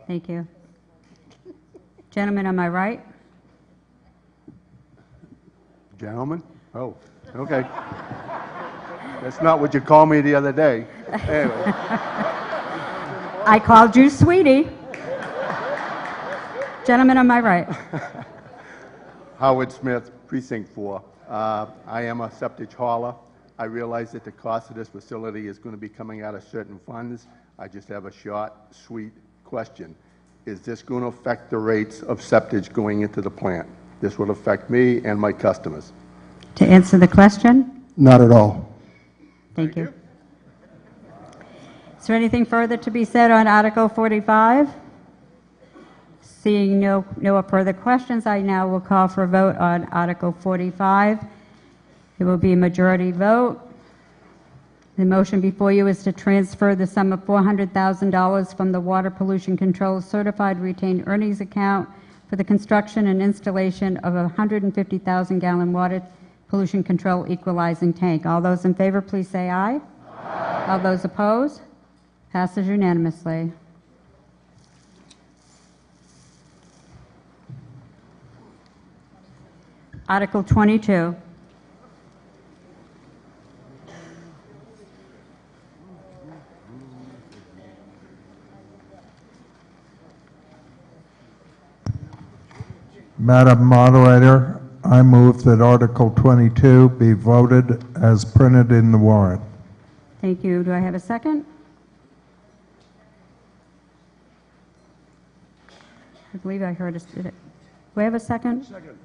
Thank you. Gentleman on my right. Gentlemen? Oh, okay. That's not what you called me the other day. Anyway. I called you sweetie. Gentleman on my right. Howard Smith, Precinct 4. I am a septic hauler. I realize that the cost of this facility is going to be coming out of certain funds. I just have a short, sweet question. Is this going to affect the rates of septic going into the plant? This will affect me and my customers. To answer the question? Not at all. Thank you. Is there anything further to be said on Article 45? Seeing no further questions, I now will call for a vote on Article 45. It will be a majority vote. The motion before you is to transfer the sum of $400,000 from the Water Pollution Control Certified Retained Earnings account for the construction and installation of a 150,000-gallon water pollution control equalizing tank. All those in favor, please say aye. Aye. All those opposed? Passes unanimously. Article 22. Madam Moderator, I move that Article 22 be voted as printed in the warrant. Thank you. Do I have a second? I believe I heard us. Do I have a second? Second.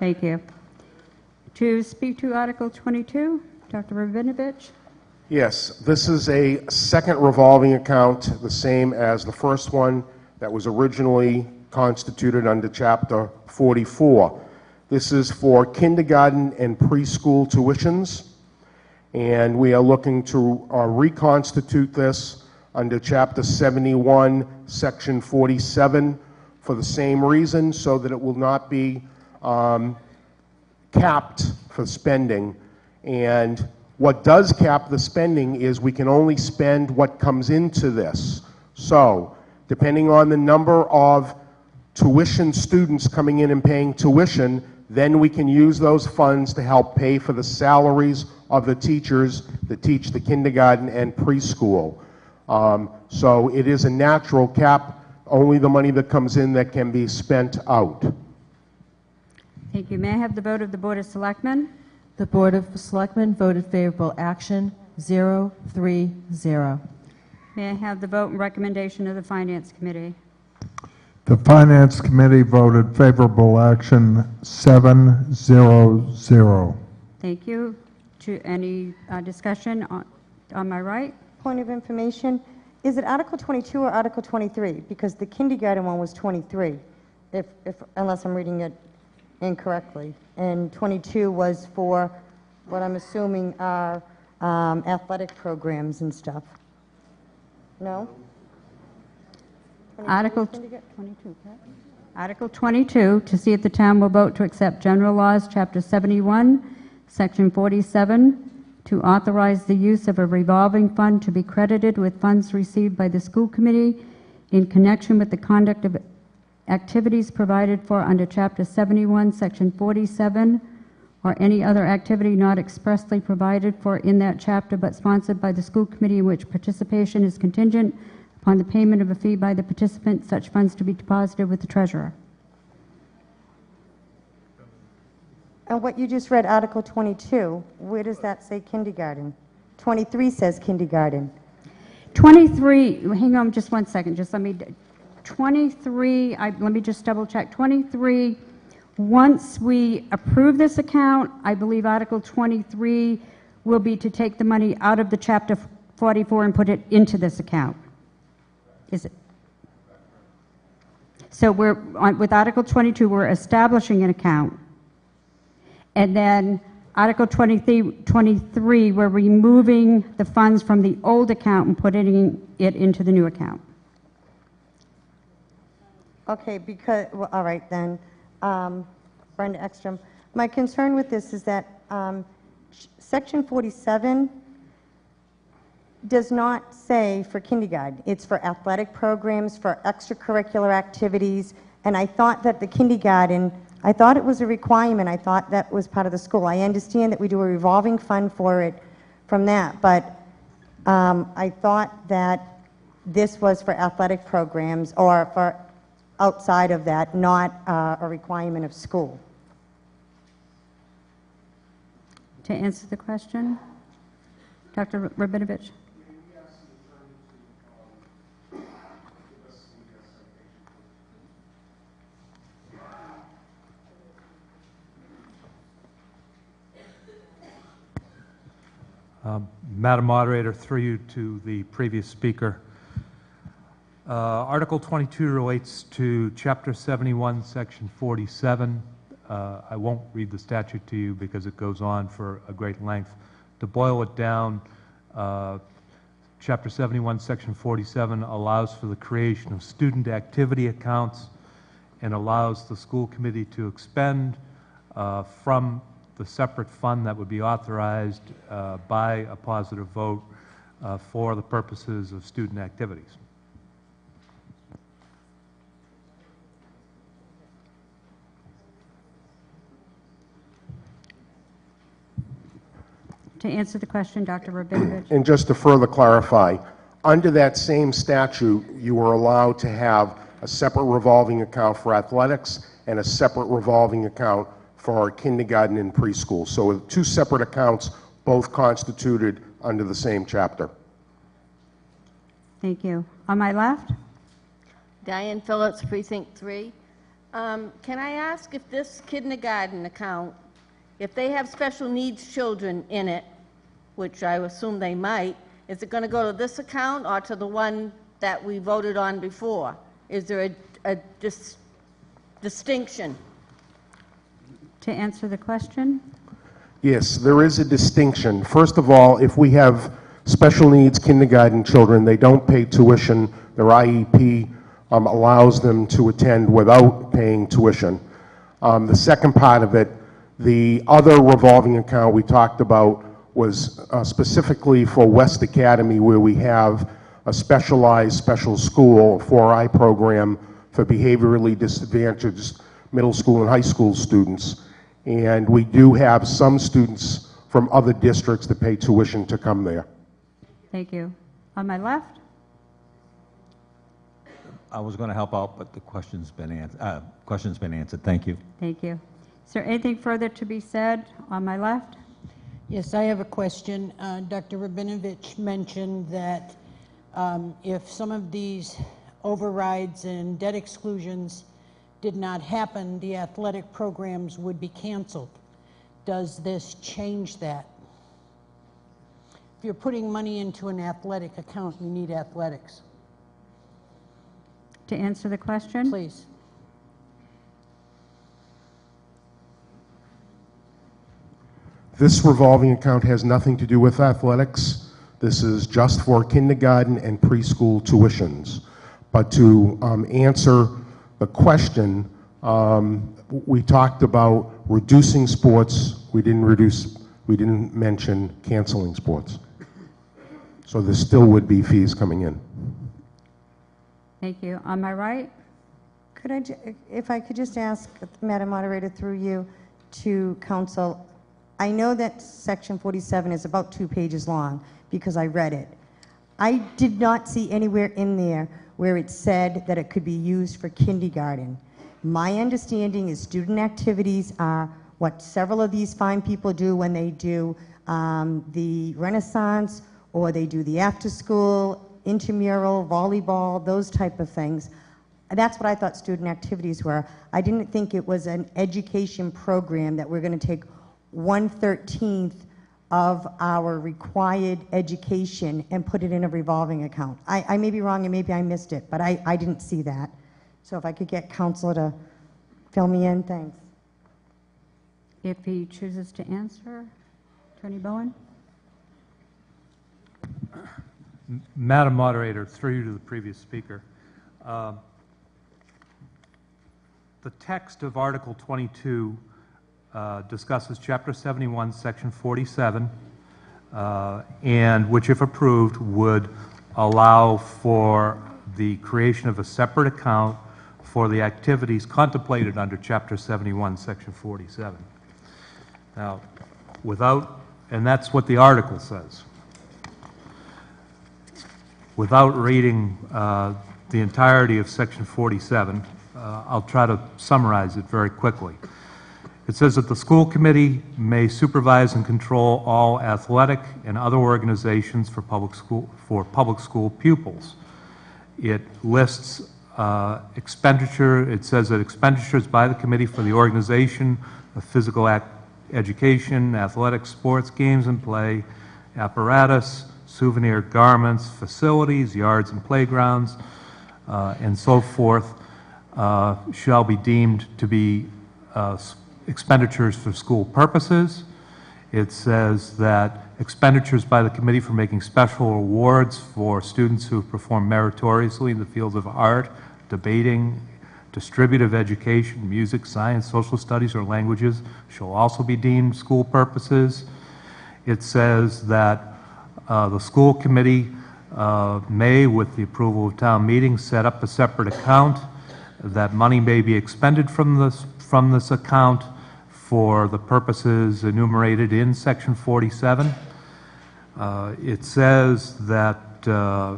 Thank you. To speak to Article 22, Dr. Rabinovich? Yes, this is a second revolving account, the same as the first one that was originally constituted under Chapter 44. This is for kindergarten and preschool tuitions, and we are looking to reconstitute this under Chapter 71, Section 47, for the same reason, so that it will not be capped for spending. And what does cap the spending is we can only spend what comes into this. So, depending on the number of tuition students coming in and paying tuition, then we can use those funds to help pay for the salaries of the teachers that teach the kindergarten and preschool. So it is a natural cap, only the money that comes in that can be spent out. Thank you. May I have the vote of the Board of Selectmen? The Board of Selectmen voted favorable action, 0-3-0. May I have the vote and recommendation of the Finance Committee? The Finance Committee voted favorable action, 7-0-0. Thank you. To any discussion on my right? Point of information, is it Article 22 or Article 23? Because the kindergarten one was 23, unless I'm reading it incorrectly. And 22 was for what I'm assuming are athletic programs and stuff. No? Article 22, to see if the town will vote to accept general laws, Chapter 71, Section 47, to authorize the use of a revolving fund to be credited with funds received by the school committee in connection with the conduct of activities provided for under Chapter 71, Section 47, or any other activity not expressly provided for in that chapter but sponsored by the school committee in which participation is contingent upon the payment of a fee by the participant, such funds to be deposited with the treasurer. And what you just read, Article 22, where does that say kindergarten? 23 says kindergarten. 23, hang on just one second, just let me, 23, let me just double check. 23, once we approve this account, I believe Article 23 will be to take the money out of the Chapter 44 and put it into this account. Is it? So with Article 22, we're establishing an account. And then Article 23, we're removing the funds from the old account and putting it into the new account. Okay, because, well, all right then, Brenda Ekstrom. My concern with this is that Section 47 does not say for kindergarten. It's for athletic programs, for extracurricular activities, and I thought that the kindergarten, I thought it was a requirement. I thought that was part of the school. I understand that we do a revolving fund for it from that, but I thought that this was for athletic programs or for outside of that, not a requirement of school. To answer the question, Dr. Rabinovich. Madam Moderator, through you to the previous speaker. Article 22 relates to Chapter 71, Section 47. I won't read the statute to you because it goes on for a great length. To boil it down, Chapter 71, Section 47 allows for the creation of student activity accounts and allows the school committee to expend from the separate fund that would be authorized by a positive vote for the purposes of student activities. To answer the question, Dr. Rabinovich. And just to further clarify, under that same statute, you were allowed to have a separate revolving account for athletics and a separate revolving account for kindergarten and preschool. So with two separate accounts, both constituted under the same chapter. Thank you. On my left? Diane Phillips, Precinct 3. Can I ask if this kindergarten account, if they have special needs children in it, which I assume they might, is it going to go to this account or to the one that we voted on before? Is there a distinction? To answer the question? Yes, there is a distinction. First of all, if we have special needs kindergarten children, they don't pay tuition. Their IEP allows them to attend without paying tuition. The second part of it, the other revolving account we talked about was specifically for West Academy, where we have a specialized special school, 4I program for behaviorally disadvantaged middle school and high school students. And we do have some students from other districts that pay tuition to come there. Thank you. On my left? I was going to help out, but the question's been answered. Thank you. Thank you. Is there anything further to be said on my left? Yes, I have a question. Dr. Rabinovich mentioned that if some of these overrides and debt exclusions did not happen, the athletic programs would be canceled. Does this change that? If you're putting money into an athletic account, you need athletics. To answer the question? Please. This revolving account has nothing to do with athletics. This is just for kindergarten and preschool tuitions. But to answer the question, we talked about reducing sports. We didn't mention canceling sports. So there still would be fees coming in. Thank you. On my right? Could I, if I could just ask, Madam Moderator, through you to Council, I know that Section 47 is about 2 pages long because I read it. I did not see anywhere in there where it said that it could be used for kindergarten. My understanding is student activities are what several of these fine people do when they do the Renaissance, or they do the after-school, intramural, volleyball, those type of things. That's what I thought student activities were. I didn't think it was an education program that we're going to take 1/13 of our required education and put it in a revolving account. I may be wrong and maybe I missed it, but I didn't see that. So if I could get Council to fill me in, thanks. If he chooses to answer, Attorney Bowen? Madam Moderator, through you to the previous speaker. The text of Article 22 discusses Chapter 71, Section 47, and which, if approved, would allow for the creation of a separate account for the activities contemplated under Chapter 71, Section 47. Now, and that's what the article says. Without reading the entirety of Section 47, I'll try to summarize it very quickly. It says that the school committee may supervise and control all athletic and other organizations for public school pupils. It lists expenditure. It says that expenditures by the committee for the organization of physical education, athletics, sports, games and play, apparatus, souvenir garments, facilities, yards and playgrounds, and so forth, shall be deemed to be expenditures for school purposes. It says that expenditures by the committee for making special awards for students who have performed meritoriously in the fields of art, debating, distributive education, music, science, social studies, or languages shall also be deemed school purposes. It says that the school committee may, with the approval of town meeting, set up a separate account. That money may be expended from this account for the purposes enumerated in Section 47. It says that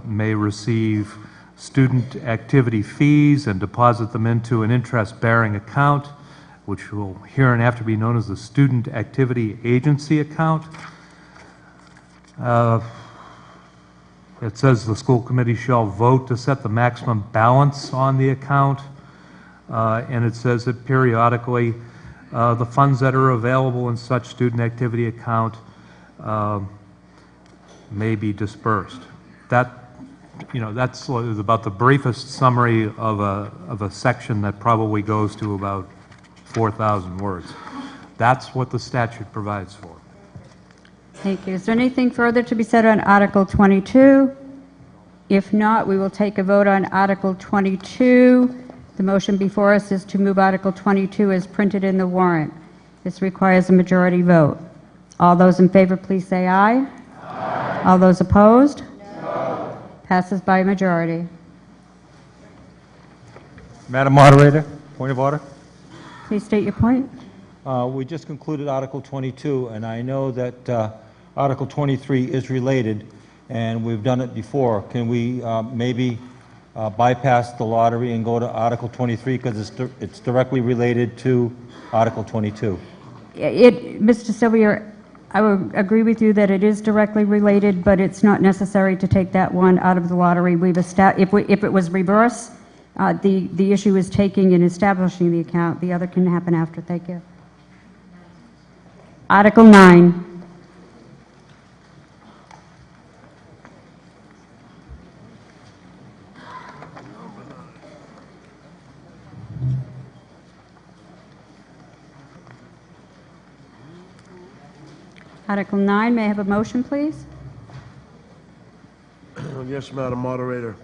may receive student activity fees and deposit them into an interest-bearing account which will hereinafter be known as the Student Activity Agency account. It says the school committee shall vote to set the maximum balance on the account, and it says that periodically the funds that are available in such student activity account may be dispersed. That, you know, that's about the briefest summary of a section that probably goes to about 4,000 words. That's what the statute provides for. Thank you. Is there anything further to be said on Article 22? If not, we will take a vote on Article 22. The motion before us is to move Article 22 as printed in the warrant. This requires a majority vote. All those in favor, please say aye. Aye. All those opposed? No. Passes by a majority. Madam Moderator, point of order. Please state your point. We just concluded Article 22, and I know that Article 23 is related, and we've done it before. Can we maybe bypass the lottery and go to Article 23 because it's directly related to Article 22? Mr. Sylvia, I would agree with you that it is directly related, but it's not necessary to take that one out of the lottery. If it was reverse, the issue is taking and establishing the account. The other can happen after. Thank you. Article 9. Article 9, may I have a motion, please? Yes, Madam Moderator.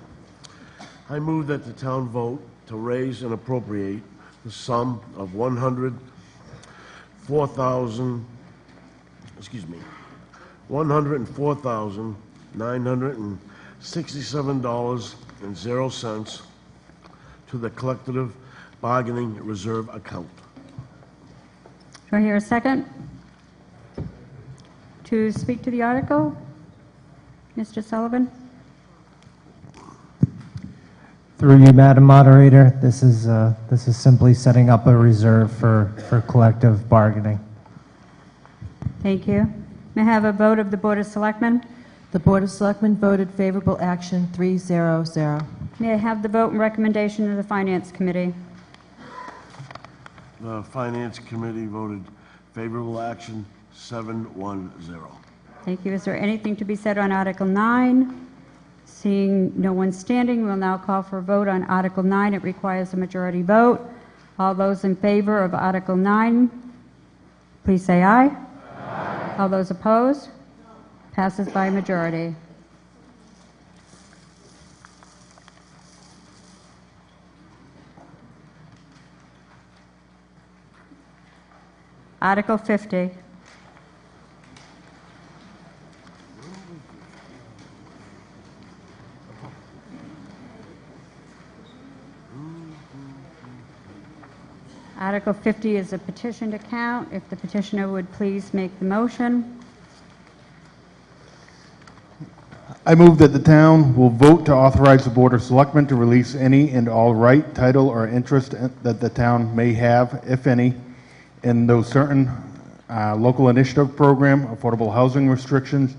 I move that the town vote to raise and appropriate the sum of $104,967.00 to the collective bargaining reserve account. Do I hear a second? To speak to the article, Mr. Sullivan? Through you, Madam Moderator, this is simply setting up a reserve for collective bargaining. Thank you. May I have a vote of the Board of Selectmen? The Board of Selectmen voted favorable action 3-0-0. May I have the vote and recommendation of the Finance Committee? The Finance Committee voted favorable action 7-1-0. Thank you. Is there anything to be said on Article 9? Seeing no one standing, we'll now call for a vote on Article 9. It requires a majority vote. All those in favor of Article 9, please say aye. Aye. All those opposed? Passes by a majority. Article 50. Article 50 is a petitioned account. If the petitioner would please make the motion. I move that the town will vote to authorize the Board of Selectmen to release any and all right, title, or interest that the town may have, if any, in those certain local initiative program, affordable housing restrictions,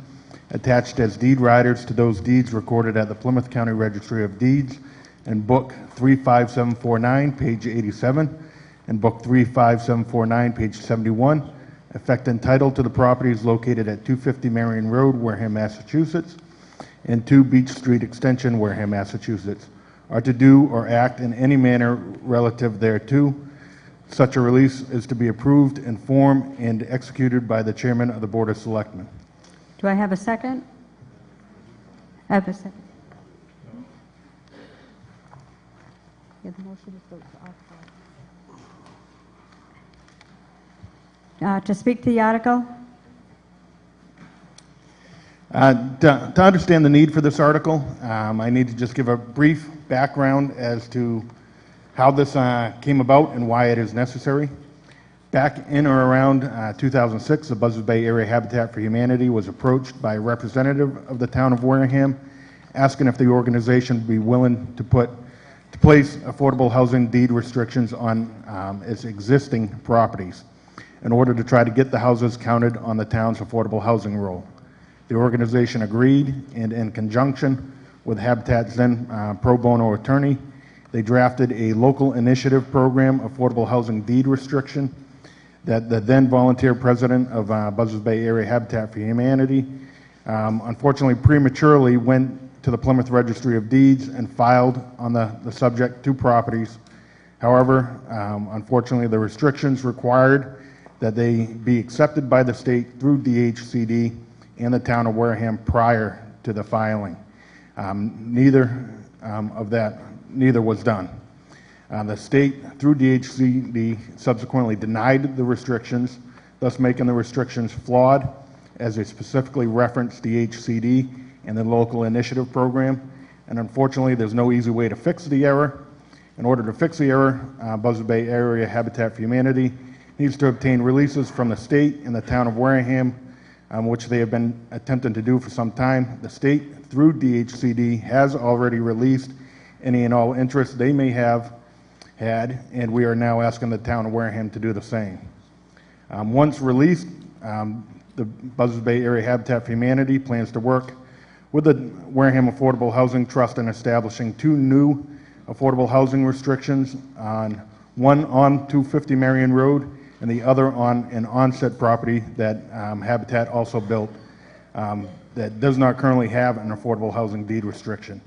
attached as deed riders to those deeds recorded at the Plymouth County Registry of Deeds, and Book 35749, page 87, and Book 35749, page 71, effect and title to the properties located at 250 Marion Road, Wareham, Massachusetts, and 2 Beach Street Extension, Wareham, Massachusetts, are to do or act in any manner relative thereto. Such a release is to be approved in form and executed by the Chairman of the Board of Selectmen. Do I have a second? I have a second. Yeah, the motion is to authorize. To speak to the article? To understand the need for this article, I need to just give a brief background as to how this came about and why it is necessary. Back in or around 2006, the Buzzards Bay Area Habitat for Humanity was approached by a representative of the town of Wareham asking if the organization would be willing to put to place affordable housing deed restrictions on its existing properties in order to try to get the houses counted on the town's affordable housing roll. The organization agreed, and in conjunction with Habitat's then pro bono attorney, they drafted a local initiative program, affordable housing deed restriction, that the then volunteer president of Buzzards Bay Area Habitat for Humanity unfortunately prematurely went to the Plymouth Registry of Deeds and filed on the subject 2 properties. However, unfortunately, the restrictions required that they be accepted by the state through DHCD and the town of Wareham prior to the filing. Neither was done. The state, through DHCD, subsequently denied the restrictions, thus making the restrictions flawed, as they specifically referenced DHCD and the local initiative program. And unfortunately, there's no easy way to fix the error. In order to fix the error, Buzzards Bay Area Habitat for Humanity needs to obtain releases from the state and the town of Wareham, which they have been attempting to do for some time. The state, through DHCD, has already released any and all interest they may have had, and we are now asking the town of Wareham to do the same. Once released, the Buzzards Bay Area Habitat for Humanity plans to work with the Wareham Affordable Housing Trust in establishing 2 new affordable housing restrictions, one on 250 Marion Road and the other on an onset property that Habitat also built that does not currently have an affordable housing deed restriction.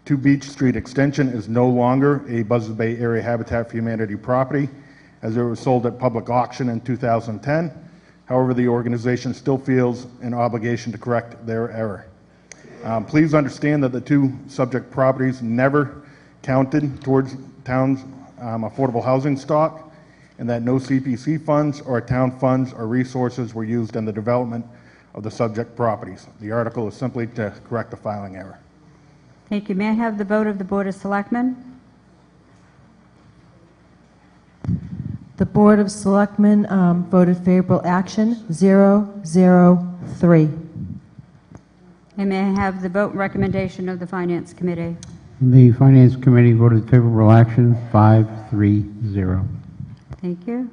2 Beach Street Extension is no longer a Buzzards Bay Area Habitat for Humanity property, as it was sold at public auction in 2010. However, the organization still feels an obligation to correct their error. Please understand that the 2 subject properties never counted towards town's affordable housing stock, and that no CPC funds or town funds or resources were used in the development of the subject properties. The article is simply to correct the filing error. Thank you. May I have the vote of the Board of Selectmen? The Board of Selectmen voted favorable action, 003. And may I have the vote and recommendation of the Finance Committee? The Finance Committee voted favorable action, 5-3-0. Thank you.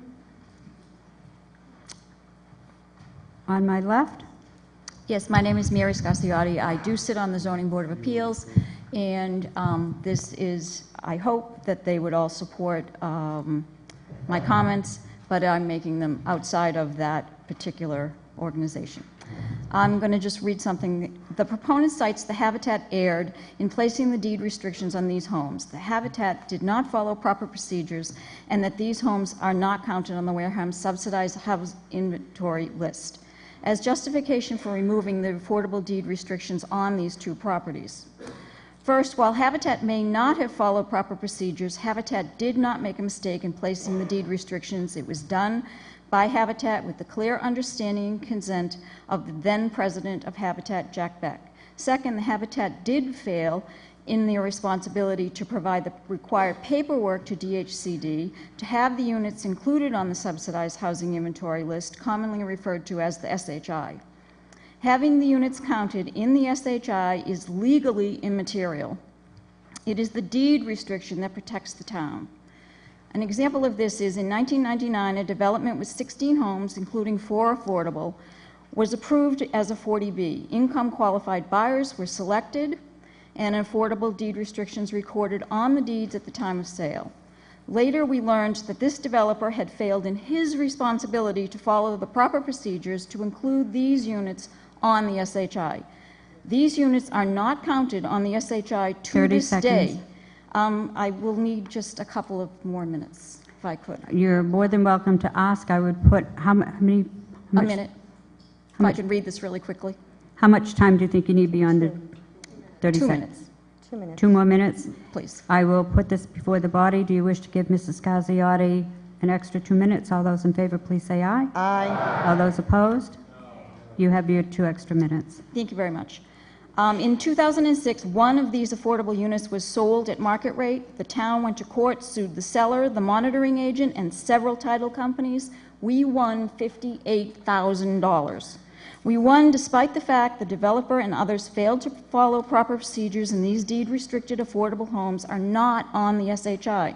On my left? Yes, my name is Mary Scasiotti. I do sit on the Zoning Board of Appeals, and this is, I hope that they would all support my comments, but I'm making them outside of that particular organization. I'm going to just read something. The proponent cites the Habitat erred in placing the deed restrictions on these homes. The Habitat did not follow proper procedures, and that these homes are not counted on the Wareham subsidized house inventory list as justification for removing the affordable deed restrictions on these 2 properties. First, while Habitat may not have followed proper procedures, Habitat did not make a mistake in placing the deed restrictions. It was done by Habitat with the clear understanding and consent of the then president of Habitat, Jack Beck. Second, the Habitat did fail in their responsibility to provide the required paperwork to DHCD to have the units included on the subsidized housing inventory list, commonly referred to as the SHI. Having the units counted in the SHI is legally immaterial. It is the deed restriction that protects the town. An example of this is in 1999, a development with 16 homes, including 4 affordable, was approved as a 40B. Income qualified buyers were selected and affordable deed restrictions recorded on the deeds at the time of sale. Later, we learned that this developer had failed in his responsibility to follow the proper procedures to include these units on the SHI. These units are not counted on the SHI to this day. I will need just a couple of more minutes, if I could. You're more than welcome to ask. I would put how many? A minute. If I could read this really quickly. How much time do you think you need beyond the 30 2 seconds? minutes. 2 minutes. 2 more minutes? Please. I will put this before the body. Do you wish to give Mrs. Scasiotti an extra 2 minutes? All those in favor, please say aye. Aye. All those opposed? You have your 2 extra minutes. Thank you very much. In 2006, one of these affordable units was sold at market rate. The town went to court, sued the seller, the monitoring agent, and several title companies. We won $58,000. We won despite the fact the developer and others failed to follow proper procedures, and these deed-restricted affordable homes are not on the SHI.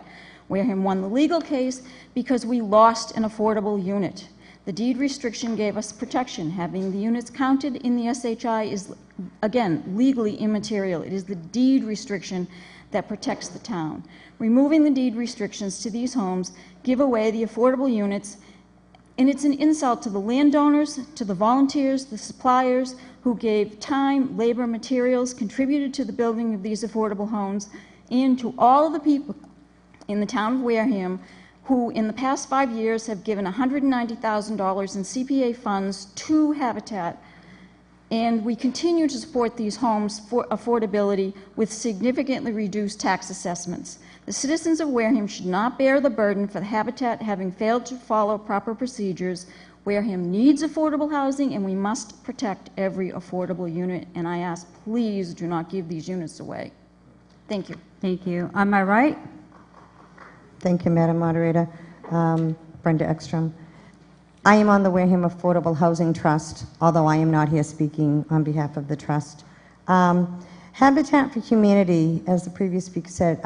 Wareham won the legal case because we lost an affordable unit. The deed restriction gave us protection. Having the units counted in the SHI is, again, legally immaterial. It is the deed restriction that protects the town. Removing the deed restrictions to these homes give away the affordable units, and it's an insult to the landowners, to the volunteers, the suppliers who gave time, labor, materials, contributed to the building of these affordable homes, and to all of the people in the town of Wareham who in the past 5 years have given $190,000 in CPA funds to Habitat, and we continue to support these homes for affordability with significantly reduced tax assessments. The citizens of Wareham should not bear the burden for the Habitat having failed to follow proper procedures. Wareham needs affordable housing, and we must protect every affordable unit, and I ask, please do not give these units away. Thank you. Thank you. Am I right? Thank you, Madam Moderator. Brenda Ekstrom. I am on the Wareham Affordable Housing Trust, although I am not here speaking on behalf of the trust. Habitat for Humanity, as the previous speaker said,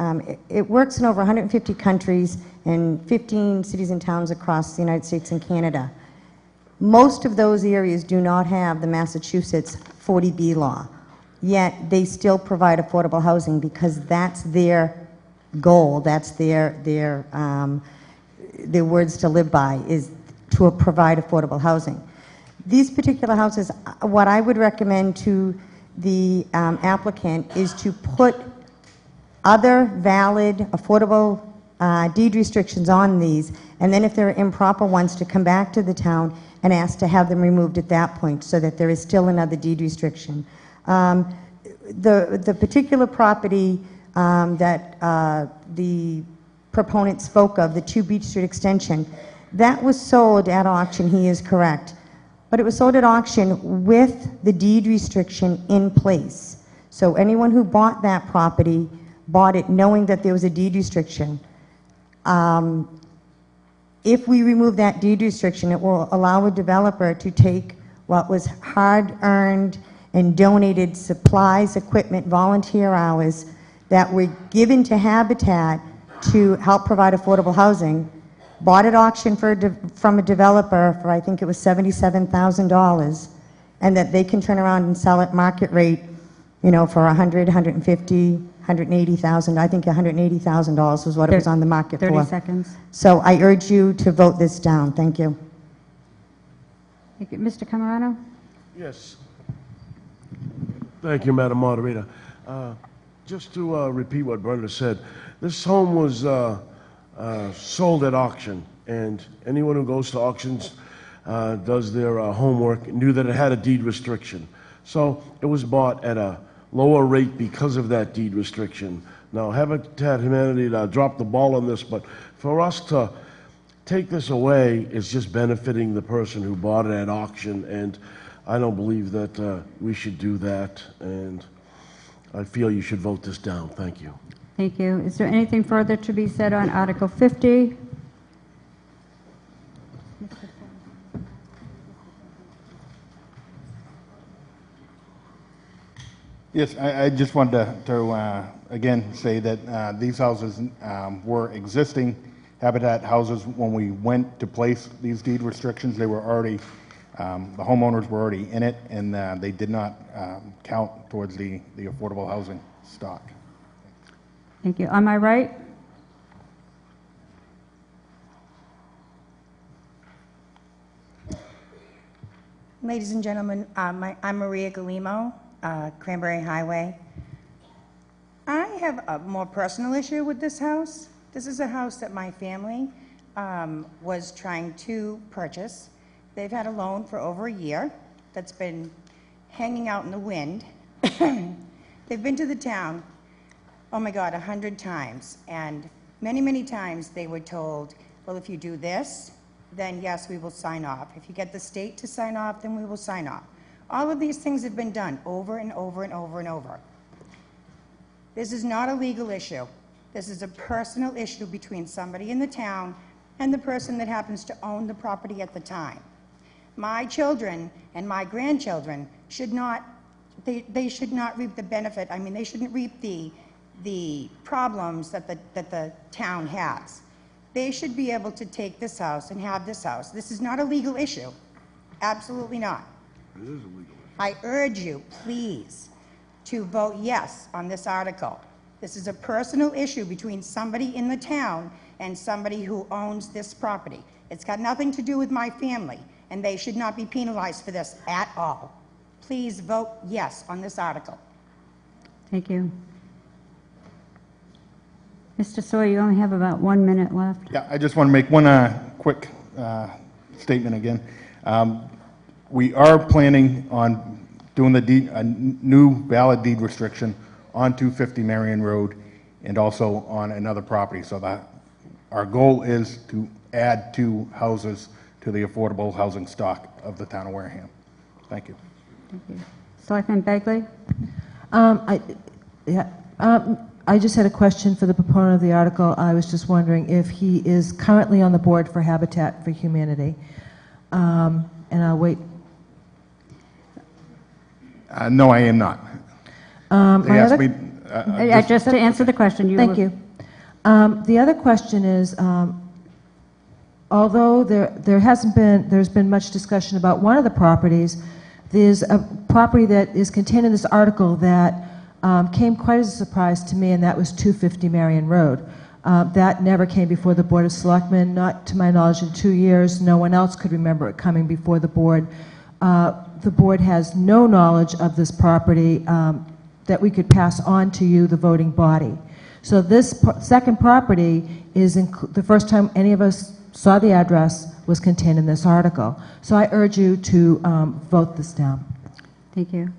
it works in over 150 countries and 15 cities and towns across the United States and Canada. Most of those areas do not have the Massachusetts 40B law, yet they still provide affordable housing because that's their goal, that's their words to live by, is to provide affordable housing. These particular houses, what I would recommend to the applicant is to put other valid, affordable deed restrictions on these, and then if there are improper ones, to come back to the town and ask to have them removed at that point so that there is still another deed restriction. The particular property that the proponent spoke of, the 2 Beach Street extension, that was sold at auction, he is correct. But it was sold at auction with the deed restriction in place. So anyone who bought that property bought it knowing that there was a deed restriction. If we remove that deed restriction, it will allow a developer to take what was hard-earned and donated supplies, equipment, volunteer hours that were given to Habitat to help provide affordable housing, bought at auction from a developer for, I think it was $77,000, and that they can turn around and sell at market rate, you know, for $100,000, $150,000, $180,000. I think $180,000 was what it was on the market for. 30 seconds. So I urge you to vote this down. Thank you. Thank you. Mr. Camerano? Yes. Thank you, Madam Moderator. Just to repeat what Brenda said, this home was sold at auction, and anyone who goes to auctions, does their homework, knew that it had a deed restriction. So it was bought at a lower rate because of that deed restriction. Now, Habitat Humanity dropped the ball on this, but for us to take this away is just benefiting the person who bought it at auction, and I don't believe that we should do that, and I feel you should vote this down. Thank you. Thank you. Is there anything further to be said on Article 50? Yes, I just wanted to again say that these houses were existing Habitat houses when we went to place these deed restrictions. They were already, the homeowners were already in it, and they did not count towards the affordable housing stock. Thank you. Am I right? Ladies and gentlemen, I'm Maria Galimo, Cranberry Highway. I have a more personal issue with this house. This is a house that my family was trying to purchase. They've had a loan for over a year that's been hanging out in the wind. They've been to the town, oh my God, 100 times. And many, many times they were told, well, if you do this, then yes, we will sign off. If you get the state to sign off, then we will sign off. All of these things have been done over and over and over and over. This is not a legal issue. This is a personal issue between somebody in the town and the person that happens to own the property at the time. My children and my grandchildren should not, they should not reap the benefit, I mean, they shouldn't reap the problems that the town has. They should be able to take this house and have this house. This is not a legal issue. Absolutely not. It is a legal issue. I urge you, please, to vote yes on this article. This is a personal issue between somebody in the town and somebody who owns this property. It's got nothing to do with my family, and they should not be penalized for this at all. Please vote yes on this article. Thank you. Mr. Sawyer, you only have about 1 minute left. Yeah, I just want to make one quick statement again. We are planning on doing a new valid deed restriction on 250 Marion Road and also on another property. So that our goal is to add 2 houses to the affordable housing stock of the town of Wareham. Thank you. Thank you. Selectman Begley? I just had a question for the proponent of the article. I was just wondering if he is currently on the board for Habitat for Humanity. And I'll wait. No, I am not. They asked me. Just to answer the question. Thank you. The other question is, although there's been much discussion about one of the properties, there's a property that is contained in this article that came quite as a surprise to me, and that was 250 Marion Road. That never came before the Board of Selectmen, not to my knowledge in 2 years. No one else could remember it coming before the board. The board has no knowledge of this property that we could pass on to you, the voting body. So this second property is the first time any of us saw the address was contained in this article. So I urge you to vote this down. Thank you.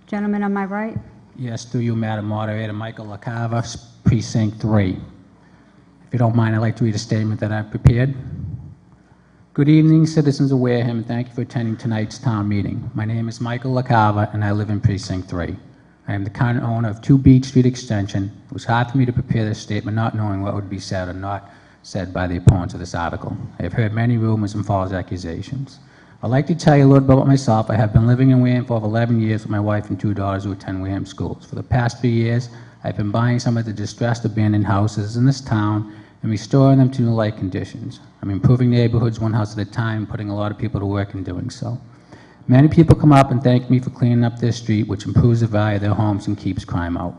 Gentleman on my right? Yes, through you, Madam Moderator. Michael LaCava, Precinct 3. If you don't mind, I'd like to read a statement that I've prepared. Good evening, citizens of Wareham, and thank you for attending tonight's town meeting. My name is Michael LaCava, and I live in Precinct 3. I am the current owner of 2 Beach Street Extension. It was hard for me to prepare this statement not knowing what would be said or not said by the opponents of this article. I have heard many rumors and false accusations. I'd like to tell you a little bit about myself. I have been living in Wareham for over 11 years with my wife and 2 daughters who attend Wareham schools. For the past 3 years, I've been buying some of the distressed abandoned houses in this town and restoring them to new-like conditions. I'm improving neighborhoods one house at a time, putting a lot of people to work in doing so. Many people come up and thank me for cleaning up their street, which improves the value of their homes and keeps crime out.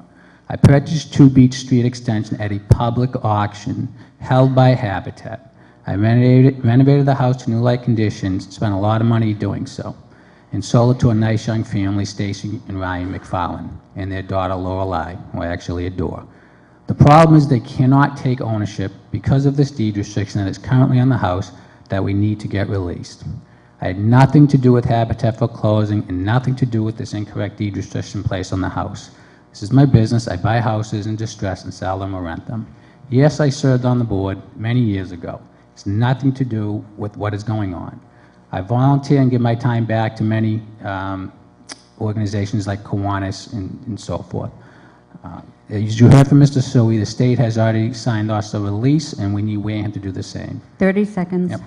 I purchased 2 Beach Street Extension at a public auction held by Habitat. I renovated the house to new-like conditions, spent a lot of money doing so, and sold it to a nice young family, Stacy and Ryan McFarland, and their daughter Lorelei, who I actually adore. The problem is they cannot take ownership because of this deed restriction that is currently on the house that we need to get released. I had nothing to do with Habitat for closing and nothing to do with this incorrect deed restriction placed on the house. This is my business. I buy houses in distress and sell them or rent them. Yes, I served on the board many years ago. It's nothing to do with what is going on. I volunteer and give my time back to many organizations like Kiwanis and so forth. As you heard from Mr. Suey, the state has already signed us a release, and we need Wareham to do the same. 30 seconds. Yep.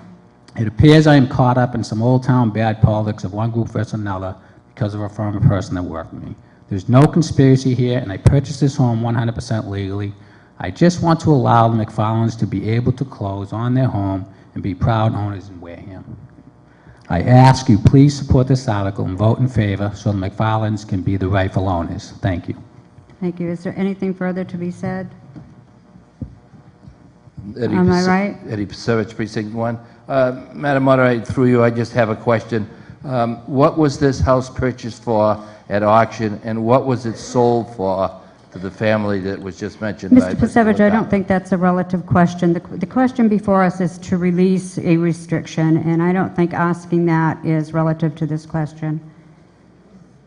It appears I am caught up in some old town bad politics of one group versus another because of a former person that worked with me. There's no conspiracy here, and I purchased this home 100% legally. I just want to allow the McFarlands to be able to close on their home and be proud owners in Wareham. I ask you, please support this article and vote in favor so the McFarlands can be the rightful owners. Thank you. Thank you. Is there anything further to be said? Am I right? Eddie Pasevich, Precinct 1. Madam Moderator, through you, I just have a question. What was this house purchased for at auction, and what was it sold for to the family that was just mentioned by Mr. Pasevich, I don't think that's a relative question. The question before us is to release a restriction, and I don't think asking that is relative to this question.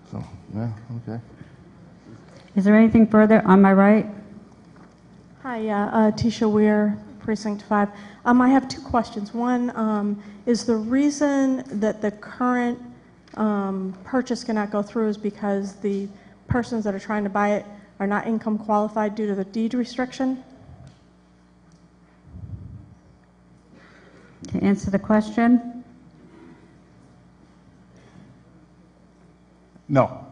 So, yeah, okay. Is there anything further? On my right? Hi, Tisha Weir, Precinct 5. I have 2 questions. One, is the reason that the current purchase cannot go through is because the persons that are trying to buy it are not income qualified due to the deed restriction? To answer the question? No.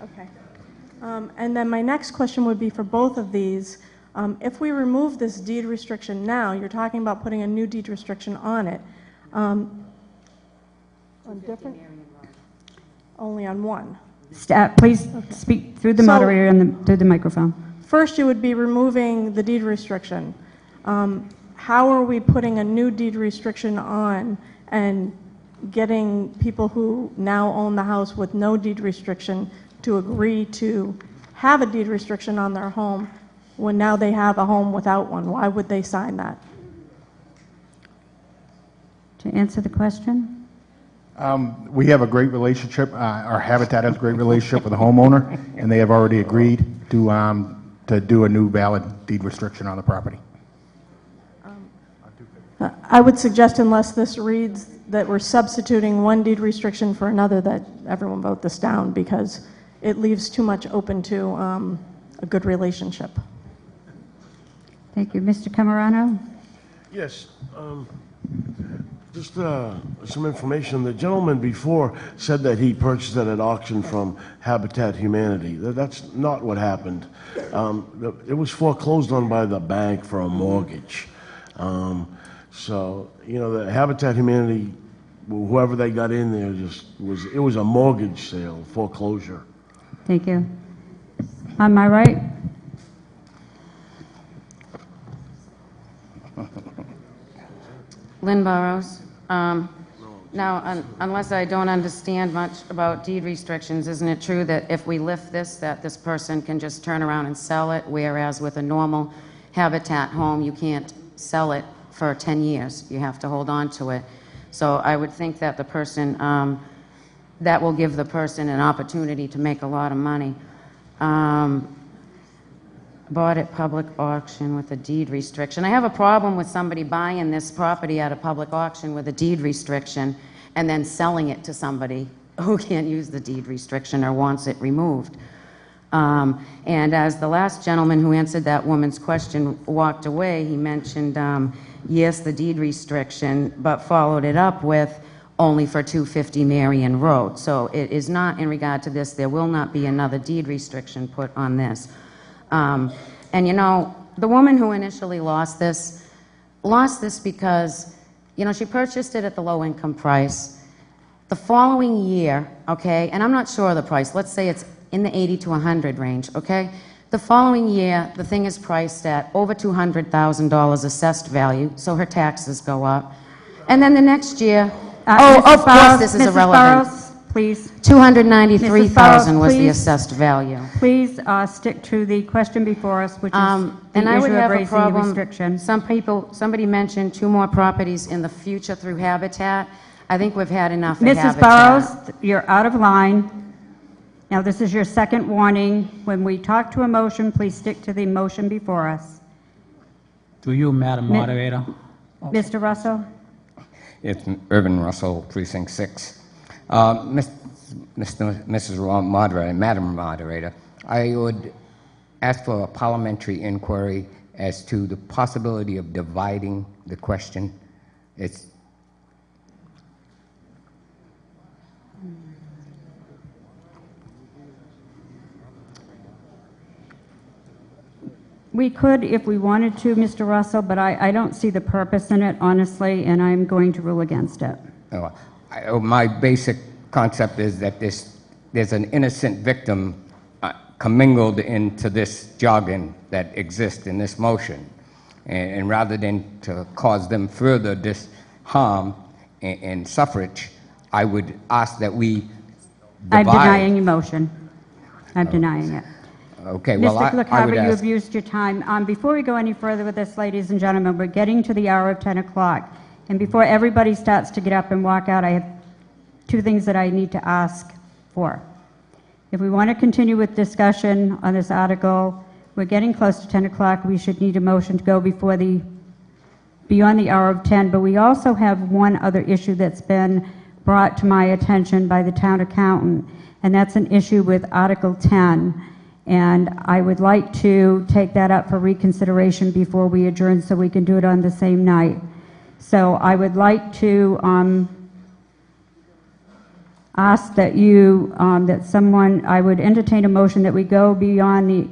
Okay. And then my next question would be for both of these. If we remove this deed restriction now, you're talking about putting a new deed restriction on it. On different? Only on one. Please speak through the moderator and through the microphone. First, you would be removing the deed restriction. How are we putting a new deed restriction on and getting people who now own the house with no deed restriction to agree to have a deed restriction on their home when now they have a home without one? Why would they sign that? To answer the question? We have a great relationship. Our Habitat has a great relationship with the homeowner, and they have already agreed to do a new valid deed restriction on the property. I would suggest, unless this reads that we're substituting one deed restriction for another, that everyone vote this down, because it leaves too much open to a good relationship. Thank you. Mr. Camerano? Yes. Just some information. The gentleman before said that he purchased it at auction from Habitat Humanity. That's not what happened. It was foreclosed on by the bank for a mortgage. So, you know, the Habitat Humanity, whoever they got in there, it was a mortgage sale, foreclosure. Thank you. On my right? Lynn Burrows. Now, unless I don't understand much about deed restrictions, isn't it true that if we lift this, that this person can just turn around and sell it, whereas with a normal Habitat home, you can't sell it for 10 years. You have to hold on to it. So I would think that the person, that will give the person an opportunity to make a lot of money. Bought at public auction with a deed restriction. I have a problem with somebody buying this property at a public auction with a deed restriction and then selling it to somebody who can't use the deed restriction or wants it removed. And as the last gentleman who answered that woman's question walked away, he mentioned, yes, the deed restriction, but followed it up with only for 250 Marion Road. So it is not in regard to this. There will not be another deed restriction put on this. And you know, the woman who initially lost this because, you know, she purchased it at the low income price. The following year, okay, and I'm not sure of the price, let's say it's in the 80 to 100 range, okay? The following year, the thing is priced at over $200,000 assessed value, so her taxes go up. And then the next year, of course this is irrelevant. Burrows, please. $293,000 was the assessed value. Please stick to the question before us, which is And the I would issue of have a raising the problem. restriction. Somebody mentioned 2 more properties in the future through Habitat. I think we've had enough of Habitat. Mrs. Burrows, you're out of line. Now, this is your second warning. When we talk to a motion, please stick to the motion before us. Through you, Madam Moderator. Mr. Russell? It's Irvin Russell, Precinct 6. Mrs. Moderator, Madam Moderator, I would ask for a parliamentary inquiry as to the possibility of dividing the question. We could if we wanted to, Mr. Russell, but I don't see the purpose in it, honestly, and I'm going to rule against it. My basic concept is that there's an innocent victim commingled into this jargon that exists in this motion. And rather than to cause them further harm and suffrage, I would ask that we divide. I'm denying your motion. I'm denying it. Okay, well, Mr. I would LaCava, you ask. have used your time. Before we go any further with this, ladies and gentlemen, we're getting to the hour of 10 o'clock. And before everybody starts to get up and walk out, I have 2 things that I need to ask for. If we want to continue with discussion on this article, we're getting close to 10 o'clock. We should need a motion to go beyond the hour of 10. But we also have one other issue that's been brought to my attention by the town accountant, and that's an issue with Article 10. And I would like to take that up for reconsideration before we adjourn so we can do it on the same night. So I would like to ask that I would entertain a motion that we go beyond the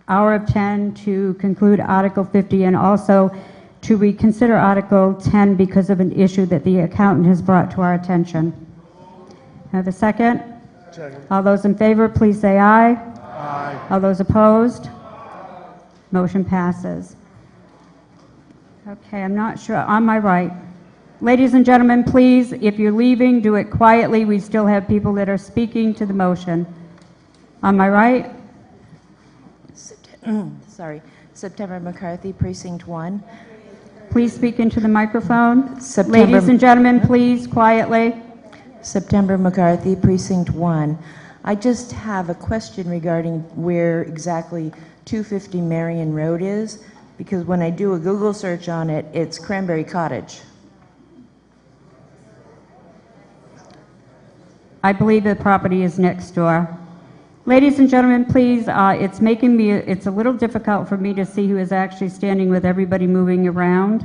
hour of 10 to conclude Article 50 and also to reconsider Article 10 because of an issue that the accountant has brought to our attention. Have a second? Second. All those in favor, please say aye. Aye. All those opposed? Motion passes. Okay, I'm not sure. On my right. Ladies and gentlemen, please, if you're leaving, do it quietly. We still have people that are speaking to the motion. On my right? Sorry. September McCarthy, Precinct 1. Please speak into the microphone. September- Ladies and gentlemen, please, quietly. September McCarthy, Precinct 1. I just have a question regarding where exactly 250 Marion Road is, because when I do a Google search on it, it's Cranberry Cottage. I believe the property is next door. Ladies and gentlemen, please, it's a little difficult for me to see who is actually standing with everybody moving around.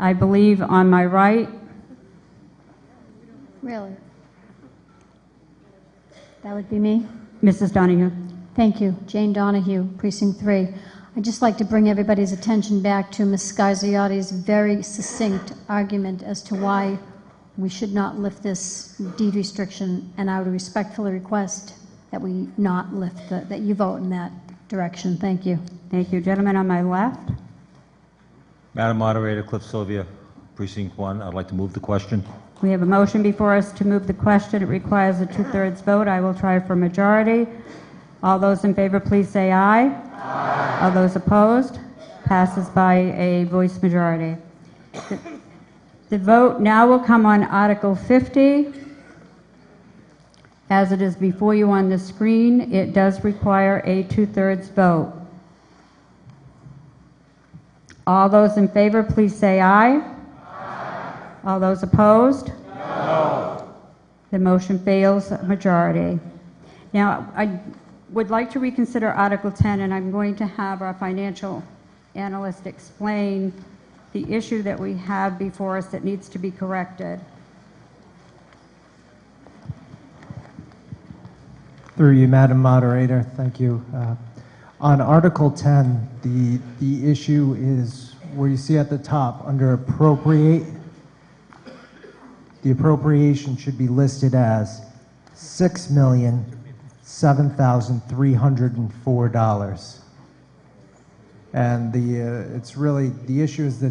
I believe on my right. Really? That would be me? Mrs. Donahue. Thank you. Jane Donahue, Precinct 3. I'd just like to bring everybody's attention back to Ms. Scarziotti's very succinct argument as to why we should not lift this deed restriction, and I would respectfully request that we not lift, that you vote in that direction. Thank you. Thank you. Gentleman on my left. Madam Moderator, Cliff Sylvia, Precinct 1. I'd like to move the question. We have a motion before us to move the question. It requires a two-thirds vote. I will try for majority. All those in favor, please say aye. Aye. All those opposed? Passes by a voice majority. The vote now will come on Article 50. As it is before you on the screen, it does require a two-thirds vote. All those in favor, please say aye. Aye. All those opposed? No. The motion fails a majority. Now, I would like to reconsider Article 10, and I'm going to have our financial analyst explain the issue that we have before us that needs to be corrected. Through you, Madam Moderator, thank you. On Article 10, the issue is where you see at the top, under appropriate, the appropriation should be listed as $6,007,304. And it's really, the issue is the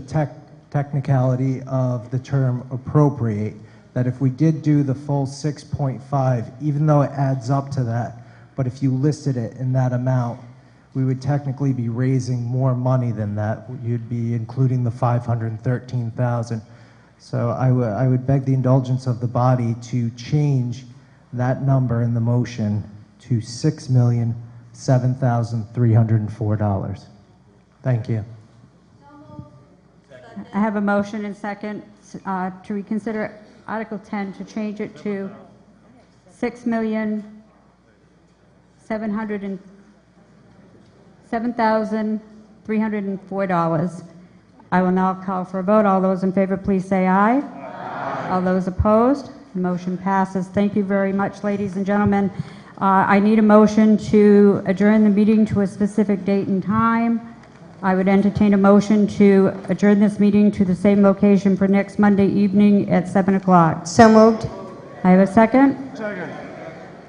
technicality of the term appropriate, that if we did do the full 6.5, even though it adds up to that, but if you listed it in that amount, we would technically be raising more money than that. You'd be including the $513,000. So I would beg the indulgence of the body to change that number in the motion to $6,007,304. Thank you. I have a motion and second to reconsider Article 10 to change it to $6,007,304. I will now call for a vote. All those in favor, please say aye. Aye. All those opposed? The motion passes. Thank you very much, ladies and gentlemen. I need a motion to adjourn the meeting to a specific date and time. I would entertain a motion to adjourn this meeting to the same location for next Monday evening at 7 o'clock. So moved. I have a second. Second.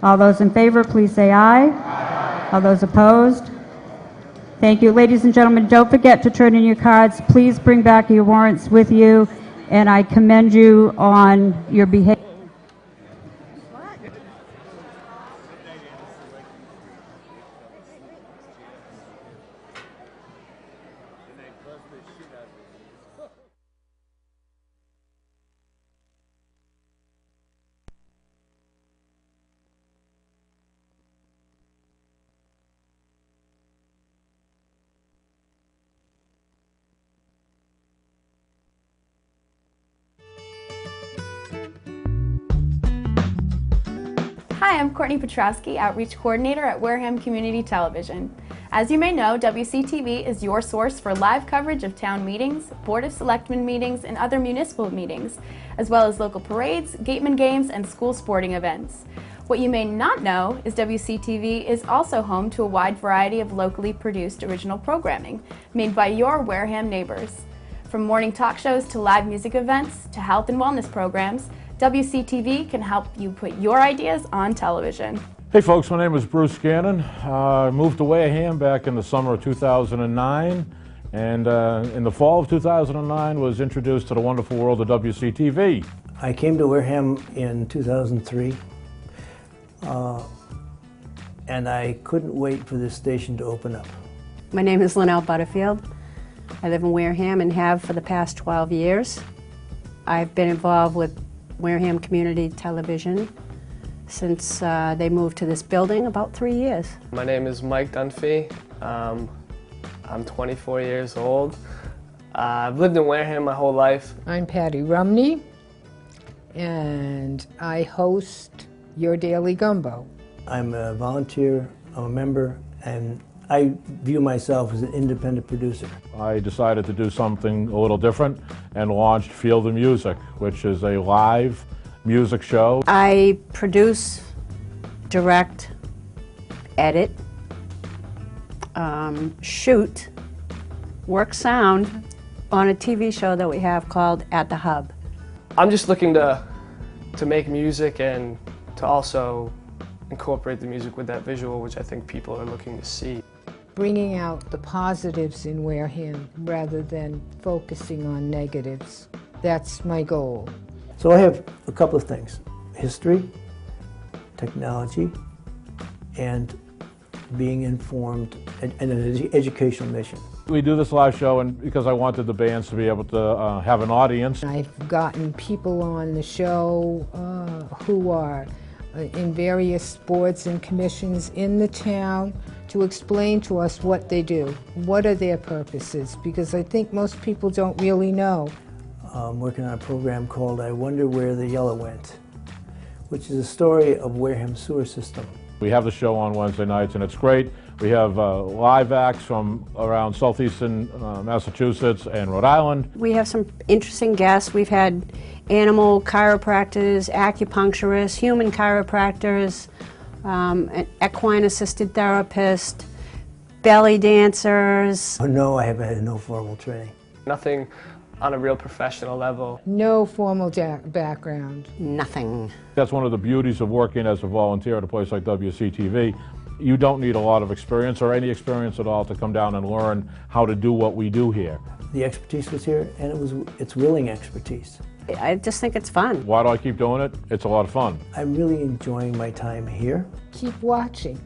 All those in favor, please say aye. Aye. All those opposed? Thank you. Ladies and gentlemen, don't forget to turn in your cards. Please bring back your warrants with you, and I commend you on your behavior. Hi, I'm Courtney Petrowski, Outreach Coordinator at Wareham Community Television. As you may know, WCTV is your source for live coverage of town meetings, Board of Selectmen meetings, and other municipal meetings, as well as local parades, gateman games, and school sporting events. What you may not know is WCTV is also home to a wide variety of locally produced original programming made by your Wareham neighbors. From morning talk shows to live music events to health and wellness programs, WCTV can help you put your ideas on television. Hey folks, my name is Bruce Gannon. I moved to Wareham back in the summer of 2009, and in the fall of 2009 was introduced to the wonderful world of WCTV. I came to Wareham in 2003, and I couldn't wait for this station to open up. My name is Linnell Butterfield. I live in Wareham and have for the past 12 years. I've been involved with Wareham Community Television since they moved to this building about 3 years. My name is Mike Dunphy. I'm 24 years old. I've lived in Wareham my whole life. I'm Patty Rumney, and I host Your Daily Gumbo. I'm a volunteer, I'm a member, and I view myself as an independent producer. I decided to do something a little different and launched Feel the Music, which is a live music show. I produce, direct, edit, shoot, work sound on a TV show that we have called At the Hub. I'm just looking to make music and to also incorporate the music with that visual, which I think people are looking to see. Bringing out the positives in Wareham rather than focusing on negatives. That's my goal. So I have a couple of things: history, technology, and being informed, and an educational mission. We do this live show and because I wanted the bands to be able to have an audience. I've gotten people on the show who are in various boards and commissions in the town to explain to us what they do. What are their purposes? Because I think most people don't really know. I'm working on a program called I Wonder Where the Yellow Went, which is a story of Wareham's sewer system. We have the show on Wednesday nights and it's great. We have live acts from around southeastern Massachusetts and Rhode Island. We have some interesting guests. We've had animal chiropractors, acupuncturists, human chiropractors, an equine-assisted therapist, belly dancers. Oh, no, I haven't had no formal training. Nothing on a real professional level. No formal background. Nothing. That's one of the beauties of working as a volunteer at a place like WCTV. You don't need a lot of experience or any experience at all to come down and learn how to do what we do here. The expertise was here, and it's willing expertise. I just think it's fun. Why do I keep doing it? It's a lot of fun. I'm really enjoying my time here. Keep watching.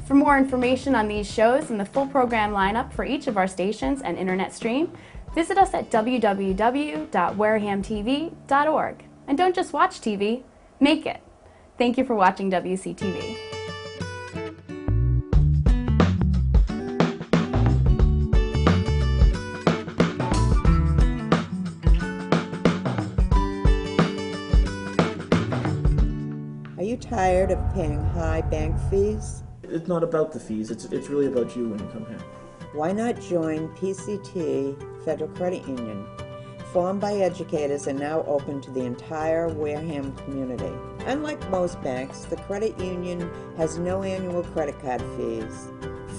For more information on these shows and the full program lineup for each of our stations and internet stream, visit us at www.warahamtv.org. And don't just watch TV, make it. Thank you for watching WCTV. Are you tired of paying high bank fees? It's not about the fees, it's really about you when you come here. Why not join PCT Federal Credit Union? Formed by educators and now open to the entire Wareham community. Unlike most banks, the credit union has no annual credit card fees,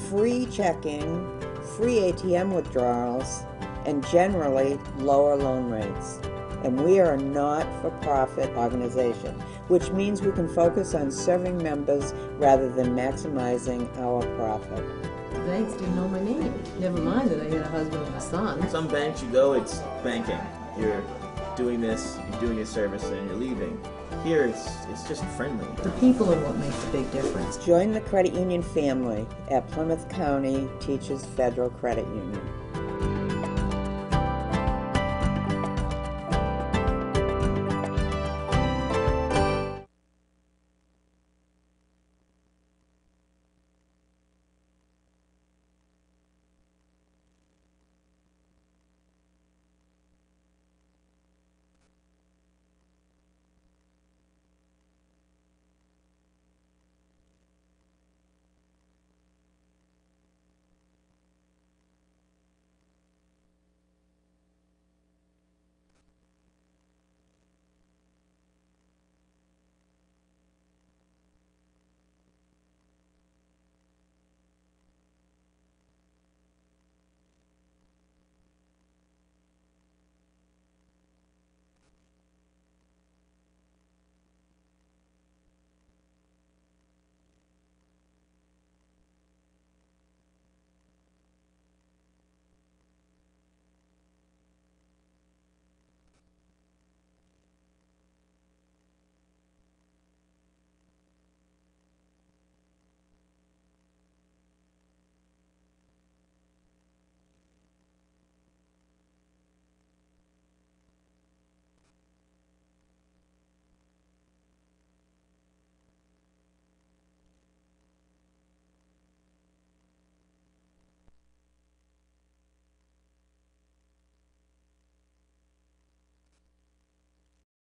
free checking, free ATM withdrawals, and generally lower loan rates. And we are a not-for-profit organization, which means we can focus on serving members rather than maximizing our profit. Banks didn't know my name. Never mind that I had a husband and a son. Some banks you go, it's banking. You're doing this, you're doing a service, and you're leaving. Here, it's just friendly. The people are what makes a big difference. Join the credit union family at Plymouth County Teachers Federal Credit Union.